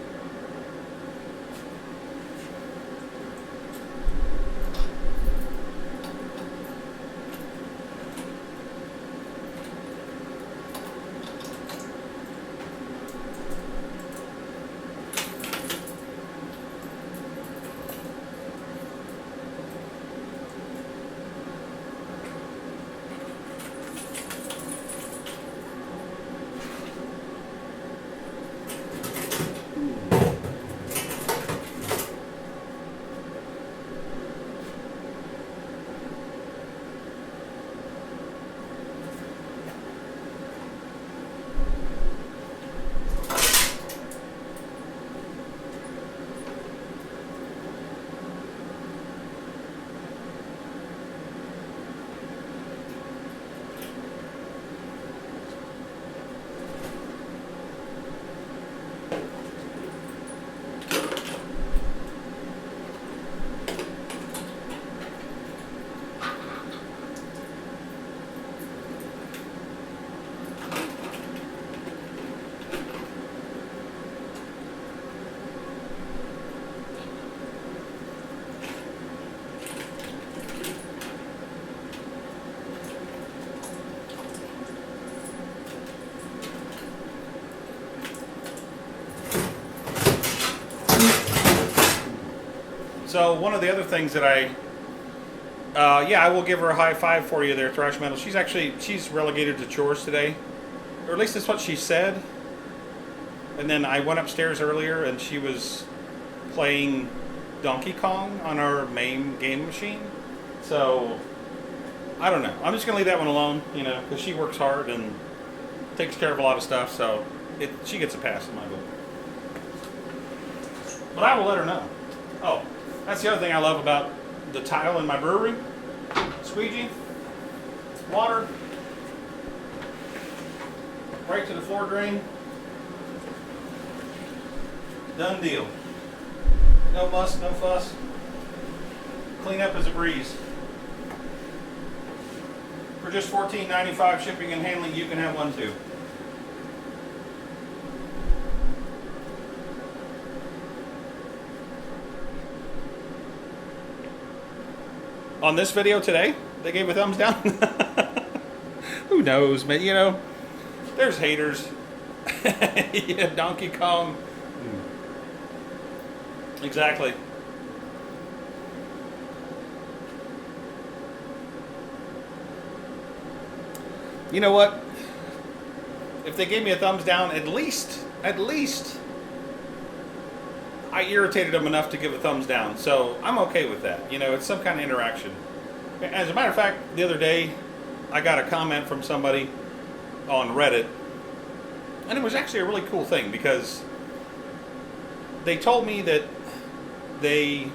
So one of the other things that I will give her a high five for you there, Thrash Metal. She's relegated to chores today, or at least that's what she said. And then I went upstairs earlier, and she was playing Donkey Kong on our main game machine. So I don't know. I'm just gonna leave that one alone, because she works hard and takes care of a lot of stuff. So she gets a pass in my book. But I will let her know. Oh, that's the other thing I love about the tile in my brewery. Squeegee, water, right to the floor drain. Done deal. No muss, no fuss. Clean up is a breeze. For just $14.95 shipping and handling, you can have one too. On this video today, they gave a thumbs down. Who knows, man? There's haters. Yeah, Donkey Kong. Exactly. You know what? If they gave me a thumbs down, at least I irritated them enough to give a thumbs down. So I'm okay with that. It's some kind of interaction. As a matter of fact, the other day, I got a comment from somebody on Reddit, and it was actually a really cool thing because they told me that they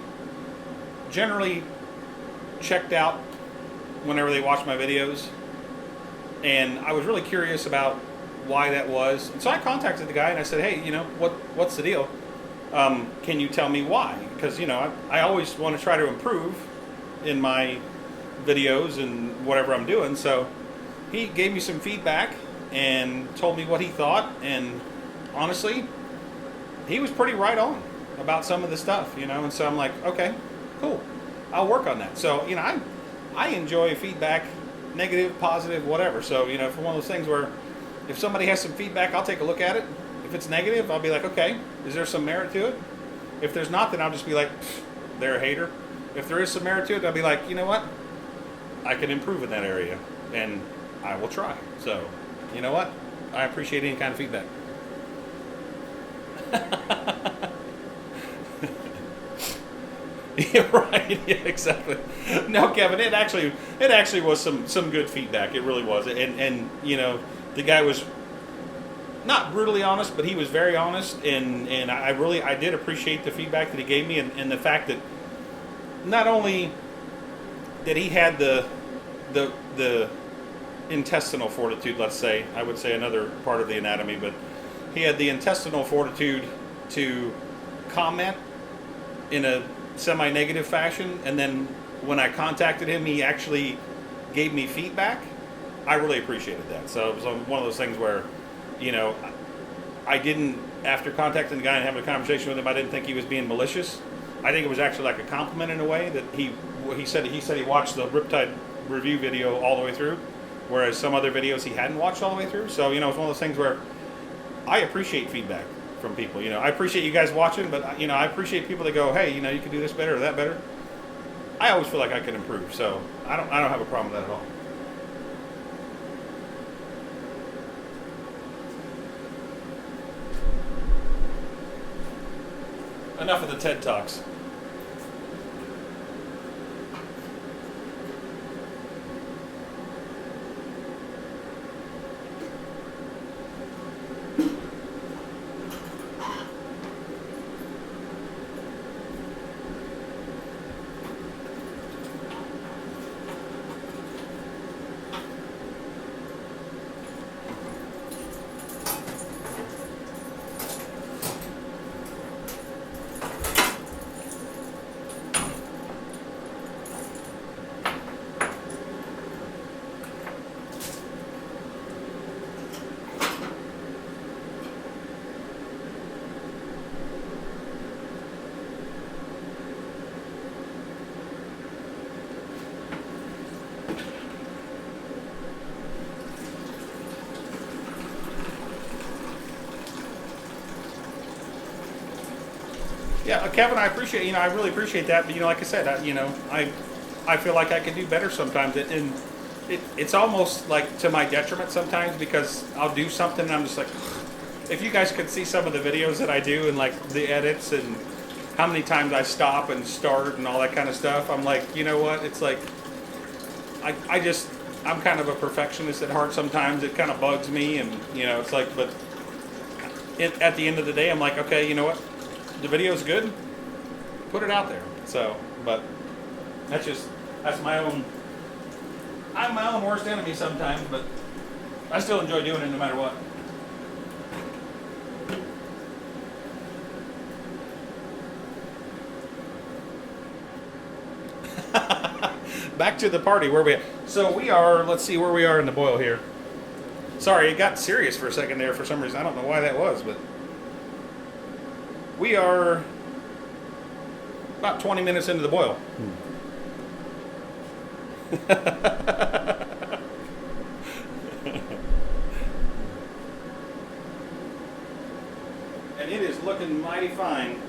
generally checked out whenever they watched my videos, and I was really curious about why that was. And so I contacted the guy and I said, hey, what's the deal? Can you tell me why? Because I always want to try to improve in my videos and whatever I'm doing. So he gave me some feedback and told me what he thought, and honestly, he was pretty right on about some of the stuff, and so I'm like, okay, cool, I'll work on that. So I enjoy feedback, negative, positive, whatever. So for one of those things where if somebody has some feedback, I'll take a look at it. If it's negative, I'll be like, okay, is there some merit to it? If there's not, then I'll just be like, they're a hater. If there is some merit to it, I'll be like, you know what, I can improve in that area, and I will try. So you know what, I appreciate any kind of feedback. Yeah, right. Yeah, exactly. No, Kevin, it actually was some good feedback. It really was. And the guy was not brutally honest, but he was very honest, and I did appreciate the feedback that he gave me, and the fact that not only that he had the intestinal fortitude, let's say, I would say another part of the anatomy, but he had the intestinal fortitude to comment in a semi-negative fashion, and then when I contacted him, he actually gave me feedback. I really appreciated that. So it was one of those things where, I didn't, after contacting the guy and having a conversation with him, I didn't think he was being malicious. I think it was actually like a compliment in a way that he said he watched the Riptide review video all the way through, whereas some other videos he hadn't watched all the way through. So, it's one of those things where I appreciate feedback from people. I appreciate you guys watching, but I appreciate people that go, hey, you can do this better or that better. I always feel like I can improve, so I don't have a problem with that at all. Enough of the TED Talks. Yeah, Kevin, I appreciate, I really appreciate that. But, like I said, I feel like I could do better sometimes. And it's almost like to my detriment sometimes, because I'll do something and I'm just like, if you guys could see some of the videos that I do and like the edits and how many times I stop and start and all that kind of stuff, I'm like, you know what? It's like, I'm kind of a perfectionist at heart sometimes. It kind of bugs me, and, it's like, but at the end of the day, I'm like, okay, you know what? The video's good. Put it out there. So, but that's my own. I'm my own worst enemy sometimes, but I still enjoy doing it no matter what. Back to the party. Where we at? So we are, let's see where we are in the boil here. Sorry, it got serious for a second there for some reason. I don't know why that was, but we are about 20 minutes into the boil. And it is looking mighty fine.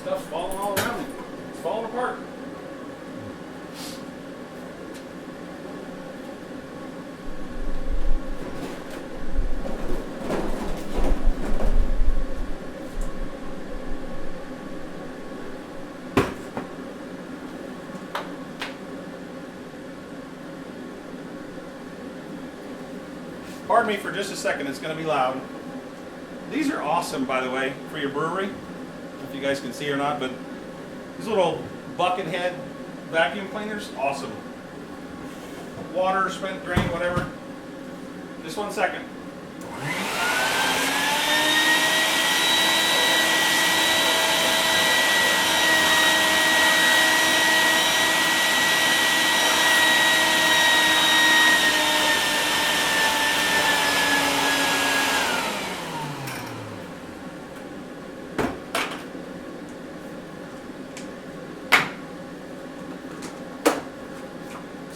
Stuff's falling all around me. It's falling apart. Pardon me for just a second, it's going to be loud. These are awesome, by the way, for your brewery. If you guys can see or not, but these little bucket head vacuum cleaners, awesome. Water, spent, drain, whatever. Just 1 second.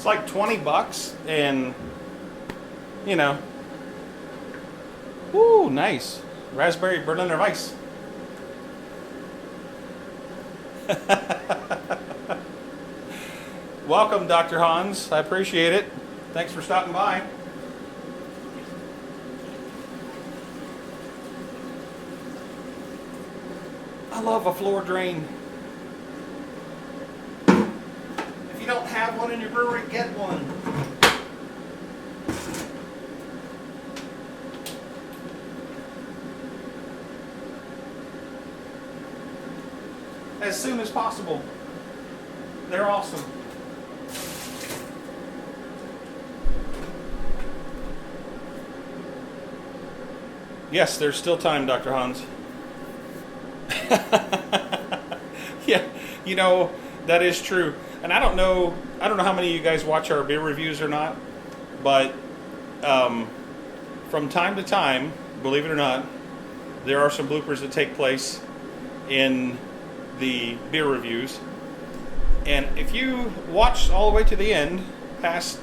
Like $20, and woo, nice raspberry Berliner Weiss. Welcome, Dr. Hans. I appreciate it. Thanks for stopping by. I love a floor drain. If you don't have one in your brewery, get one. As soon as possible. They're awesome. Yes, there's still time, Dr. Hans. Yeah, that is true. And I don't know how many of you guys watch our beer reviews or not, but from time to time, believe it or not, there are some bloopers that take place in the beer reviews. And if you watch all the way to the end, past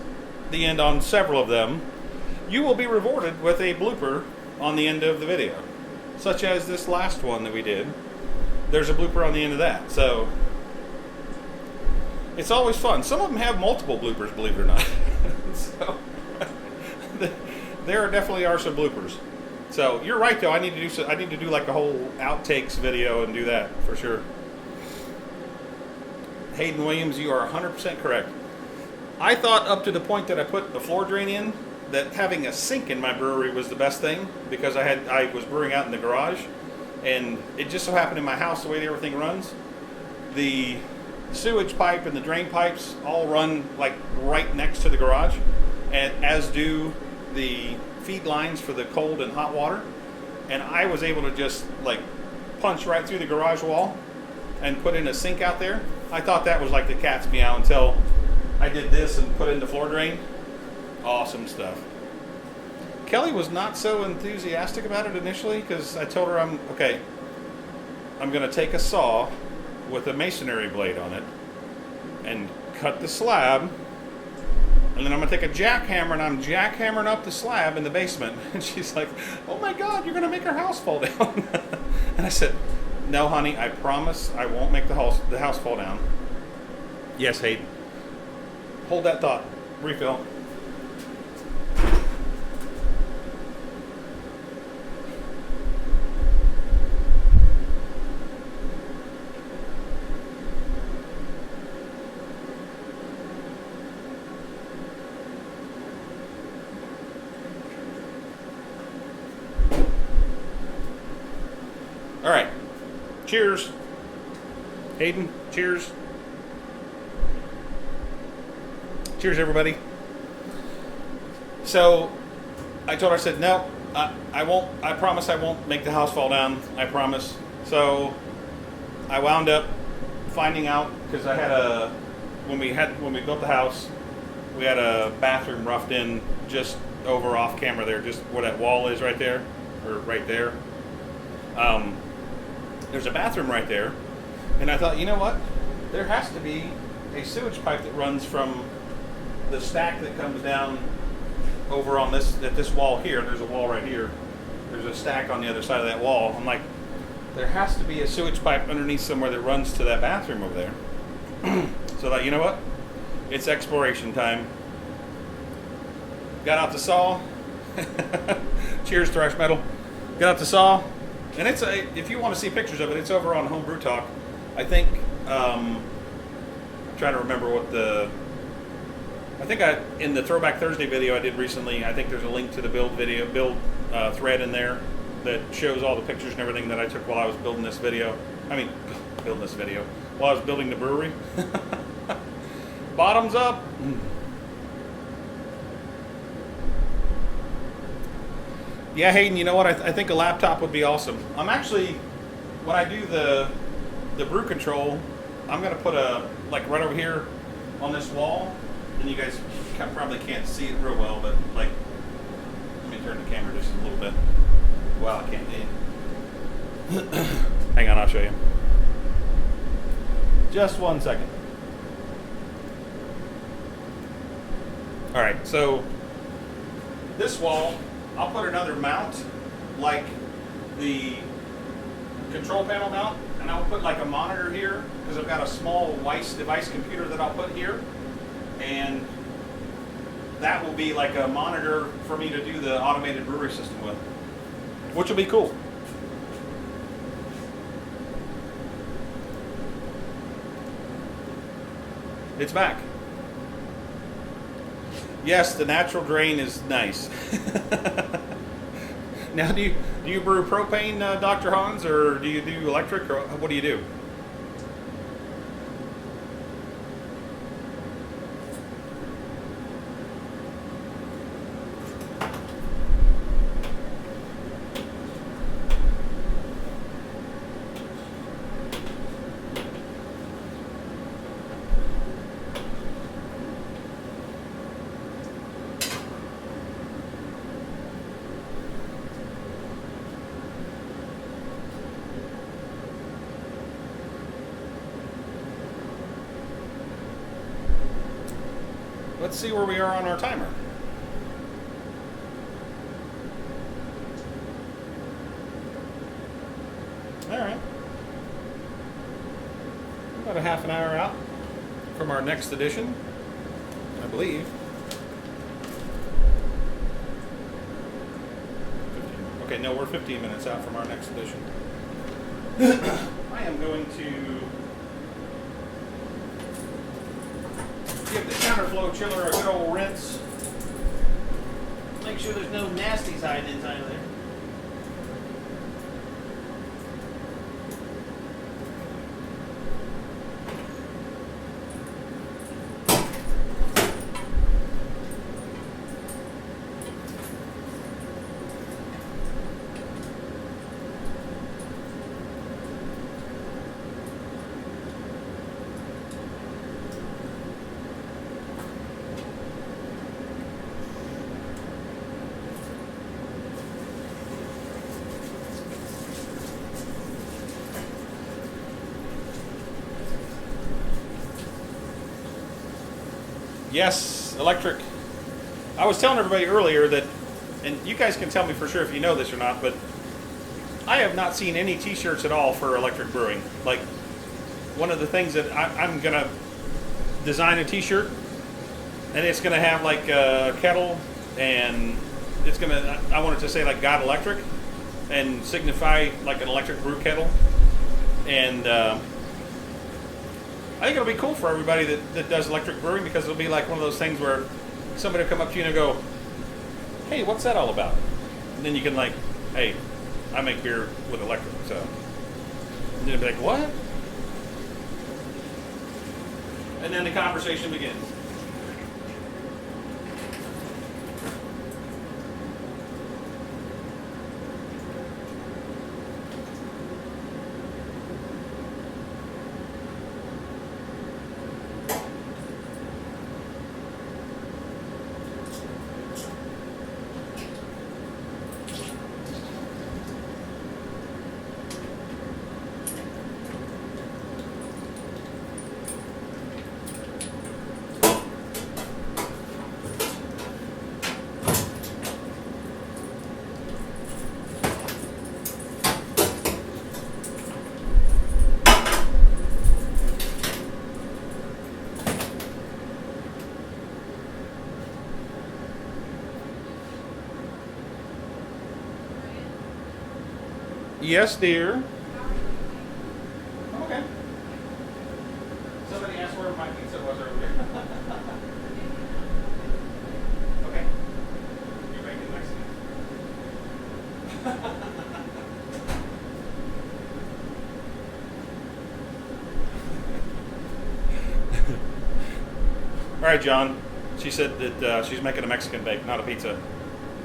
the end on several of them, you will be rewarded with a blooper on the end of the video. Such as this last one that we did. There's a blooper on the end of that. So it's always fun. Some of them have multiple bloopers, believe it or not. So there definitely are some bloopers. So you're right, though. I need to do like a whole outtakes video and do that for sure. Hayden Williams, you are 100% correct. I thought up to the point that I put the floor drain in, that having a sink in my brewery was the best thing, because I was brewing out in the garage, and it just so happened in my house, the way everything runs, the sewage pipe and the drain pipes all run like right next to the garage, and as do the feed lines for the cold and hot water. and I was able to just like punch right through the garage wall and put in a sink out there. I thought that was like the cat's meow until I did this and put in the floor drain. Awesome stuff. Kelly was not so enthusiastic about it initially because I told her I'm going to take a saw with a masonry blade on it and cut the slab, and then I'm going to take a jackhammer and I'm jackhammering up the slab in the basement. And she's like, oh my God, you're going to make our house fall down. And I said, no, honey, I promise I won't make the house fall down. Yes, Hayden. Hold that thought. Refill. All right. Cheers. Hayden, cheers. Cheers, everybody. So I told her, I said, no, I won't. I promise I won't make the house fall down. I promise. So I wound up finding out, because I had when we built the house, we had a bathroom roughed in just over off camera there, just where that wall is right there, or right there. There's a bathroom right there, and I thought, you know what? There has to be a sewage pipe that runs from the stack that comes down over on this wall here. There's a wall right here. There's a stack on the other side of that wall. I'm like, there has to be a sewage pipe underneath somewhere that runs to that bathroom over there. So I thought, you know what? It's exploration time. Got out the saw. Cheers, thrash metal. Got out the saw. And it's if you want to see pictures of it, it's over on Homebrew Talk. I think I'm trying to remember what in the Throwback Thursday video I did recently, I think there's a link to the build thread in there that shows all the pictures and everything that I took while I was building this video. While I was building the brewery. Bottoms up. Yeah, Hayden, you know what? I think a laptop would be awesome. I'm actually, when I do the brew control, I'm going to put right over here on this wall, and you guys probably can't see it real well, but let me turn the camera just a little bit. Wow, I can't see it. Hang on, I'll show you. Just 1 second. All right, so this wall, I'll put another mount, like the control panel mount, and I'll put like a monitor here, because I've got a small Weiss device computer that I'll put here, and that will be like a monitor for me to do the automated brewery system with, which will be cool. It's back. Yes, the natural drain is nice. Now, do you brew propane, Dr. Hans, or do you do electric, or what do you do? Let's see where we are on our timer. All right. About a half an hour out from our next edition, I believe. 15. Okay, no, we're 15 minutes out from our next edition. I am going to give the counterflow chiller a good old rinse. Make sure there's no nasties hiding inside of there. Yes, electric. I was telling everybody earlier that, and you guys can tell me for sure if you know this or not, but I have not seen any t-shirts at all for electric brewing. Like, one of the things that I'm going to design a t-shirt, and it's going to have like a kettle, and it's going to, I want it to say like God Electric, and signify like an electric brew kettle. And I think it'll be cool for everybody that does electric brewing, because it'll be like one of those things where somebody will come up to you and go, hey, what's that all about? And then you can like, hey, I make beer with electric, so. And then you'll be like, what? And then the conversation begins. Yes, dear. Okay. Somebody asked where my pizza was earlier. Okay. You're making Mexican. All right, John. She said that she's making a Mexican bake, not a pizza.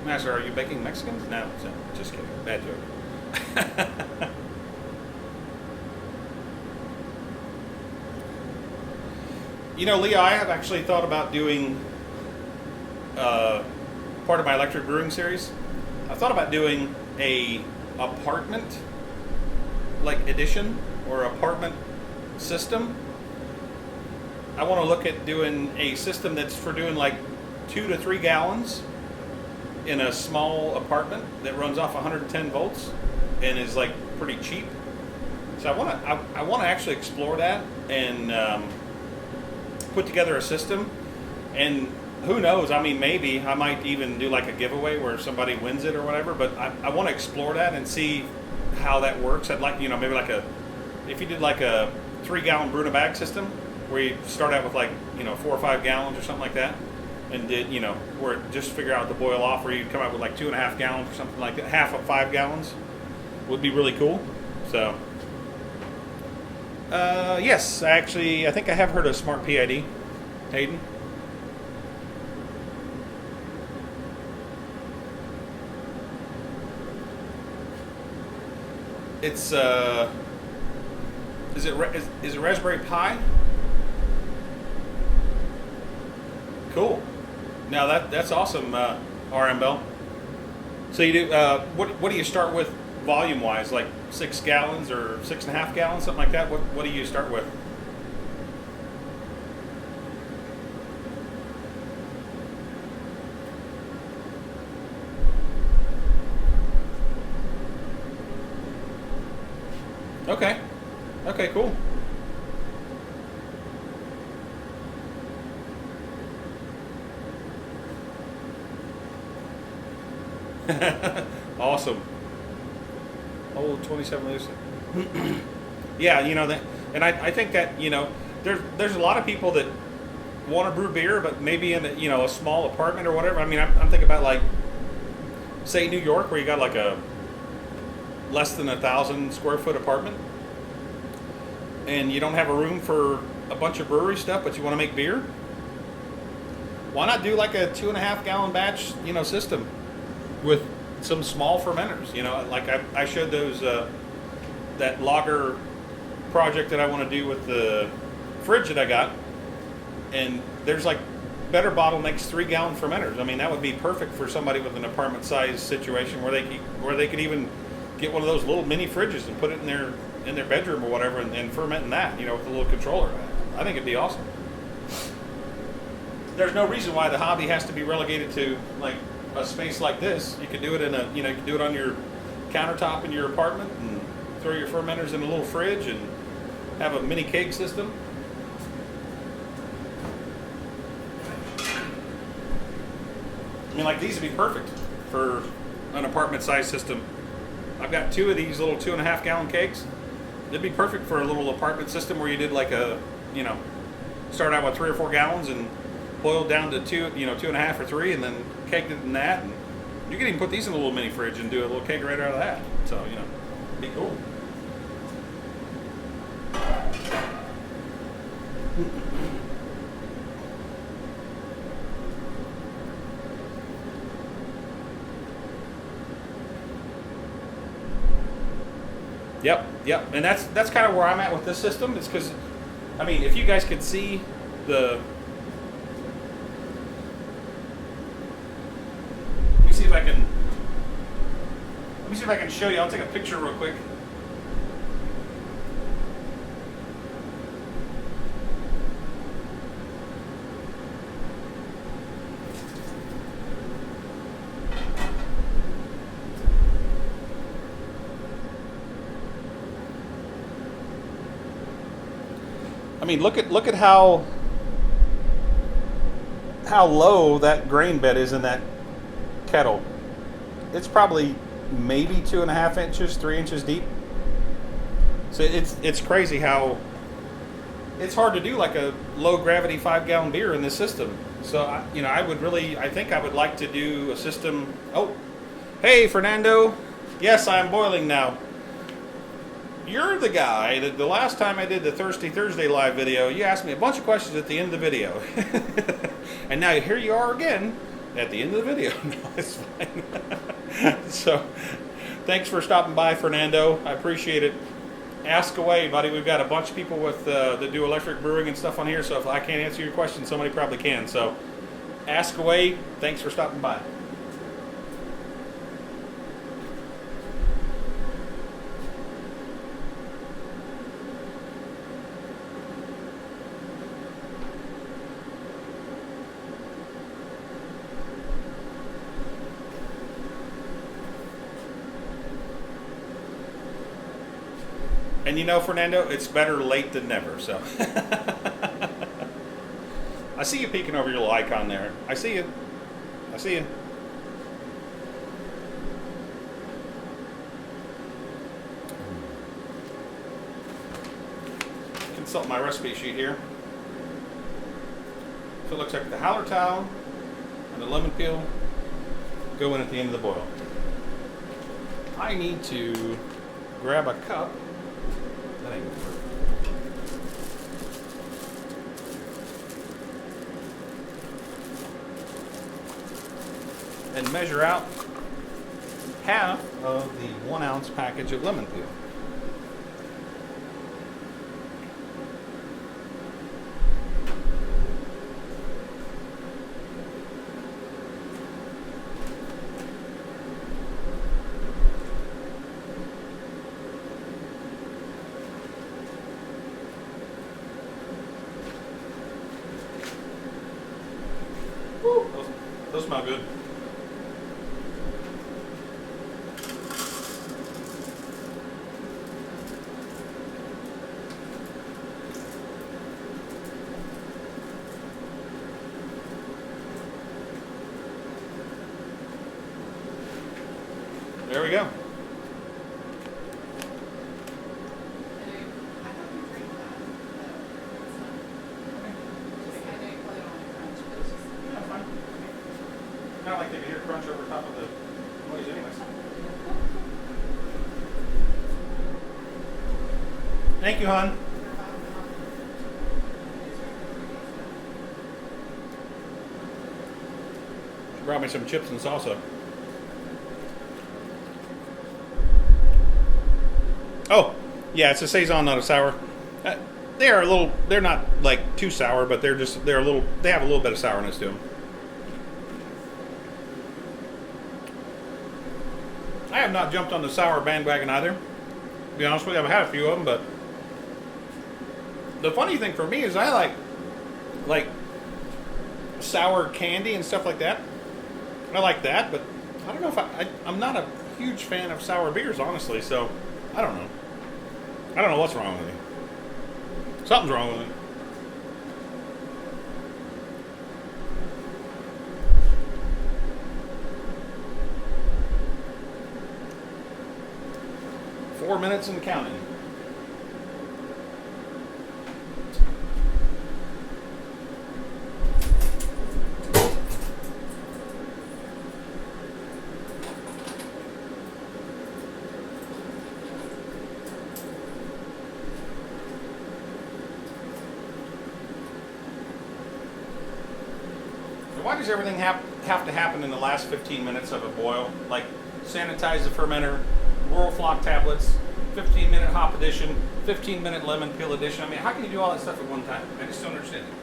Master, are you baking Mexicans? No, just kidding. Bad joke. You know, Leah, I have actually thought about doing part of my electric brewing series. I thought about doing a apartment like edition or apartment system. I want to look at doing a system that's for doing like 2 to 3 gallons in a small apartment that runs off 110 volts and is like pretty cheap. So I want to actually explore that and put together a system. And who knows? I mean, maybe I might even do like a giveaway where somebody wins it or whatever. But I want to explore that and see how that works. I'd like, you know, maybe like if you did like a 3-gallon brew in a bag system where you start out with like, you know, 4 or 5 gallons or something like that, and did, you know, where it just figure out the boil off, where you come out with like 2.5 gallons or something like that, half of 5 gallons would be really cool. So yes, I think I have heard of Smart PID. Hayden? It's is it Raspberry Pi? Cool. Now that's awesome, RM Bell. So you do what do you start with volume wise? Like 6 gallons or 6.5 gallons, something like that? What do you start with? Okay. Okay, cool. Awesome. Oh, 27 liters. Yeah, you know that, and I think that, you know, there's a lot of people that want to brew beer, but maybe in a, you know, a small apartment or whatever. I mean, I'm thinking about like, say New York, where you got like a less than 1,000 square foot apartment, and you don't have a room for a bunch of brewery stuff, but you want to make beer. Why not do like a 2.5 gallon batch, you know, system with some small fermenters? You know, like I showed those that lager project that I want to do with the fridge that I got, and there's like better bottle makes 3 gallon fermenters. I mean, that would be perfect for somebody with an apartment size situation where they could even get one of those little mini fridges and put it in their bedroom or whatever, and ferment in that, you know, with a little controller. I think it'd be awesome. there's no reason why the hobby has to be relegated to like a space like this. You could do it in a, you could do it on your countertop in your apartment and throw your fermenters in a little fridge and have a mini keg system. I mean, like, these would be perfect for an apartment size system. I've got 2 of these little 2.5 gallon kegs. It'd be perfect for a little apartment system where you did like a, start out with 3 or 4 gallons and boiled down to 2, 2.5 or 3, and then kegged it in that. And you can even put these in a little mini fridge and do a little kegerator out of that. So, it'd be cool. Yep, and that's kind of where I'm at with this system. It's because, I mean, if you guys could see the, let me see if I can show you. I'll take a picture real quick. I mean, look at how low that grain bed is in that kettle. It's probably maybe 2.5 inches, 3 inches deep. So it's crazy how it's hard to do like a low gravity 5 gallon beer in this system. So I think I would like to do a system. Oh, hey Fernando, yes, I'm boiling now. You're the guy that the last time I did the Thirsty Thursday live video, you asked me a bunch of questions at the end of the video. And now here you are again at the end of the video. No, it's fine. So, thanks for stopping by, Fernando. I appreciate it. Ask away, buddy. We've got a bunch of people that do electric brewing and stuff on here, so if I can't answer your question, somebody probably can. So, ask away. Thanks for stopping by. And Fernando, it's better late than never, so. I see you peeking over your little icon there. I see you. Consult my recipe sheet here. So it looks like the Hallertau and the lemon peel go in at the end of the boil. I need to grab a cup. That ain't gonna work. And measure out half of the 1 ounce package of lemon peel. Those smell good. There we go. I like to hear crunch over top of the noise anyways. Thank you, hon. She brought me some chips and salsa. Oh, yeah, it's a Saison, not a sour. They're not like too sour, but they have a little bit of sourness to them. I have not jumped on the sour bandwagon either. To be honest with you, I've had a few of them, but the funny thing for me is I like sour candy and stuff like that. I like that, but I don't know if I'm not a huge fan of sour beers, honestly. So I don't know. I don't know what's wrong with me. Something's wrong with it. Four minutes and counting. Why does everything have to happen in the last 15 minutes of a boil? Like sanitize the fermenter, Whirl Flock tablets, 15-minute hop addition, 15-minute lemon peel addition. I mean, how can you do all that stuff at one time? I just don't understand it.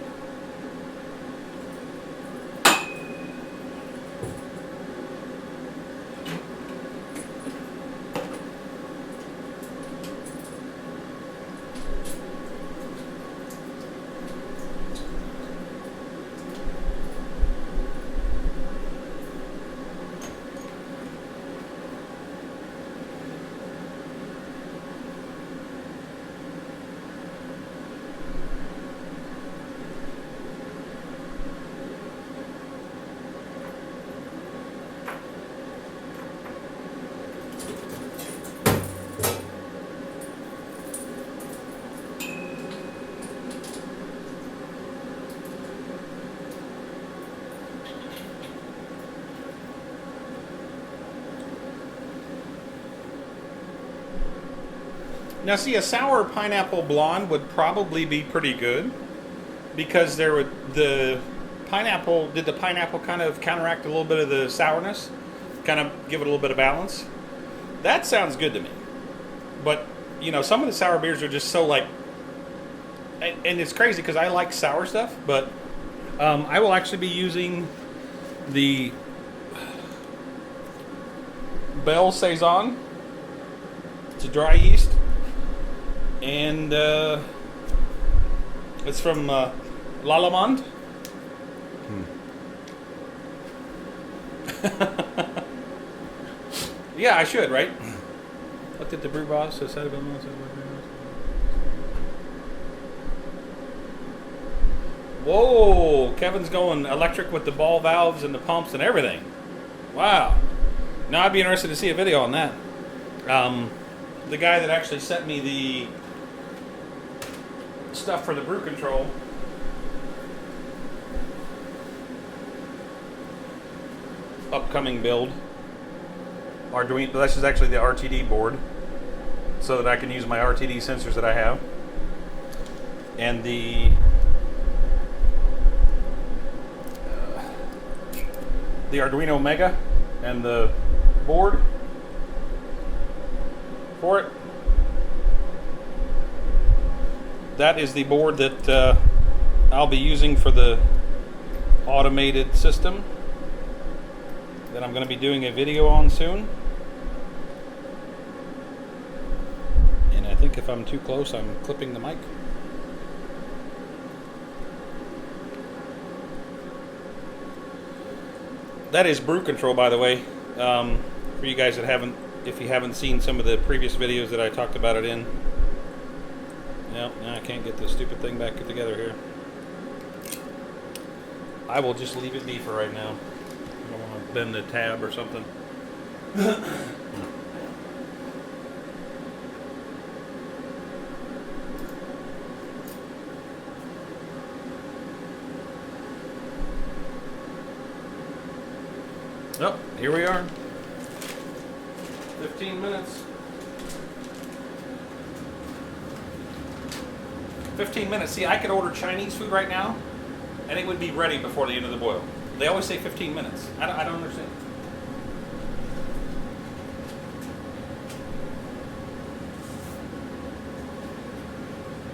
Now, see, a sour pineapple blonde would probably be pretty good because the pineapple kind of counteract a little bit of the sourness, kind of give it a little bit of balance. That sounds good to me. But you know, some of the sour beers are just so like, and it's crazy because I like sour stuff, but I will actually be using the Bell Saison. It's a dry yeast. And it's from Lallemande. Yeah, I should, right? Looked at the brew boss. Whoa, Kevin's going electric with the ball valves and the pumps and everything. Wow. Now I'd be interested to see a video on that. The guy that actually sent me the stuff for the brew control upcoming build, Arduino. This is actually the RTD board, so that I can use my RTD sensors that I have, and the Arduino Mega and the board for it. That is the board that I'll be using for the automated system that I'm going to be doing a video on soon. And I think if I'm too close, I'm clipping the mic. That is brew control, by the way. For you guys that if you haven't seen some of the previous videos that I talked about it in. Nope, I can't get this stupid thing back together here. I will just leave it be for right now. I don't want to bend the tab or something. Oh, here we are. 15 minutes. 15 minutes. See, I could order Chinese food right now, and it would be ready before the end of the boil. They always say 15 minutes. I don't understand.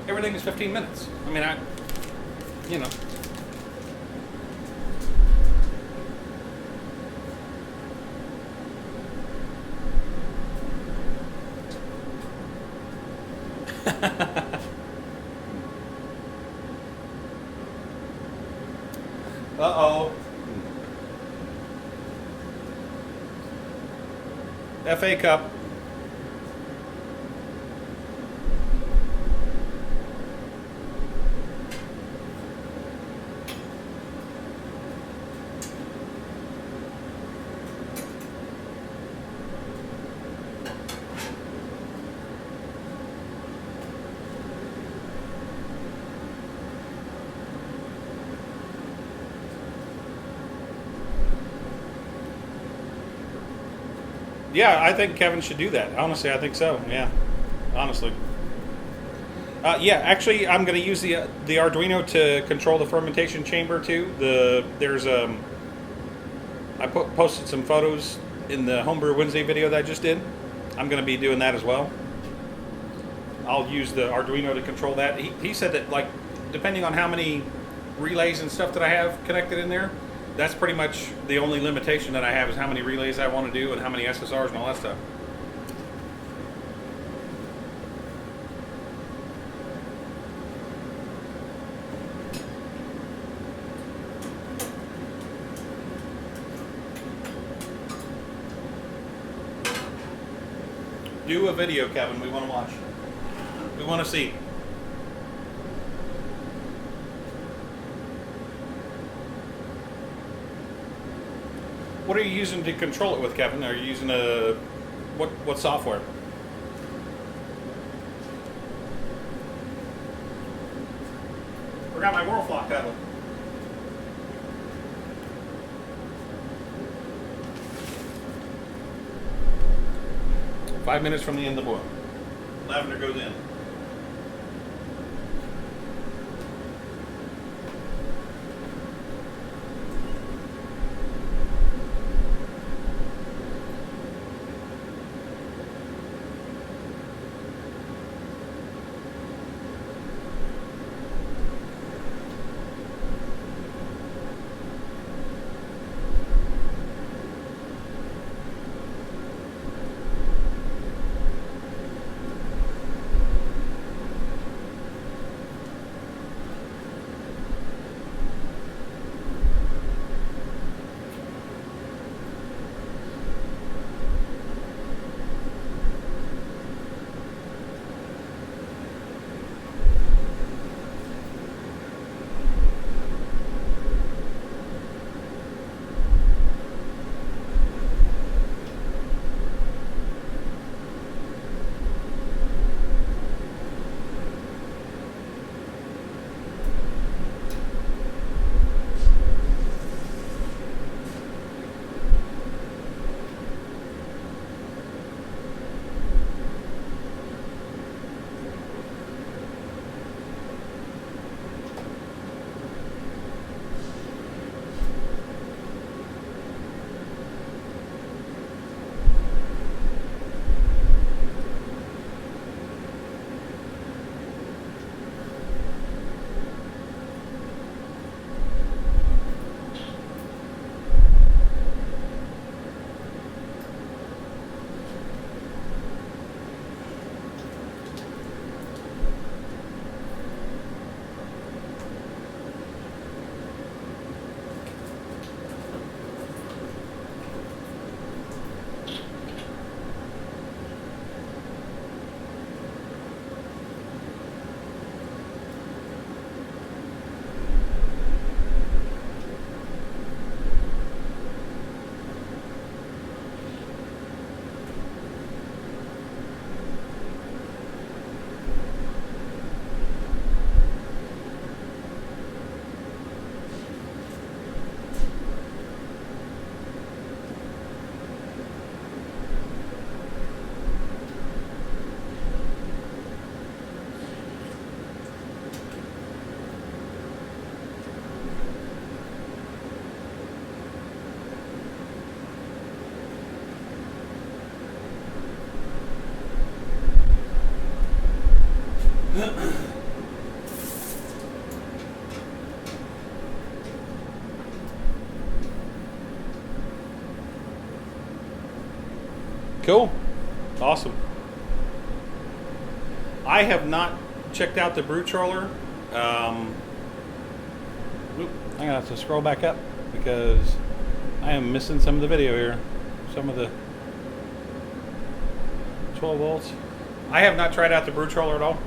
Everything is 15 minutes. I mean, you know. Uh-oh. FA Cup. Yeah, I think Kevin should do that. Honestly, I think so. Yeah, honestly. Yeah, actually, I'm going to use the Arduino to control the fermentation chamber too. There's I posted some photos in the Homebrew Wednesday video that I just did. I'm going to be doing that as well. I'll use the Arduino to control that. He said that, like, depending on how many relays and stuff that I have connected in there, that's pretty much the only limitation that I have is how many relays I want to do and how many SSRs and all that stuff. Do a video, Kevin. We want to watch. We want to see. What are you using to control it with, Kevin? Are you using what software? Forgot my Whirlflock tablet. Five minutes from the end of the boil. Lavender goes in. Cool. Awesome. I have not checked out the brew trawler. I'm gonna have to scroll back up because I am missing some of the video here. Some of the 12 volts. I have not tried out the brew troller at all.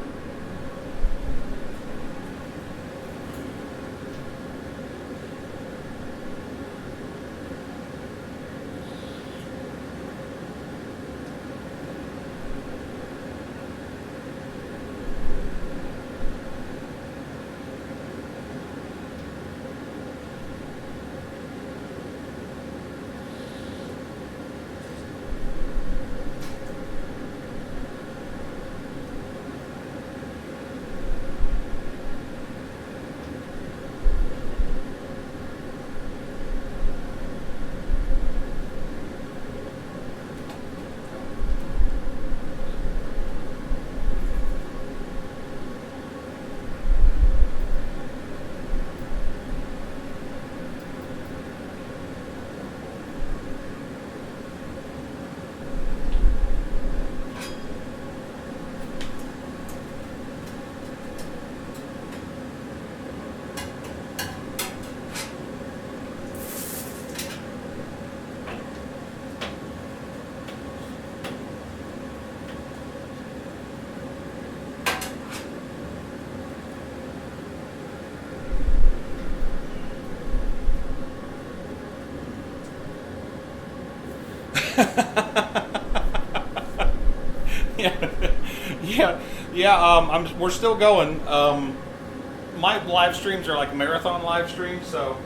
yeah, yeah. We're still going. My live streams are like marathon live streams, so.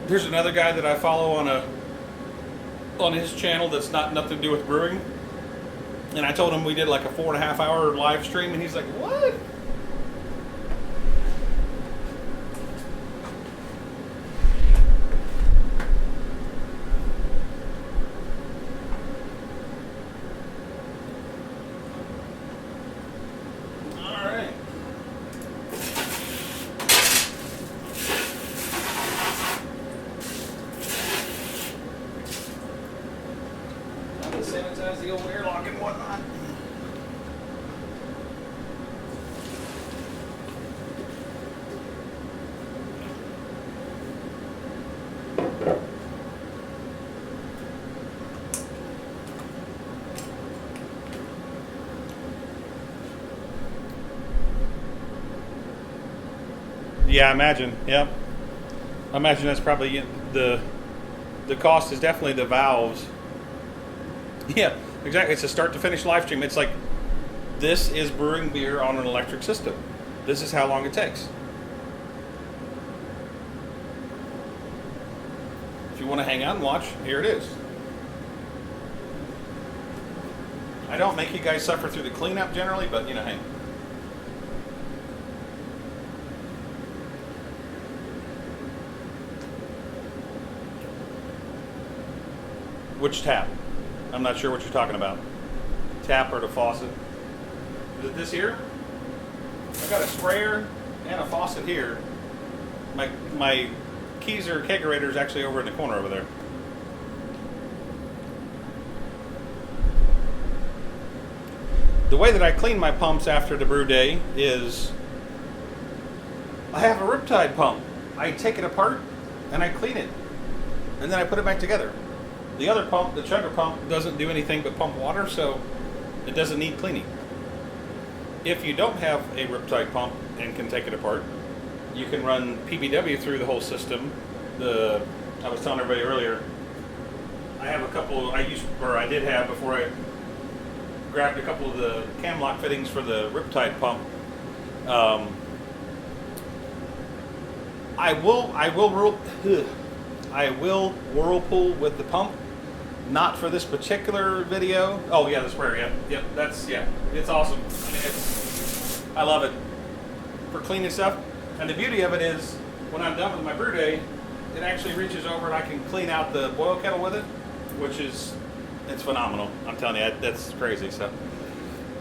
There's another guy that I follow on his channel that's nothing to do with brewing, and I told him we did like a 4.5 hour live stream, and he's like, "What?" Sanitize the old airlock and whatnot. Yeah, I imagine. Yep. I imagine that's probably the cost is definitely the valves. Yeah, exactly. It's a start to finish live stream. It's like, this is brewing beer on an electric system. This is how long it takes. If you want to hang out and watch, here it is. I don't make you guys suffer through the cleanup generally, but you know, hey. Which tap? I'm not sure what you're talking about. Tap or the faucet? Is it this here? I've got a sprayer and a faucet here. My Keyser kegerator is actually over in the corner over there. The way that I clean my pumps after the brew day is I have a Riptide pump. I take it apart and I clean it, and then I put it back together. The other pump, the chugger pump, doesn't do anything but pump water, so it doesn't need cleaning. If you don't have a Riptide pump and can take it apart, you can run PBW through the whole system. I was telling everybody earlier, I have a couple, I did have before I grabbed a couple of the cam lock fittings for the Riptide pump. I will whirlpool with the pump, not for this particular video. Oh yeah, the sprayer, yep, it's awesome. I love it for cleaning stuff. And the beauty of it is, when I'm done with my brew day, it actually reaches over and I can clean out the boil kettle with it, it's phenomenal. I'm telling you, that's crazy. So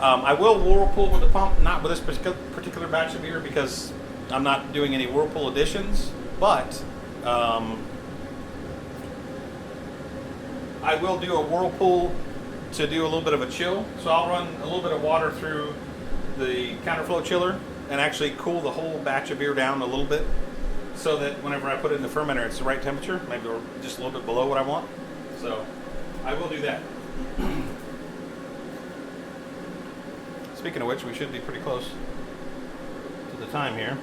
I will whirlpool with the pump, not with this particular batch of beer because I'm not doing any whirlpool additions, but I will do a whirlpool to do a little bit of a chill. So I'll run a little bit of water through the counterflow chiller and actually cool the whole batch of beer down a little bit, so that whenever I put it in the fermenter, it's the right temperature, maybe just a little bit below what I want. So I will do that. Speaking of which, we should be pretty close to the time here.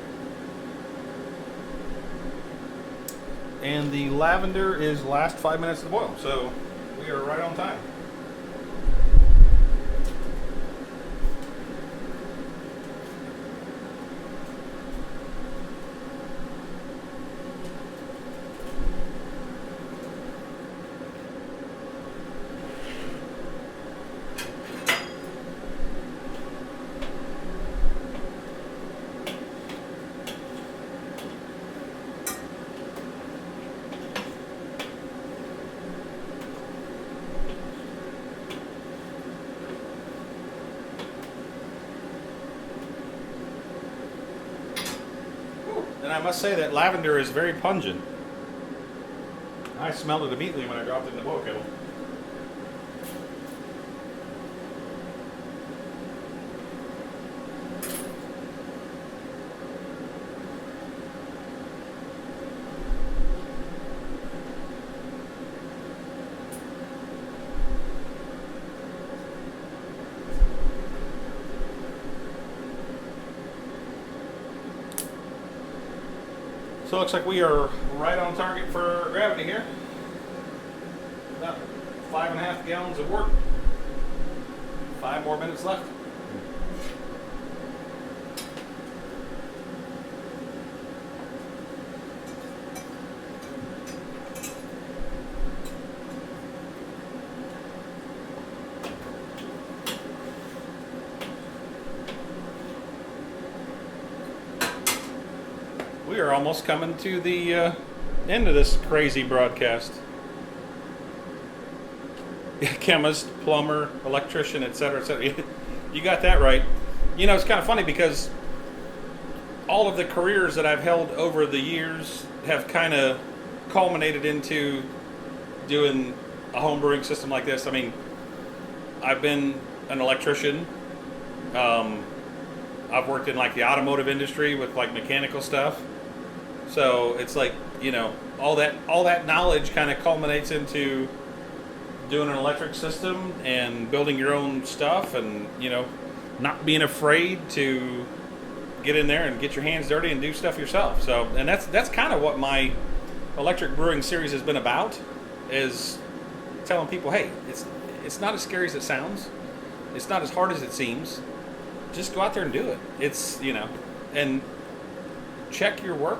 And the lavender is last 5 minutes to boil, so we are right on time. And I must say that lavender is very pungent. I smelled it immediately when I dropped it in the boil kettle. So it looks like we are right on target for gravity here. About 5.5 gallons of work. 5 more minutes left. We are almost coming to the end of this crazy broadcast. Chemist, plumber, electrician, etc., etc. You got that right. You know, it's kind of funny because all of the careers that I've held over the years have kind of culminated into doing a home brewing system like this. I mean, I've been an electrician. I've worked in like the automotive industry with like mechanical stuff. So it's like, you know, all that knowledge kind of culminates into doing an electric system and building your own stuff, and, you know, not being afraid to get in there and get your hands dirty and do stuff yourself. So, and that's kind of what my electric brewing series has been about, is telling people, hey, it's not as scary as it sounds. It's not as hard as it seems. Just go out there and do it. It's, you know, and check your work.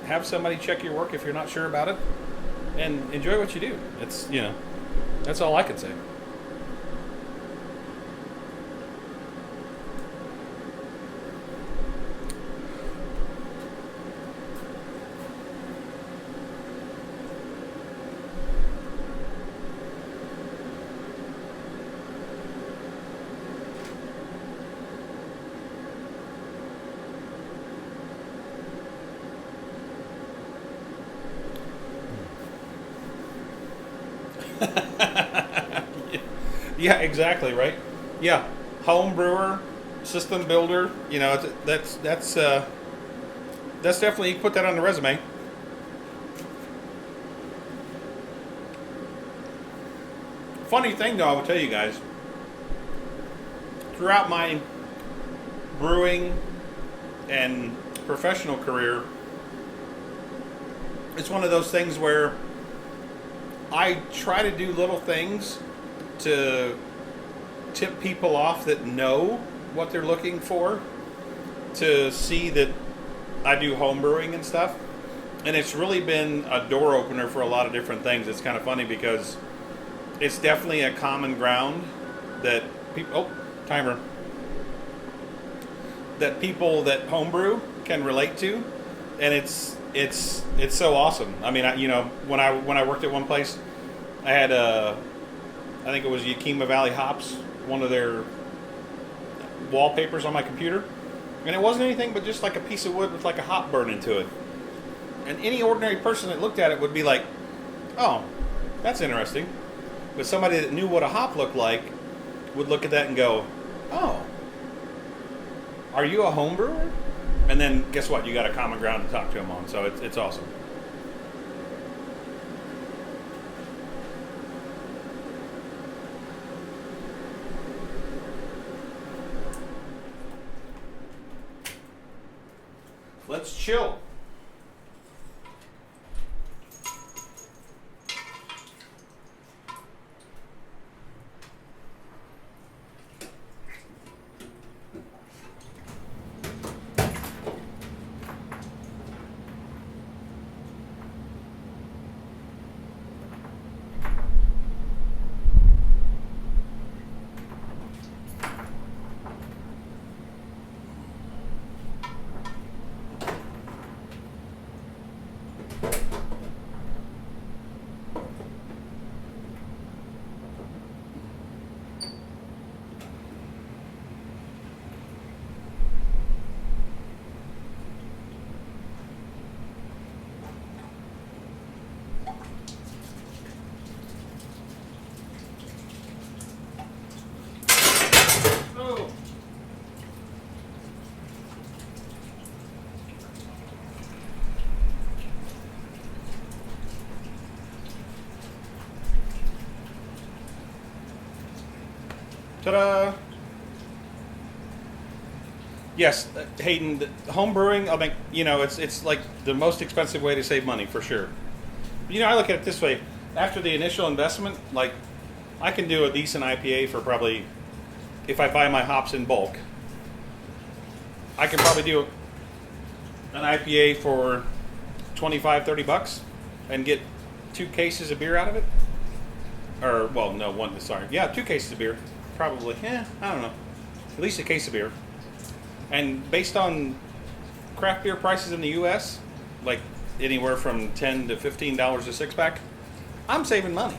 Have somebody check your work if you're not sure about it, and enjoy what you do. It's, you know, that's all I can say. Yeah, exactly, right? Yeah, home brewer, system builder. You know, that's definitely, you put that on the resume. Funny thing though, I will tell you guys, throughout my brewing and professional career, it's one of those things where I try to do little things to tip people off that know what they're looking for, to see that I do home brewing and stuff. And it's really been a door opener for a lot of different things. It's kind of funny because it's definitely a common ground that people, that people that homebrew can relate to, and it's so awesome. I mean, you know, when I worked at one place, I had I think it was Yakima Valley Hops, one of their wallpapers on my computer, and it wasn't anything but just like a piece of wood with like a hop burn into it. And any ordinary person that looked at it would be like, "Oh, that's interesting." But somebody that knew what a hop looked like would look at that and go, "Oh, are you a home brewer? And then guess what? You got a common ground to talk to them on. So it's awesome. Let's chill. Ta-da! Yes, Hayden, home brewing, I mean, it's like the most expensive way to save money for sure. I look at it this way. After the initial investment, like, I can do a decent IPA for probably, if I buy my hops in bulk, I can probably do an IPA for $25-30 and get 2 cases of beer out of it. Or, well, no, 2 cases of beer. Probably, I don't know. At least a case of beer. And based on craft beer prices in the U.S., like anywhere from $10 to $15 a six-pack, I'm saving money.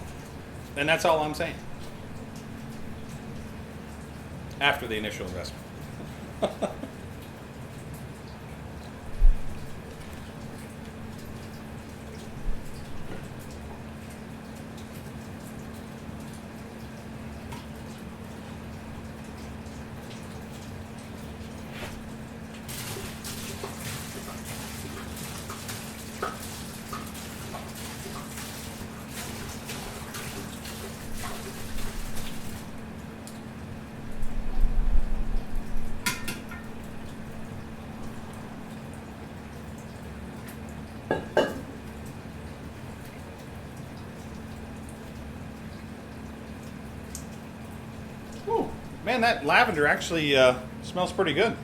And that's all I'm saying. After the initial investment. Ooh, man, that lavender actually smells pretty good.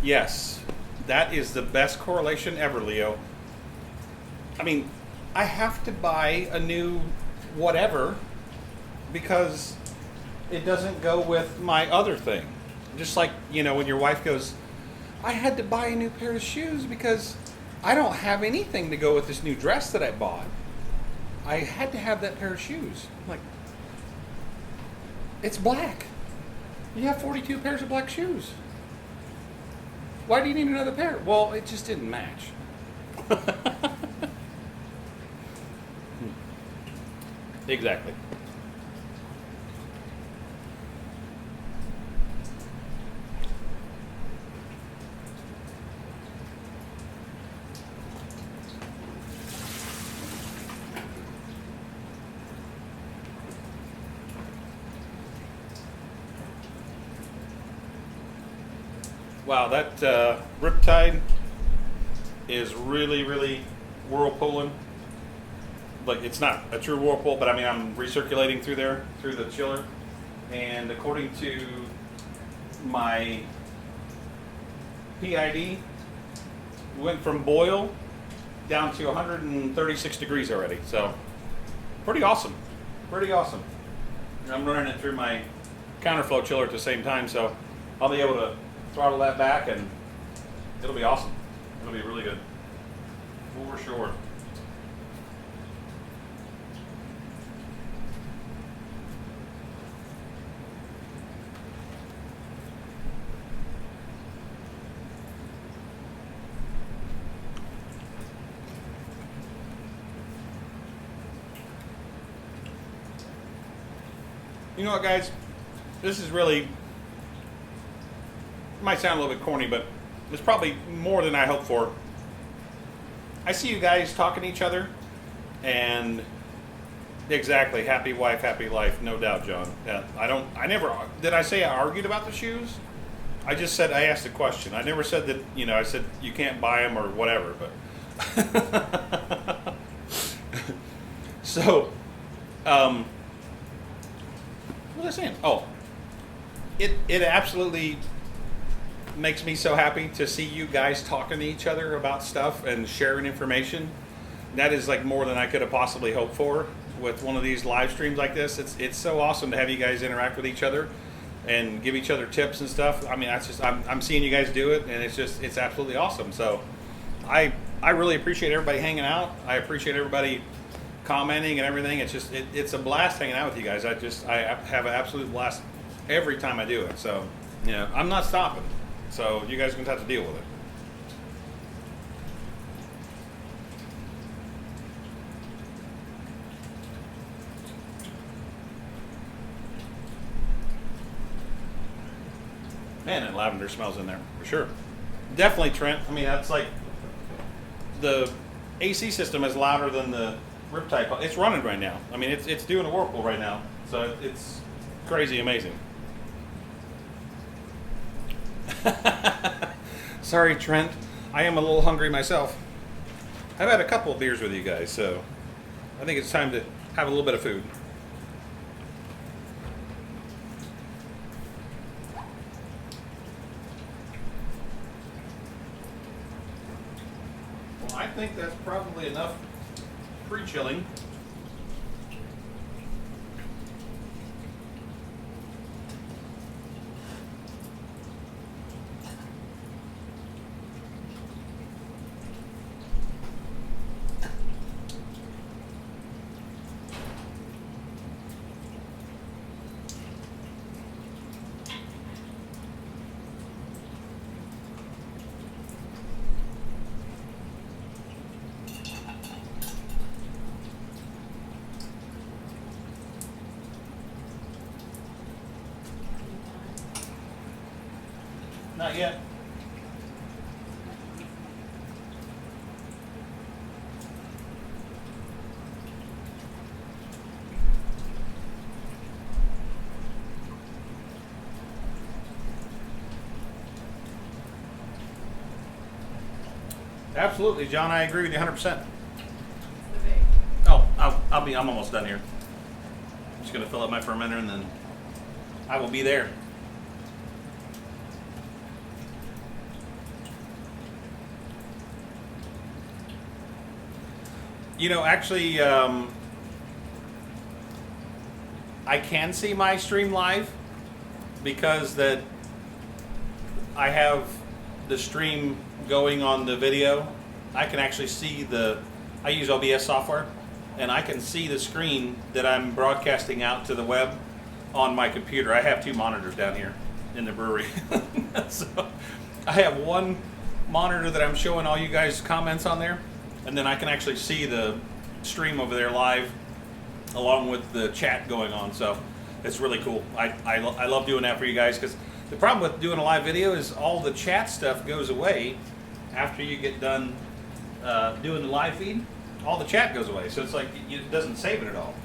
Yes, that is the best correlation ever, Leo. I mean, I have to buy a new whatever because it doesn't go with my other thing. Just like, when your wife goes, I had to buy a new pair of shoes because I don't have anything to go with this new dress that I bought. I had to have that pair of shoes. I'm like, it's black. You have 42 pairs of black shoes. Why do you need another pair? Well, it just didn't match. Exactly. Wow, that Riptide is really, really whirlpooling. Like, it's not a true whirlpool, but I mean, I'm recirculating through there, through the chiller. And according to my PID, we went from boil down to 136 degrees already. So, pretty awesome. Pretty awesome. And I'm running it through my counterflow chiller at the same time, so I'll be able to throttle that back and it'll be awesome. It'll be really good. For sure. You know what, guys? This is really might sound a little bit corny, but it's probably more than I hoped for. I see you guys talking to each other, and exactly, happy wife, happy life, no doubt, John. Yeah, I never, did I say I argued about the shoes? I just said, I asked a question. I never said that, I said you can't buy them or whatever, but. So, what was I saying? Oh, it absolutely makes me so happy to see you guys talking to each other about stuff and sharing information. That is like more than I could have possibly hoped for with one of these live streams like this. It's so awesome to have you guys interact with each other and give each other tips and stuff. I mean, that's just I'm seeing you guys do it, and it's absolutely awesome. So I really appreciate everybody hanging out. I appreciate everybody commenting and everything. It's a blast hanging out with you guys. I have an absolute blast every time I do it. So I'm not stopping. So you guys are gonna have to deal with it. Man, that lavender smells in there for sure. Definitely, Trent. I mean, that's like the AC system is louder than the Riptide. It's running right now. I mean, it's doing a whirlpool right now, so it's crazy amazing. Sorry, Trent. I am a little hungry myself. I've had a couple of beers with you guys, so I think it's time to have a little bit of food. Well, I think that's probably enough pre-chilling. Not yet. Absolutely, John. I agree with you 100%. Oh, I'm almost done here. I'm just gonna fill up my fermenter and then I will be there. Actually, I can see my stream live because that I have the stream going on the video. I can actually see I use OBS software, and I can see the screen that I'm broadcasting out to the web on my computer. I have two monitors down here in the brewery. So I have one monitor that I'm showing all you guys' comments on there, and then I can actually see the stream over there live along with the chat going on. So it's really cool. I love doing that for you guys, because the problem with doing a live video is all the chat stuff goes away after you get done doing the live feed. All the chat goes away, so it's like it doesn't save it at all.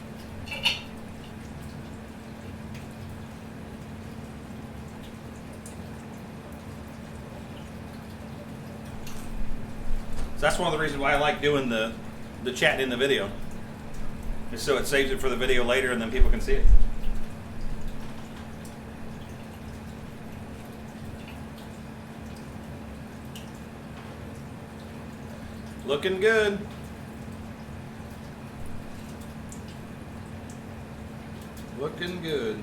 So that's one of the reasons why I like doing the chat in the video, is so it saves it for the video later and then people can see it. Looking good. Looking good.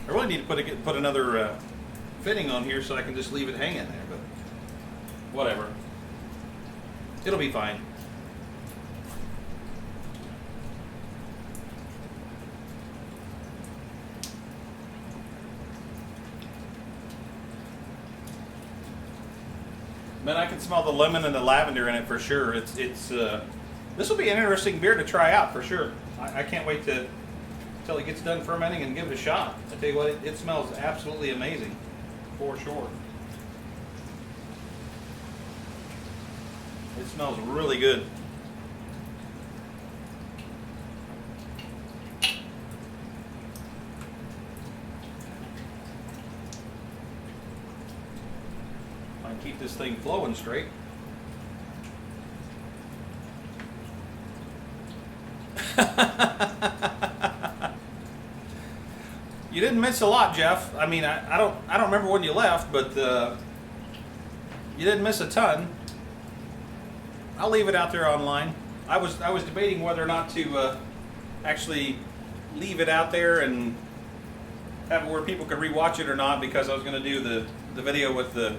I really need to put another fitting on here so I can just leave it hanging there, but whatever. It'll be fine. can smell the lemon and the lavender in it for sure. It's this will be an interesting beer to try out for sure. I can't wait till it gets done fermenting and give it a shot. I tell you what, it smells absolutely amazing, for sure. It smells really good. I keep this thing flowing straight. You didn't miss a lot, Jeff. I mean, I don't remember when you left, but you didn't miss a ton. I'll leave it out there online. I was debating whether or not to actually leave it out there and have it where people could rewatch it or not, because I was going to do the video with the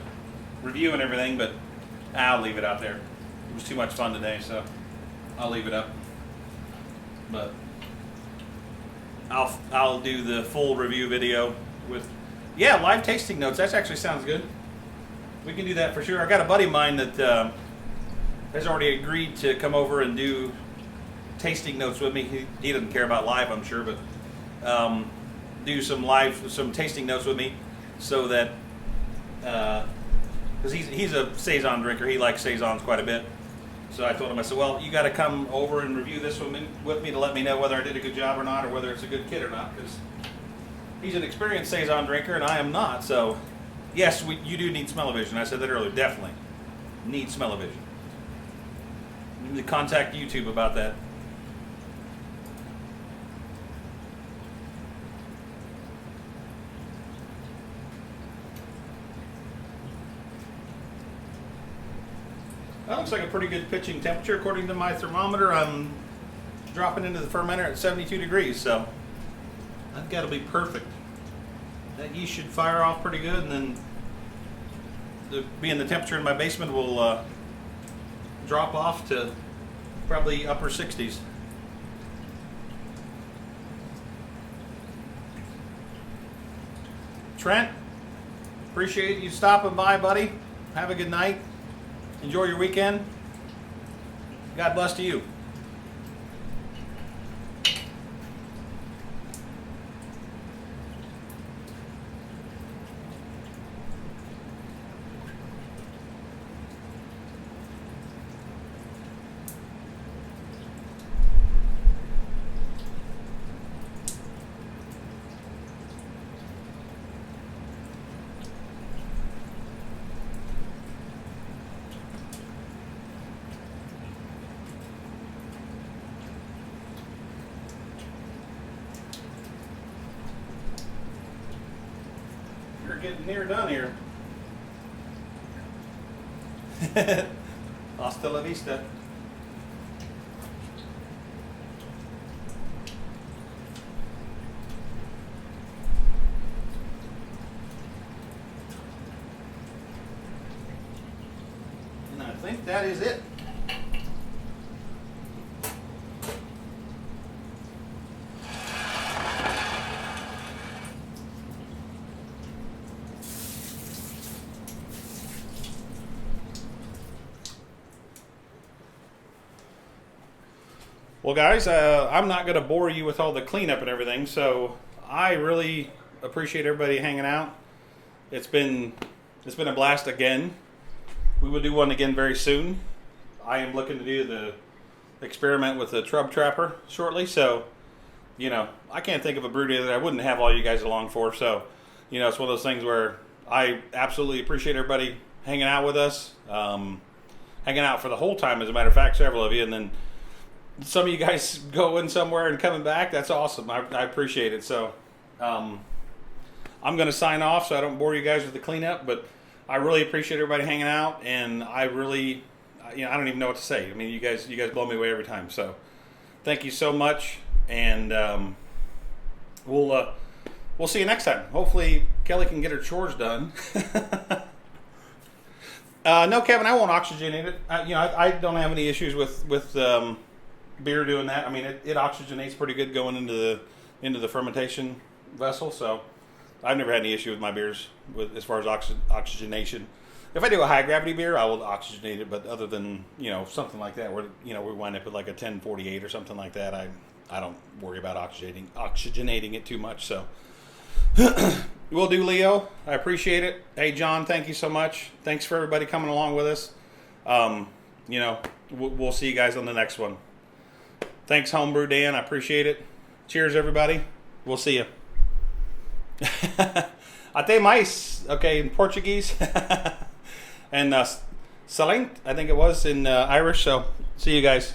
review and everything, but I'll leave it out there. It was too much fun today, so I'll leave it up. But I'll do the full review video with live tasting notes. That actually sounds good. We can do that for sure. I got a buddy of mine that has already agreed to come over and do tasting notes with me. He doesn't care about live, I'm sure, but do some tasting notes with me, so that because he's a Saison drinker. He likes Saisons quite a bit. So I told him, I said, well, you got to come over and review this with me to let me know whether I did a good job or not, or whether it's a good kit or not, because he's an experienced Saison drinker and I am not. So yes, you do need smell-o-vision. I said that earlier, definitely need smell-o-vision. You need to contact YouTube about that. That looks like a pretty good pitching temperature. According to my thermometer, I'm dropping into the fermenter at 72 degrees, so that's got to be perfect. That yeast should fire off pretty good, and then being the temperature in my basement will drop off to probably upper 60s. Trent, appreciate you stopping by, buddy. Have a good night. Enjoy your weekend. God bless to you. Getting near done here. Hasta la vista. And I think that is it. Well, guys, I'm not going to bore you with all the cleanup and everything, so I really appreciate everybody hanging out. It's been a blast again. We will do one again very soon. I am looking to do the experiment with the Trub Trapper shortly, so, I can't think of a brew day that I wouldn't have all you guys along for, so, it's one of those things where I absolutely appreciate everybody hanging out with us, hanging out for the whole time, as a matter of fact, several of you, and then some of you guys going somewhere and coming back. That's awesome. I appreciate it. So I'm going to sign off so I don't bore you guys with the cleanup, but I really appreciate everybody hanging out, and I really, I don't even know what to say. I mean, you guys blow me away every time. So thank you so much, and we'll see you next time. Hopefully Kelly can get her chores done. No, Kevin, I won't oxygenate it. I don't have any issues with beer doing that. I mean, it oxygenates pretty good going into the fermentation vessel, so I've never had any issue with my beers as far as oxygenation. if I do a high gravity beer, I will oxygenate it. But other than something like that, where we wind up with like a 1048 or something like that, I don't worry about oxygenating it too much. So we'll do, Leo. I appreciate it. Hey, John, thank you so much. Thanks for everybody coming along with us. We'll see you guys on the next one. Thanks, Homebrew Dan. I appreciate it. Cheers, everybody. We'll see you. Até mais, okay, in Portuguese. And Salente, I think it was in Irish. So see you guys.